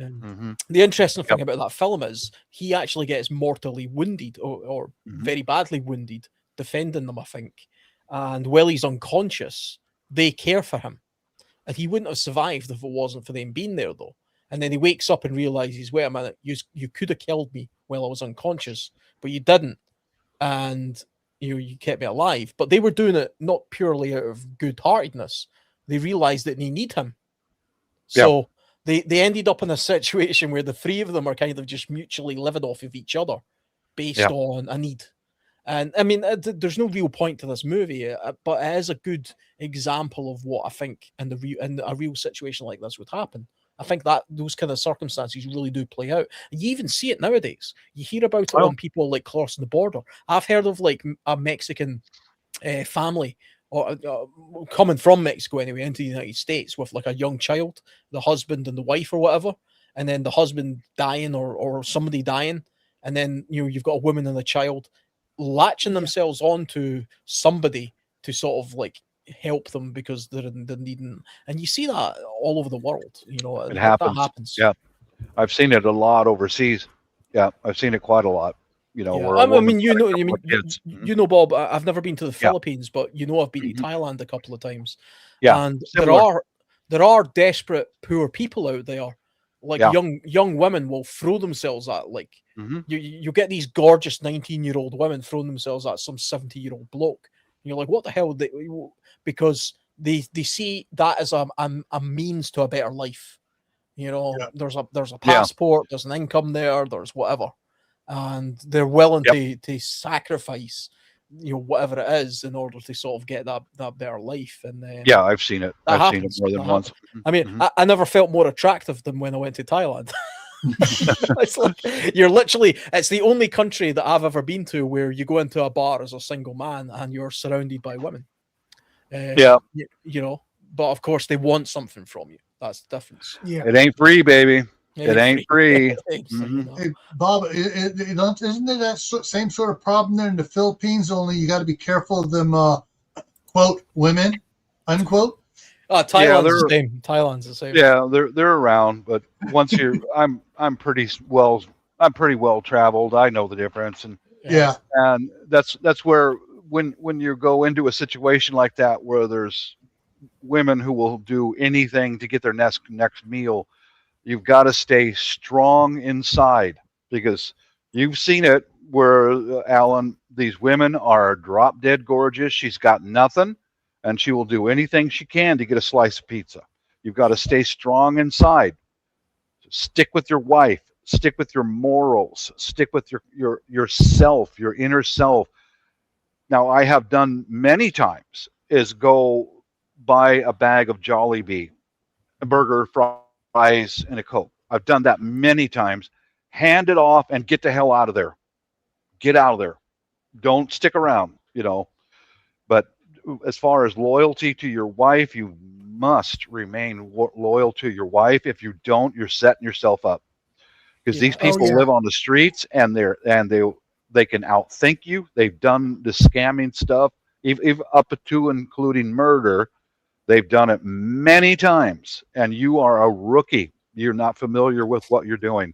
The interesting thing about that film is he actually gets mortally wounded or very badly wounded defending them, I think. And while he's unconscious, they care for him. And he wouldn't have survived if it wasn't for them being there, though. And then he wakes up and realizes, wait a minute, you could have killed me while I was unconscious, but you didn't. And you kept me alive. But they were doing it not purely out of good-heartedness. They realized that they need him. So they ended up in a situation where the three of them are kind of just mutually living off of each other based on a need. And I mean, there's no real point to this movie, but it is a good example of what I think in a real situation like this would happen. I think that those kind of circumstances really do play out. You even see it nowadays. You hear about it on people like crossing the border. I've heard of like a Mexican family or coming from Mexico anyway into the United States with like a young child, the husband and the wife or whatever, and then the husband dying or somebody dying, and then you've got a woman and a child latching themselves onto somebody to sort of like help them because they're needing, and you see that all over the world. It happens. That happens. Yeah, I've seen it a lot overseas. Yeah, I've seen it quite a lot. Where I mean, Bob. I've never been to the Philippines, but I've been to Thailand a couple of times. Yeah, and similar. there are desperate poor people out there. Like young women will throw themselves at you get these gorgeous 19-year-old women throwing themselves at some 70-year-old bloke. And you're like, what the hell? Because they see that as a means to a better life. There's a passport, there's an income there, there's whatever, and they're willing to sacrifice whatever it is in order to sort of get that better life. And I've seen it. I've seen it more than once. I mean, I never felt more attractive than when I went to Thailand. It's like it's the only country that I've ever been to where you go into a bar as a single man and you're surrounded by women. But of course they want something from you. That's the difference. It ain't free, baby. It ain't free. Hey, Bob, isn't there that same sort of problem there in the Philippines? Only you got to be careful of them, quote, women, unquote. Thailand's the they're same. Thailand's the same. yeah, they're around, but once you're, I'm pretty well traveled. I know the difference, Yeah. and that's where when you go into a situation like that where there's women who will do anything to get their next meal, you've got to stay strong inside, because you've seen it where Alan, these women are drop dead gorgeous. She's got nothing, and she will do anything she can to get a slice of pizza. You've got to stay strong inside. Stick with your wife. Stick with your morals. Stick with yourself, your inner self. Now, I have done many times is go buy a bag of Jollibee, a burger, fries, and a Coke. I've done that many times. Hand it off and get the hell out of there. Get out of there. Don't stick around, But as far as loyalty to your wife, you must remain loyal to your wife. If you don't, you're setting yourself up, because these people live on the streets, and they can outthink you. They've done the scamming stuff, even up to including murder. They've done it many times, and you are a rookie. You're not familiar with what you're doing.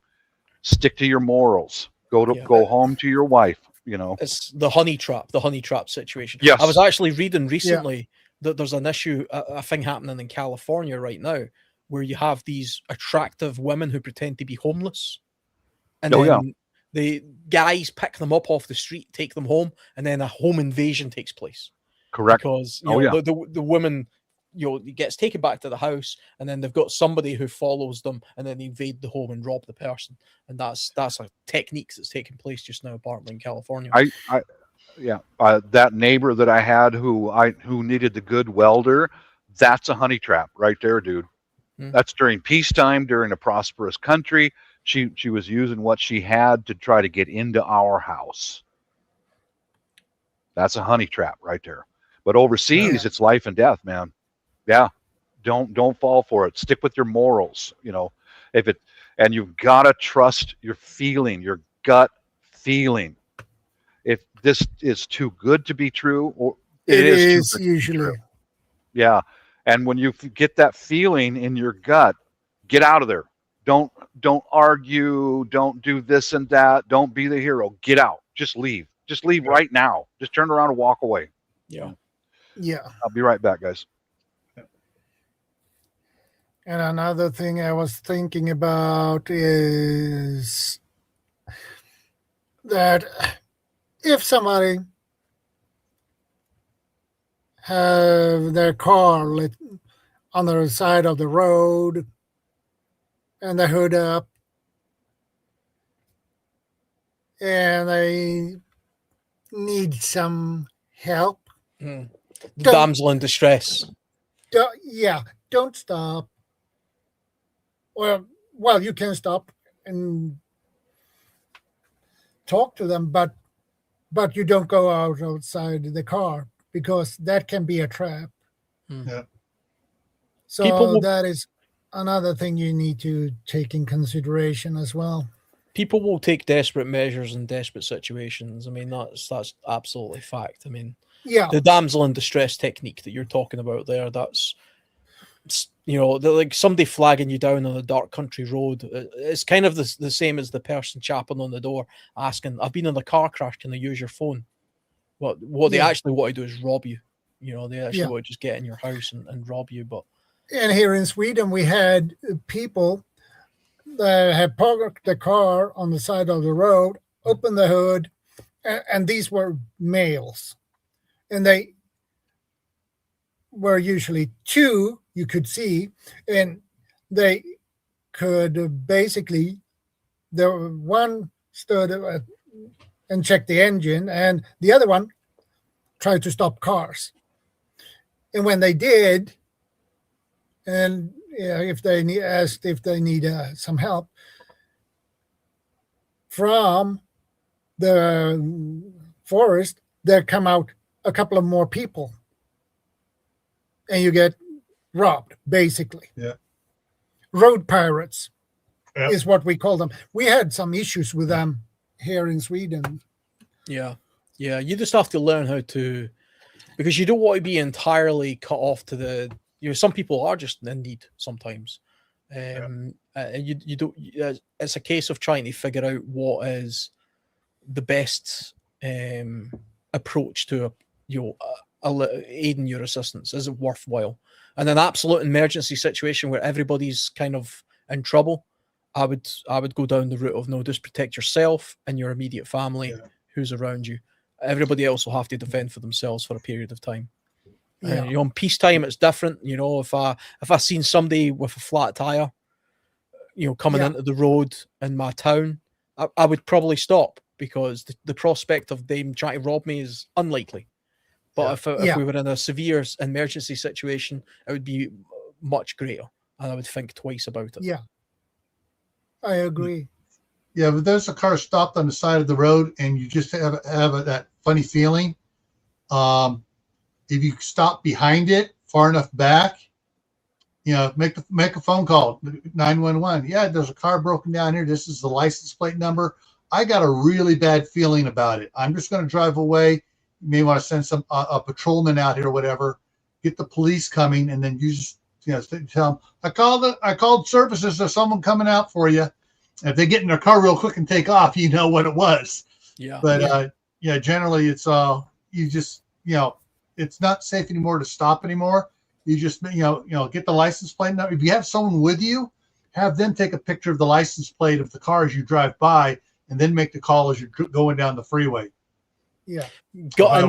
Stick to your morals. Go home to your wife. It's the honey trap situation. Yes. I was actually reading recently that there's an issue, a thing happening in California right now, where you have these attractive women who pretend to be homeless, and then the guys pick them up off the street, take them home, and then a home invasion takes place. Correct. Because the woman, gets taken back to the house, and then they've got somebody who follows them, and then they invade the home and rob the person. And that's a technique that's taking place just now, apparently in California. That neighbor that I had who needed the good welder, that's a honey trap right there, dude. That's during peacetime, during a prosperous country. She was using what she had to try to get into our house. That's a honey trap right there. But overseas, it's life and death, man. Yeah, don't fall for it. Stick with your morals. And you've got to trust your feeling, your gut feeling. If this is too good to be true, or it is too good usually. To be true. Yeah, and when you get that feeling in your gut, get out of there. Don't argue. Don't do this and that. Don't be the hero. Get out. Just leave. Just leave right now. Just turn around and walk away. Yeah. I'll be right back, guys. And another thing I was thinking about is that if somebody have their car lit on the side of the road and the hood up, and they need some help, The damsel in distress. Don't stop. Well, you can stop and talk to them, but you don't go outside the car, because that can be a trap. Yeah. So that is another thing you need to take in consideration as well. People will take desperate measures in desperate situations. I mean, that's absolutely fact. I mean, the damsel in distress technique that you're talking about there, that's, like somebody flagging you down on a dark country road. It's kind of the same as the person chapping on the door asking, "I've been in a car crash, can I use your phone?" What they actually want to do is rob you. They actually want to just get in your house and rob you. And here in Sweden, we had people that had parked the car on the side of the road, opened the hood, and these were males. And they were usually two, you could see, and they could basically, the one stood and checked the engine, and the other one tried to stop cars. And when they did, and if they asked if they need some help from the forest, there come out a couple of more people, and you get robbed, basically. Yeah. Road pirates is what we call them. We had some issues with them here in Sweden. Yeah. You just have to learn how to, because you don't want to be entirely cut off to the some people are just in need sometimes. And you don't. It's a case of trying to figure out what is the best approach to aiding your assistance. Is it worthwhile? In an absolute emergency situation where everybody's kind of in trouble, I would go down the route of no, just protect yourself and your immediate family who's around you. Everybody else will have to defend for themselves for a period of time. In peacetime, it's different. If I seen somebody with a flat tire, coming into the road in my town, I would probably stop, because the prospect of them trying to rob me is unlikely. But if we were in a severe emergency situation, it would be much greater, and I would think twice about it. Yeah, I agree. Yeah, but there's a car stopped on the side of the road, and you just have that funny feeling. If you stop behind it far enough back, make a phone call, 911. Yeah, there's a car broken down here. This is the license plate number. I got a really bad feeling about it. I'm just going to drive away. You may want to send some a patrolman out here or whatever. Get the police coming, and then you just tell them, I called services. There's someone coming out for you. And if they get in their car real quick and take off, you know what it was. Yeah. But generally it's you just it's not safe anymore to stop anymore. You just get the license plate number. If you have someone with you, have them take a picture of the license plate of the car as you drive by, and then make the call as you're going down the freeway. Yeah. Gut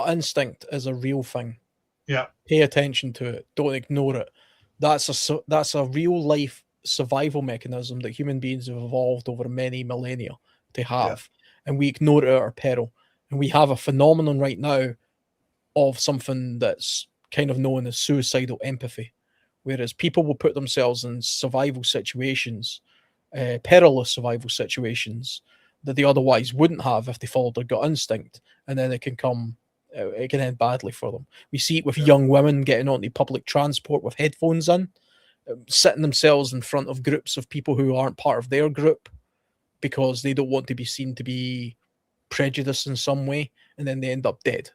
instinct is a real thing. Yeah. Pay attention to it. Don't ignore it. That's a real life survival mechanism that human beings have evolved over many millennia to have, and we ignore it at our peril. And we have a phenomenon right now of something that's kind of known as suicidal empathy, whereas people will put themselves in survival situations, perilous survival situations, that they otherwise wouldn't have if they followed their gut instinct, and then it can end badly for them. We see it with young women getting onto public transport with headphones in, sitting themselves in front of groups of people who aren't part of their group because they don't want to be seen to be prejudiced in some way, and then they end up dead.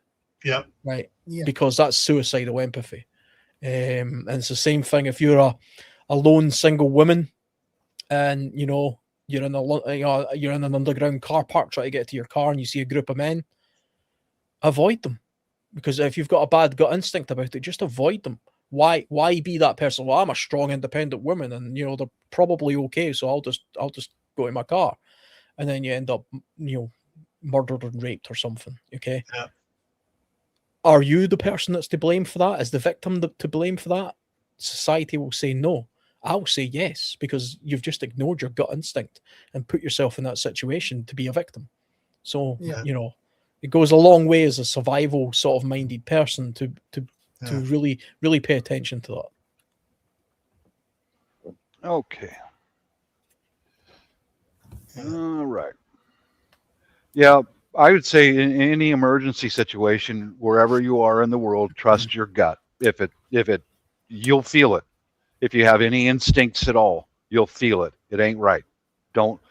Yeah. Right. Yeah. Because that's suicidal empathy. And it's the same thing if you're a lone single woman, and you're in an underground car park trying to get to your car, and you see a group of men, avoid them. Because if you've got a bad gut instinct about it, just avoid them. Why be that person? Well, I'm a strong, independent woman, and they're probably okay, so I'll just go in my car, and then you end up murdered and raped or something. Okay. Yeah. Are you the person that's to blame for that? Is the victim to blame for that? Society will say no. I'll say yes, because you've just ignored your gut instinct and put yourself in that situation to be a victim. So it goes a long way as a survival sort of minded person to really, really pay attention to that. Okay. All right. Yeah, I would say in any emergency situation, wherever you are in the world, trust your gut. If it, you'll feel it. If you have any instincts at all, you'll feel it. It ain't right. Don't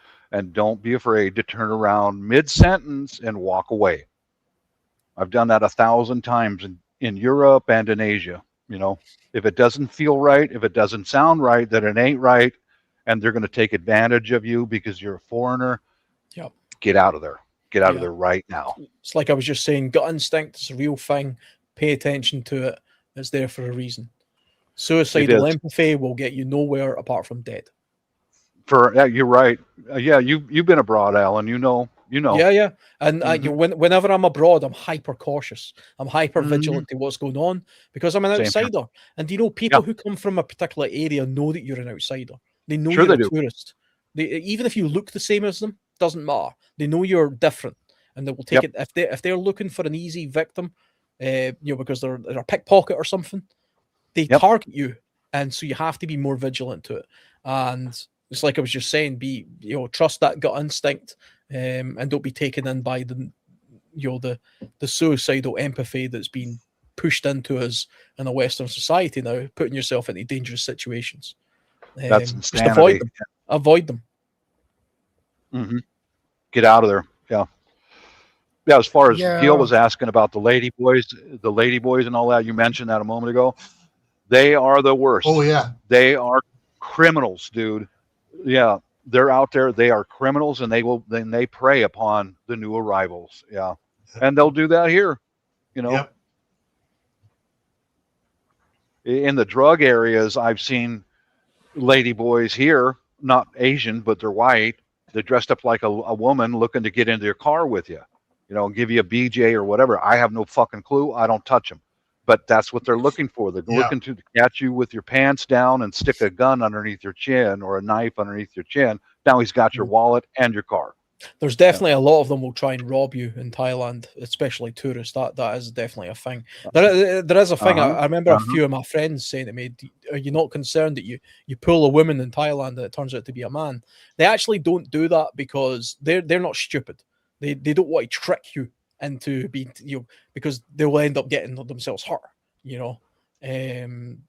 be afraid to turn around mid-sentence and walk away. I've done that 1,000 times in Europe and in Asia. If it doesn't feel right, if it doesn't sound right, then it ain't right, and they're going to take advantage of you because you're a foreigner. Yep. Get out of there. Get out of there right now. It's like I was just saying, gut instinct is a real thing. Pay attention to it. It's there for a reason. Suicidal empathy will get you nowhere apart from dead. You're right. You've been abroad, Alan. You know. Yeah. And whenever I'm abroad, I'm hyper cautious. I'm hyper vigilant to what's going on because I'm an outsider. And people who come from a particular area know that you're an outsider. They know you're a tourist. Even if you look the same as them, doesn't matter. They know you're different, and they will take it if they're looking for an easy victim, because they're a pickpocket or something. They target you, and so you have to be more vigilant to it. And it's like I was just saying, trust that gut instinct, and don't be taken in by the suicidal empathy that's been pushed into us in a Western society now, putting yourself into dangerous situations. That's just avoid them. Avoid them. Mm-hmm. Get out of there. Yeah. As far as Gil was asking about the lady boys and all that, you mentioned that a moment ago. They are the worst. Oh yeah. They are criminals, dude. Yeah, they're out there. They are criminals, and they prey upon the new arrivals. Yeah, and they'll do that here. You know, Yep. in the drug areas, I've seen lady boys here, not Asian, but they're white. They're dressed up like a woman looking to get into your car with you, you know, give you a BJ or whatever. I have no fucking clue. I don't touch them. But that's what they're looking for. They're Yeah. looking to catch you with your pants down and stick a gun underneath your chin or a knife underneath your chin. Now he's got your wallet and your car. There's definitely a lot of them will try and rob you in Thailand, especially tourists. That is definitely a thing. There is a thing. I remember a few of my friends saying to me, "Are you not concerned that you pull a woman in Thailand and it turns out to be a man?" They actually don't do that because they're not stupid. They don't want to trick you into being, you know, because they will end up getting themselves hurt. You know.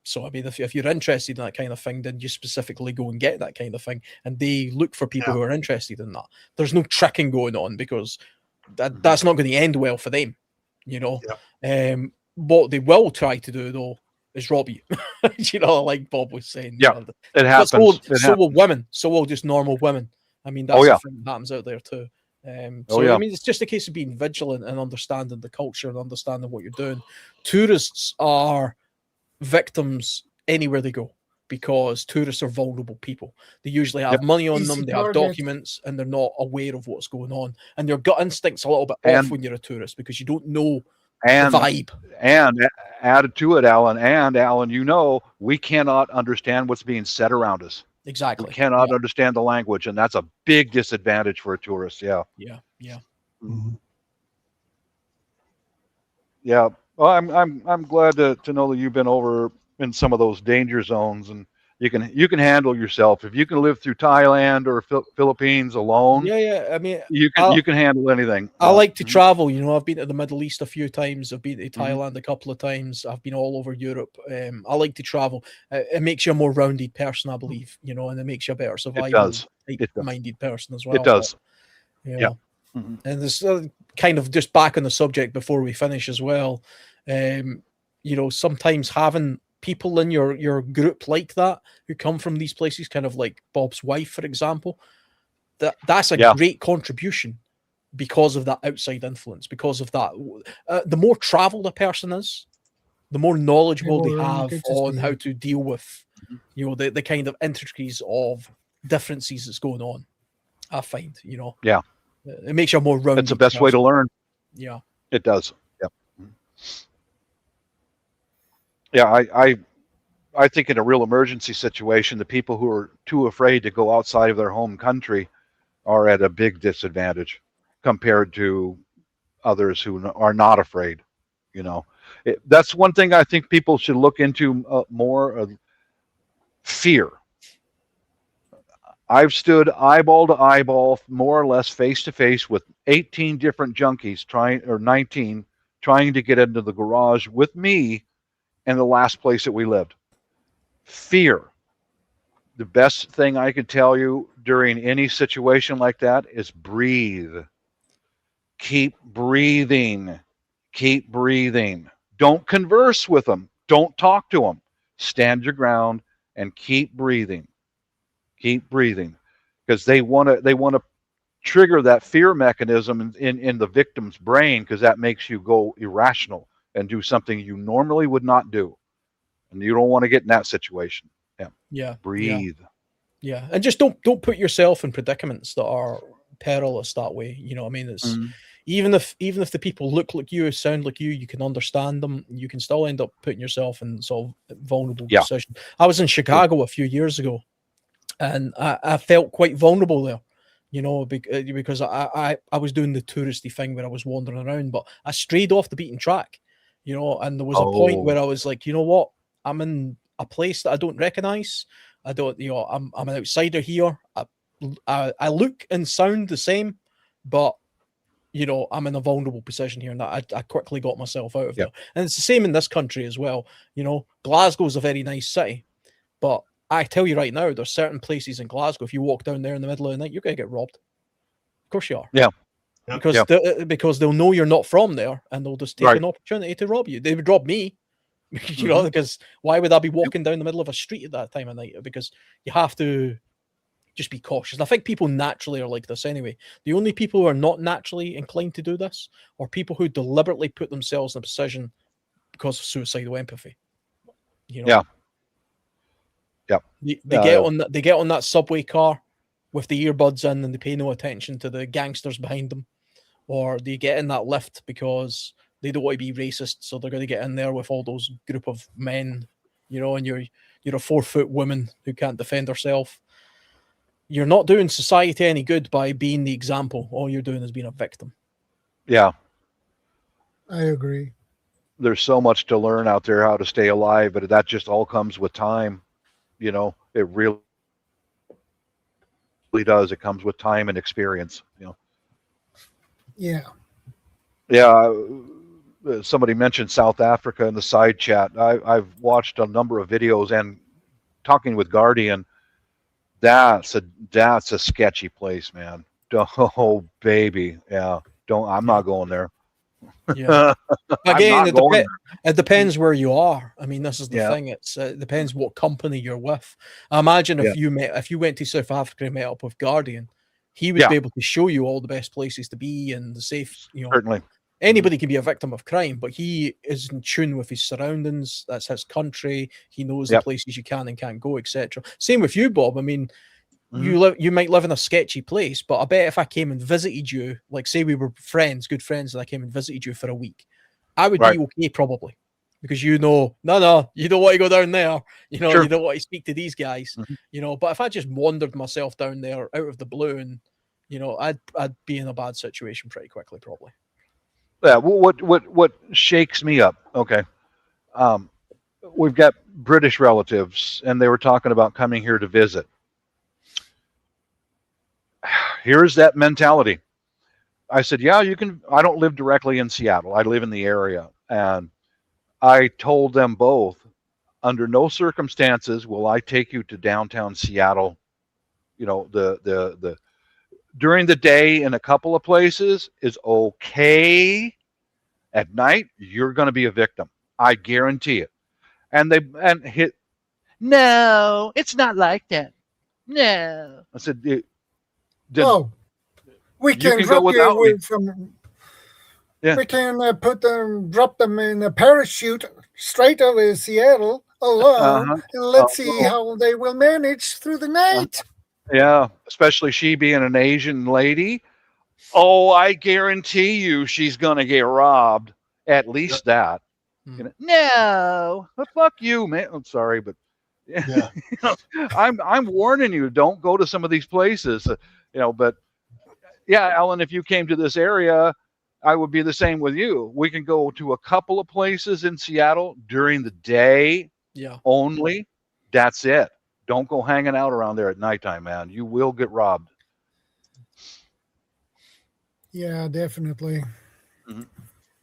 So I mean, if you're interested in that kind of thing, then you specifically go and get that kind of thing, and they look for people who are interested in that. There's no tricking going on because that's not going to end well for them, you know. What they will try to do though is rob you, you know, like Bob was saying. Yeah, you know, it happens. So will women. So will just normal women. I mean, that's the thing that happens out there too. I mean, it's just a case of being vigilant and understanding the culture and understanding what you're doing. Tourists are victims anywhere they go because tourists are vulnerable people. They usually have money on them, they have documents, and they're not aware of what's going on. And your gut instinct's a little bit off when you're a tourist because you don't know the vibe. And added to it, Alan, you know, we cannot understand what's being said around us. Exactly. We cannot understand the language, and that's a big disadvantage for a tourist. Yeah. Well, I'm glad to know that you've been over in some of those danger zones, and you can handle yourself. If you can live through Thailand or Philippines alone, I mean, you can handle anything. I like to travel. You know, I've been to the Middle East a few times. I've been to Thailand a couple of times. I've been all over Europe. I like to travel. It makes you a more rounded person, I believe. You know, and it makes you a better survival minded person as well. It does. And there's kind of just back on the subject before we finish as well. You know, sometimes having people in your group like that who come from these places, kind of like Bob's wife, for example, that's a great contribution because of that outside influence. Because of that, the more traveled a person is, the more knowledgeable they have on how to deal with, you know, the kind of intricacies of differences that's going on. I find, you know, it makes you a more rounded. It's the best way to learn. Yeah, it does. I think in a real emergency situation, the people who are too afraid to go outside of their home country are at a big disadvantage compared to others who are not afraid. You know, that's one thing I think people should look into more. Fear. I've stood eyeball to eyeball, more or less face to face with 18 different junkies 19 trying to get into the garage with me in the last place that we lived. Fear. The best thing I could tell you during any situation like that is breathe. Keep breathing. Keep breathing. Don't converse with them. Don't talk to them. Stand your ground and keep breathing. Keep breathing, because they want to trigger that fear mechanism in the victim's brain, because that makes you go irrational and do something you normally would not do, and you don't want to get in that situation. Breathe. And just don't put yourself in predicaments that are perilous that way. You know what I mean? It's even if the people look like you, sound like you can understand them, you can still end up putting yourself in sort of vulnerable position. I was in Chicago a few years ago, and I felt quite vulnerable there, you know, because I was doing the touristy thing where I was wandering around, but I strayed off the beaten track, you know, and there was a point where I was like, you know what, I'm in a place that I don't recognize. I don't, you know, I'm an outsider here. I look and sound the same, but you know, I'm in a vulnerable position here, and I quickly got myself out of there. And it's the same in this country as well. You know, Glasgow's a very nice city, but I tell you right now, there's certain places in Glasgow, if you walk down there in the middle of the night, you're going to get robbed. Of course you are. Because they'll know you're not from there, and they'll just take an opportunity to rob you. They would rob me, You know, because why would I be walking down the middle of a street at that time of night? Because you have to just be cautious. And I think people naturally are like this anyway. The only people who are not naturally inclined to do this are people who deliberately put themselves in a position because of suicidal empathy. You know, they get on that subway car with the earbuds in and they pay no attention to the gangsters behind them, or they get in that lift because they don't want to be racist, so they're going to get in there with all those group of men, you know, and you're a 4-foot woman who can't defend herself. You're not doing society any good by being the example. All you're doing is being a victim. Yeah. I agree. There's so much to learn out there how to stay alive, but that just all comes with time. You know, it really does. It comes with time and experience, you know. Yeah. Yeah. Somebody mentioned South Africa in the side chat. I've watched a number of videos and talking with Guardian. That's a sketchy place, man. Oh, baby. Yeah. I'm not going there. Yeah. Again, it depends where you are. I mean, this is the thing. It depends what company you're with. I imagine if you went to South Africa and met up with Guardian, he would be able to show you all the best places to be and the safe, you know. Certainly. Anybody can be a victim of crime, but he is in tune with his surroundings. That's his country. He knows the places you can and can't go, etc. Same with you, Bob. I mean, you might live in a sketchy place, but I bet if I came and visited you, like say we were good friends, and I came and visited you for a week, I would be okay probably, because you know, no, you don't want to go down there. You know, you don't want to speak to these guys. You know, but if I just wandered myself down there out of the blue, and you know, I'd be in a bad situation pretty quickly, probably. Yeah, what shakes me up? Okay, we've got British relatives, and they were talking about coming here to visit. Here's that mentality. I said, yeah, you can. I don't live directly in Seattle. I live in the area, and I told them both, under no circumstances will I take you to downtown Seattle. You know, the during the day in a couple of places is okay. At night, you're going to be a victim. I guarantee it. And no, it's not like that. No. I said, we can drop you away from. Yeah. We can drop them in a parachute straight out of Seattle alone, and let's see how they will manage through the night. Yeah, especially she being an Asian lady. Oh, I guarantee you she's going to get robbed. At least that. You know, no, fuck you, man. I'm sorry, but you know, I'm warning you, don't go to some of these places. You know, but yeah, Alan, if you came to this area, I would be the same with you. We can go to a couple of places in Seattle during the day only. That's it. Don't go hanging out around there at nighttime, man. You will get robbed. Yeah, definitely.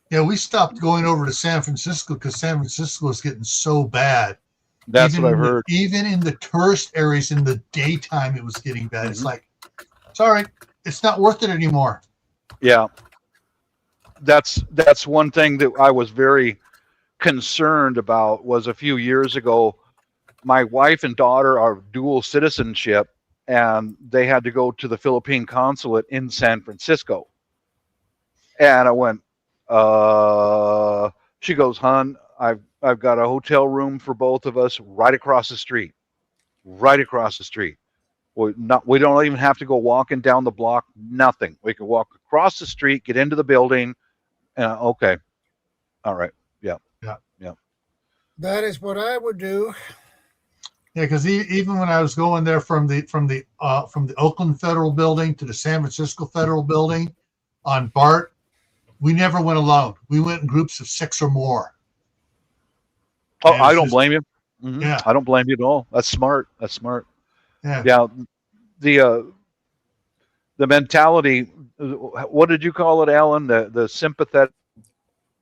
Yeah, we stopped going over to San Francisco because San Francisco is getting so bad. That's what I've heard. Even in the tourist areas in the daytime, it was getting bad. It's like, sorry, it's not worth it anymore. Yeah. That's one thing that I was very concerned about. Was a few years ago, my wife and daughter are dual citizenship, and they had to go to the Philippine consulate in San Francisco. And I went, she goes, hon, I've got a hotel room for both of us right across the street. Right across the street. We don't even have to go walking down the block, nothing. We can walk across the street, get into the building, and okay. All right. Yeah. That is what I would do. Yeah, because even when I was going there from the Oakland Federal Building to the San Francisco Federal Building on BART, we never went alone. We went in groups of 6 or more. Oh, I don't blame you. Yeah, I don't blame you at all. That's smart. Yeah. The mentality. What did you call it, Alan? The sympathetic,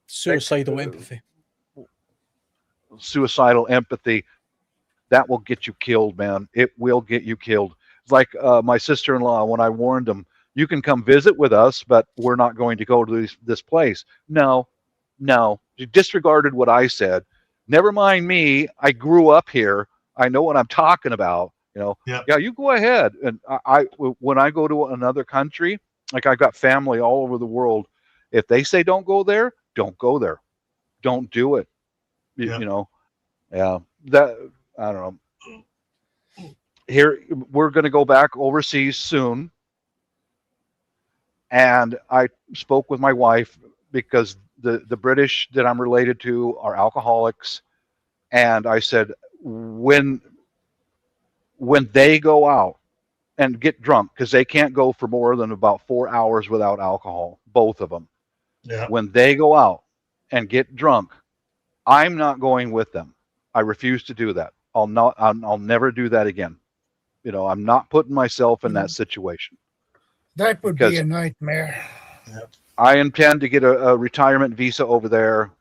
suicidal empathy. Suicidal empathy. That will get you killed, man. It will get you killed. It's like my sister-in-law, when I warned them, you can come visit with us, but we're not going to go to this place. No. You disregarded what I said. Never mind me. I grew up here. I know what I'm talking about. Yep. Yeah, you go ahead. And when I go to another country, like I've got family all over the world. If they say don't go there, don't go there. Don't do it. Yep. Yeah. That I don't know. Here we're going to go back overseas soon, and I spoke with my wife because the British that I'm related to are alcoholics, and I said when they go out and get drunk, because they can't go for more than about 4 hours without alcohol, both of them. Yeah. When they go out and get drunk, I'm not going with them. I refuse to do that. I'll never do that again. I'm not putting myself in that situation. That would Because be a nightmare. I intend to get a retirement visa over there.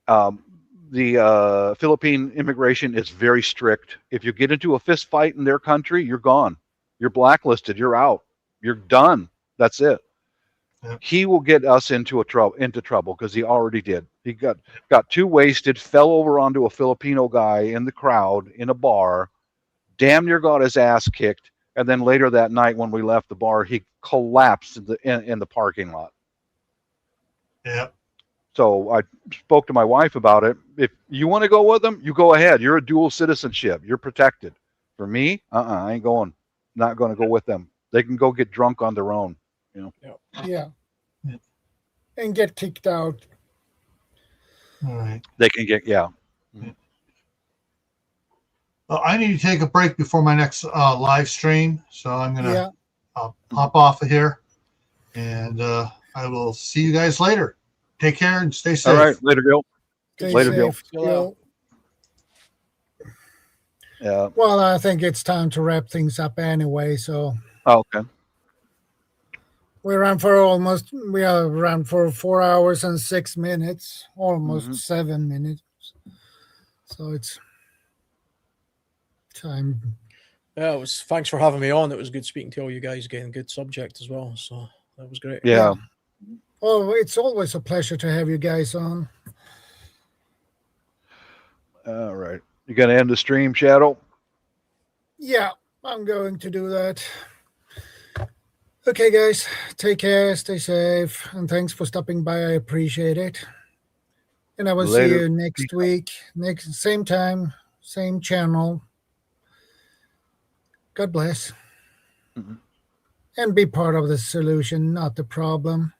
The Philippine immigration is very strict. If you get into a fist fight in their country, you're gone. You're blacklisted. You're out. You're done. That's it. Yep. He will get us into trouble because he already did. He got too wasted, fell over onto a Filipino guy in the crowd in a bar, damn near got his ass kicked, and then later that night when we left the bar, he collapsed in the parking lot. Yep. So I spoke to my wife about it. If you want to go with them, you go ahead. You're a dual citizenship. You're protected. For me, I ain't going. Not going to go with them. They can go get drunk on their own. Yeah. And get kicked out. All right. They can get Well, I need to take a break before my next live stream, so I'm gonna Yeah. hop off of here, and I will see you guys later. Take care and stay safe. All right, later, Gil. Stay Later, Gil. safe, Gil. Yeah. Well, I think it's time to wrap things up anyway. So Oh, okay. we are around for 4 hours and 6 minutes, almost 7 minutes. So it's time. Yeah, it was. Thanks for having me on. It was good speaking to all you guys. Getting good subject as well. So that was great. Yeah. Oh, it's always a pleasure to have you guys on. All right. You gonna end the stream, Shadow? Yeah, I'm going to do that. Okay, guys, take care, stay safe, and thanks for stopping by. I appreciate it. And I will see Later. you next week, same time, same channel. God bless. Mhm. And be part of the solution, not the problem.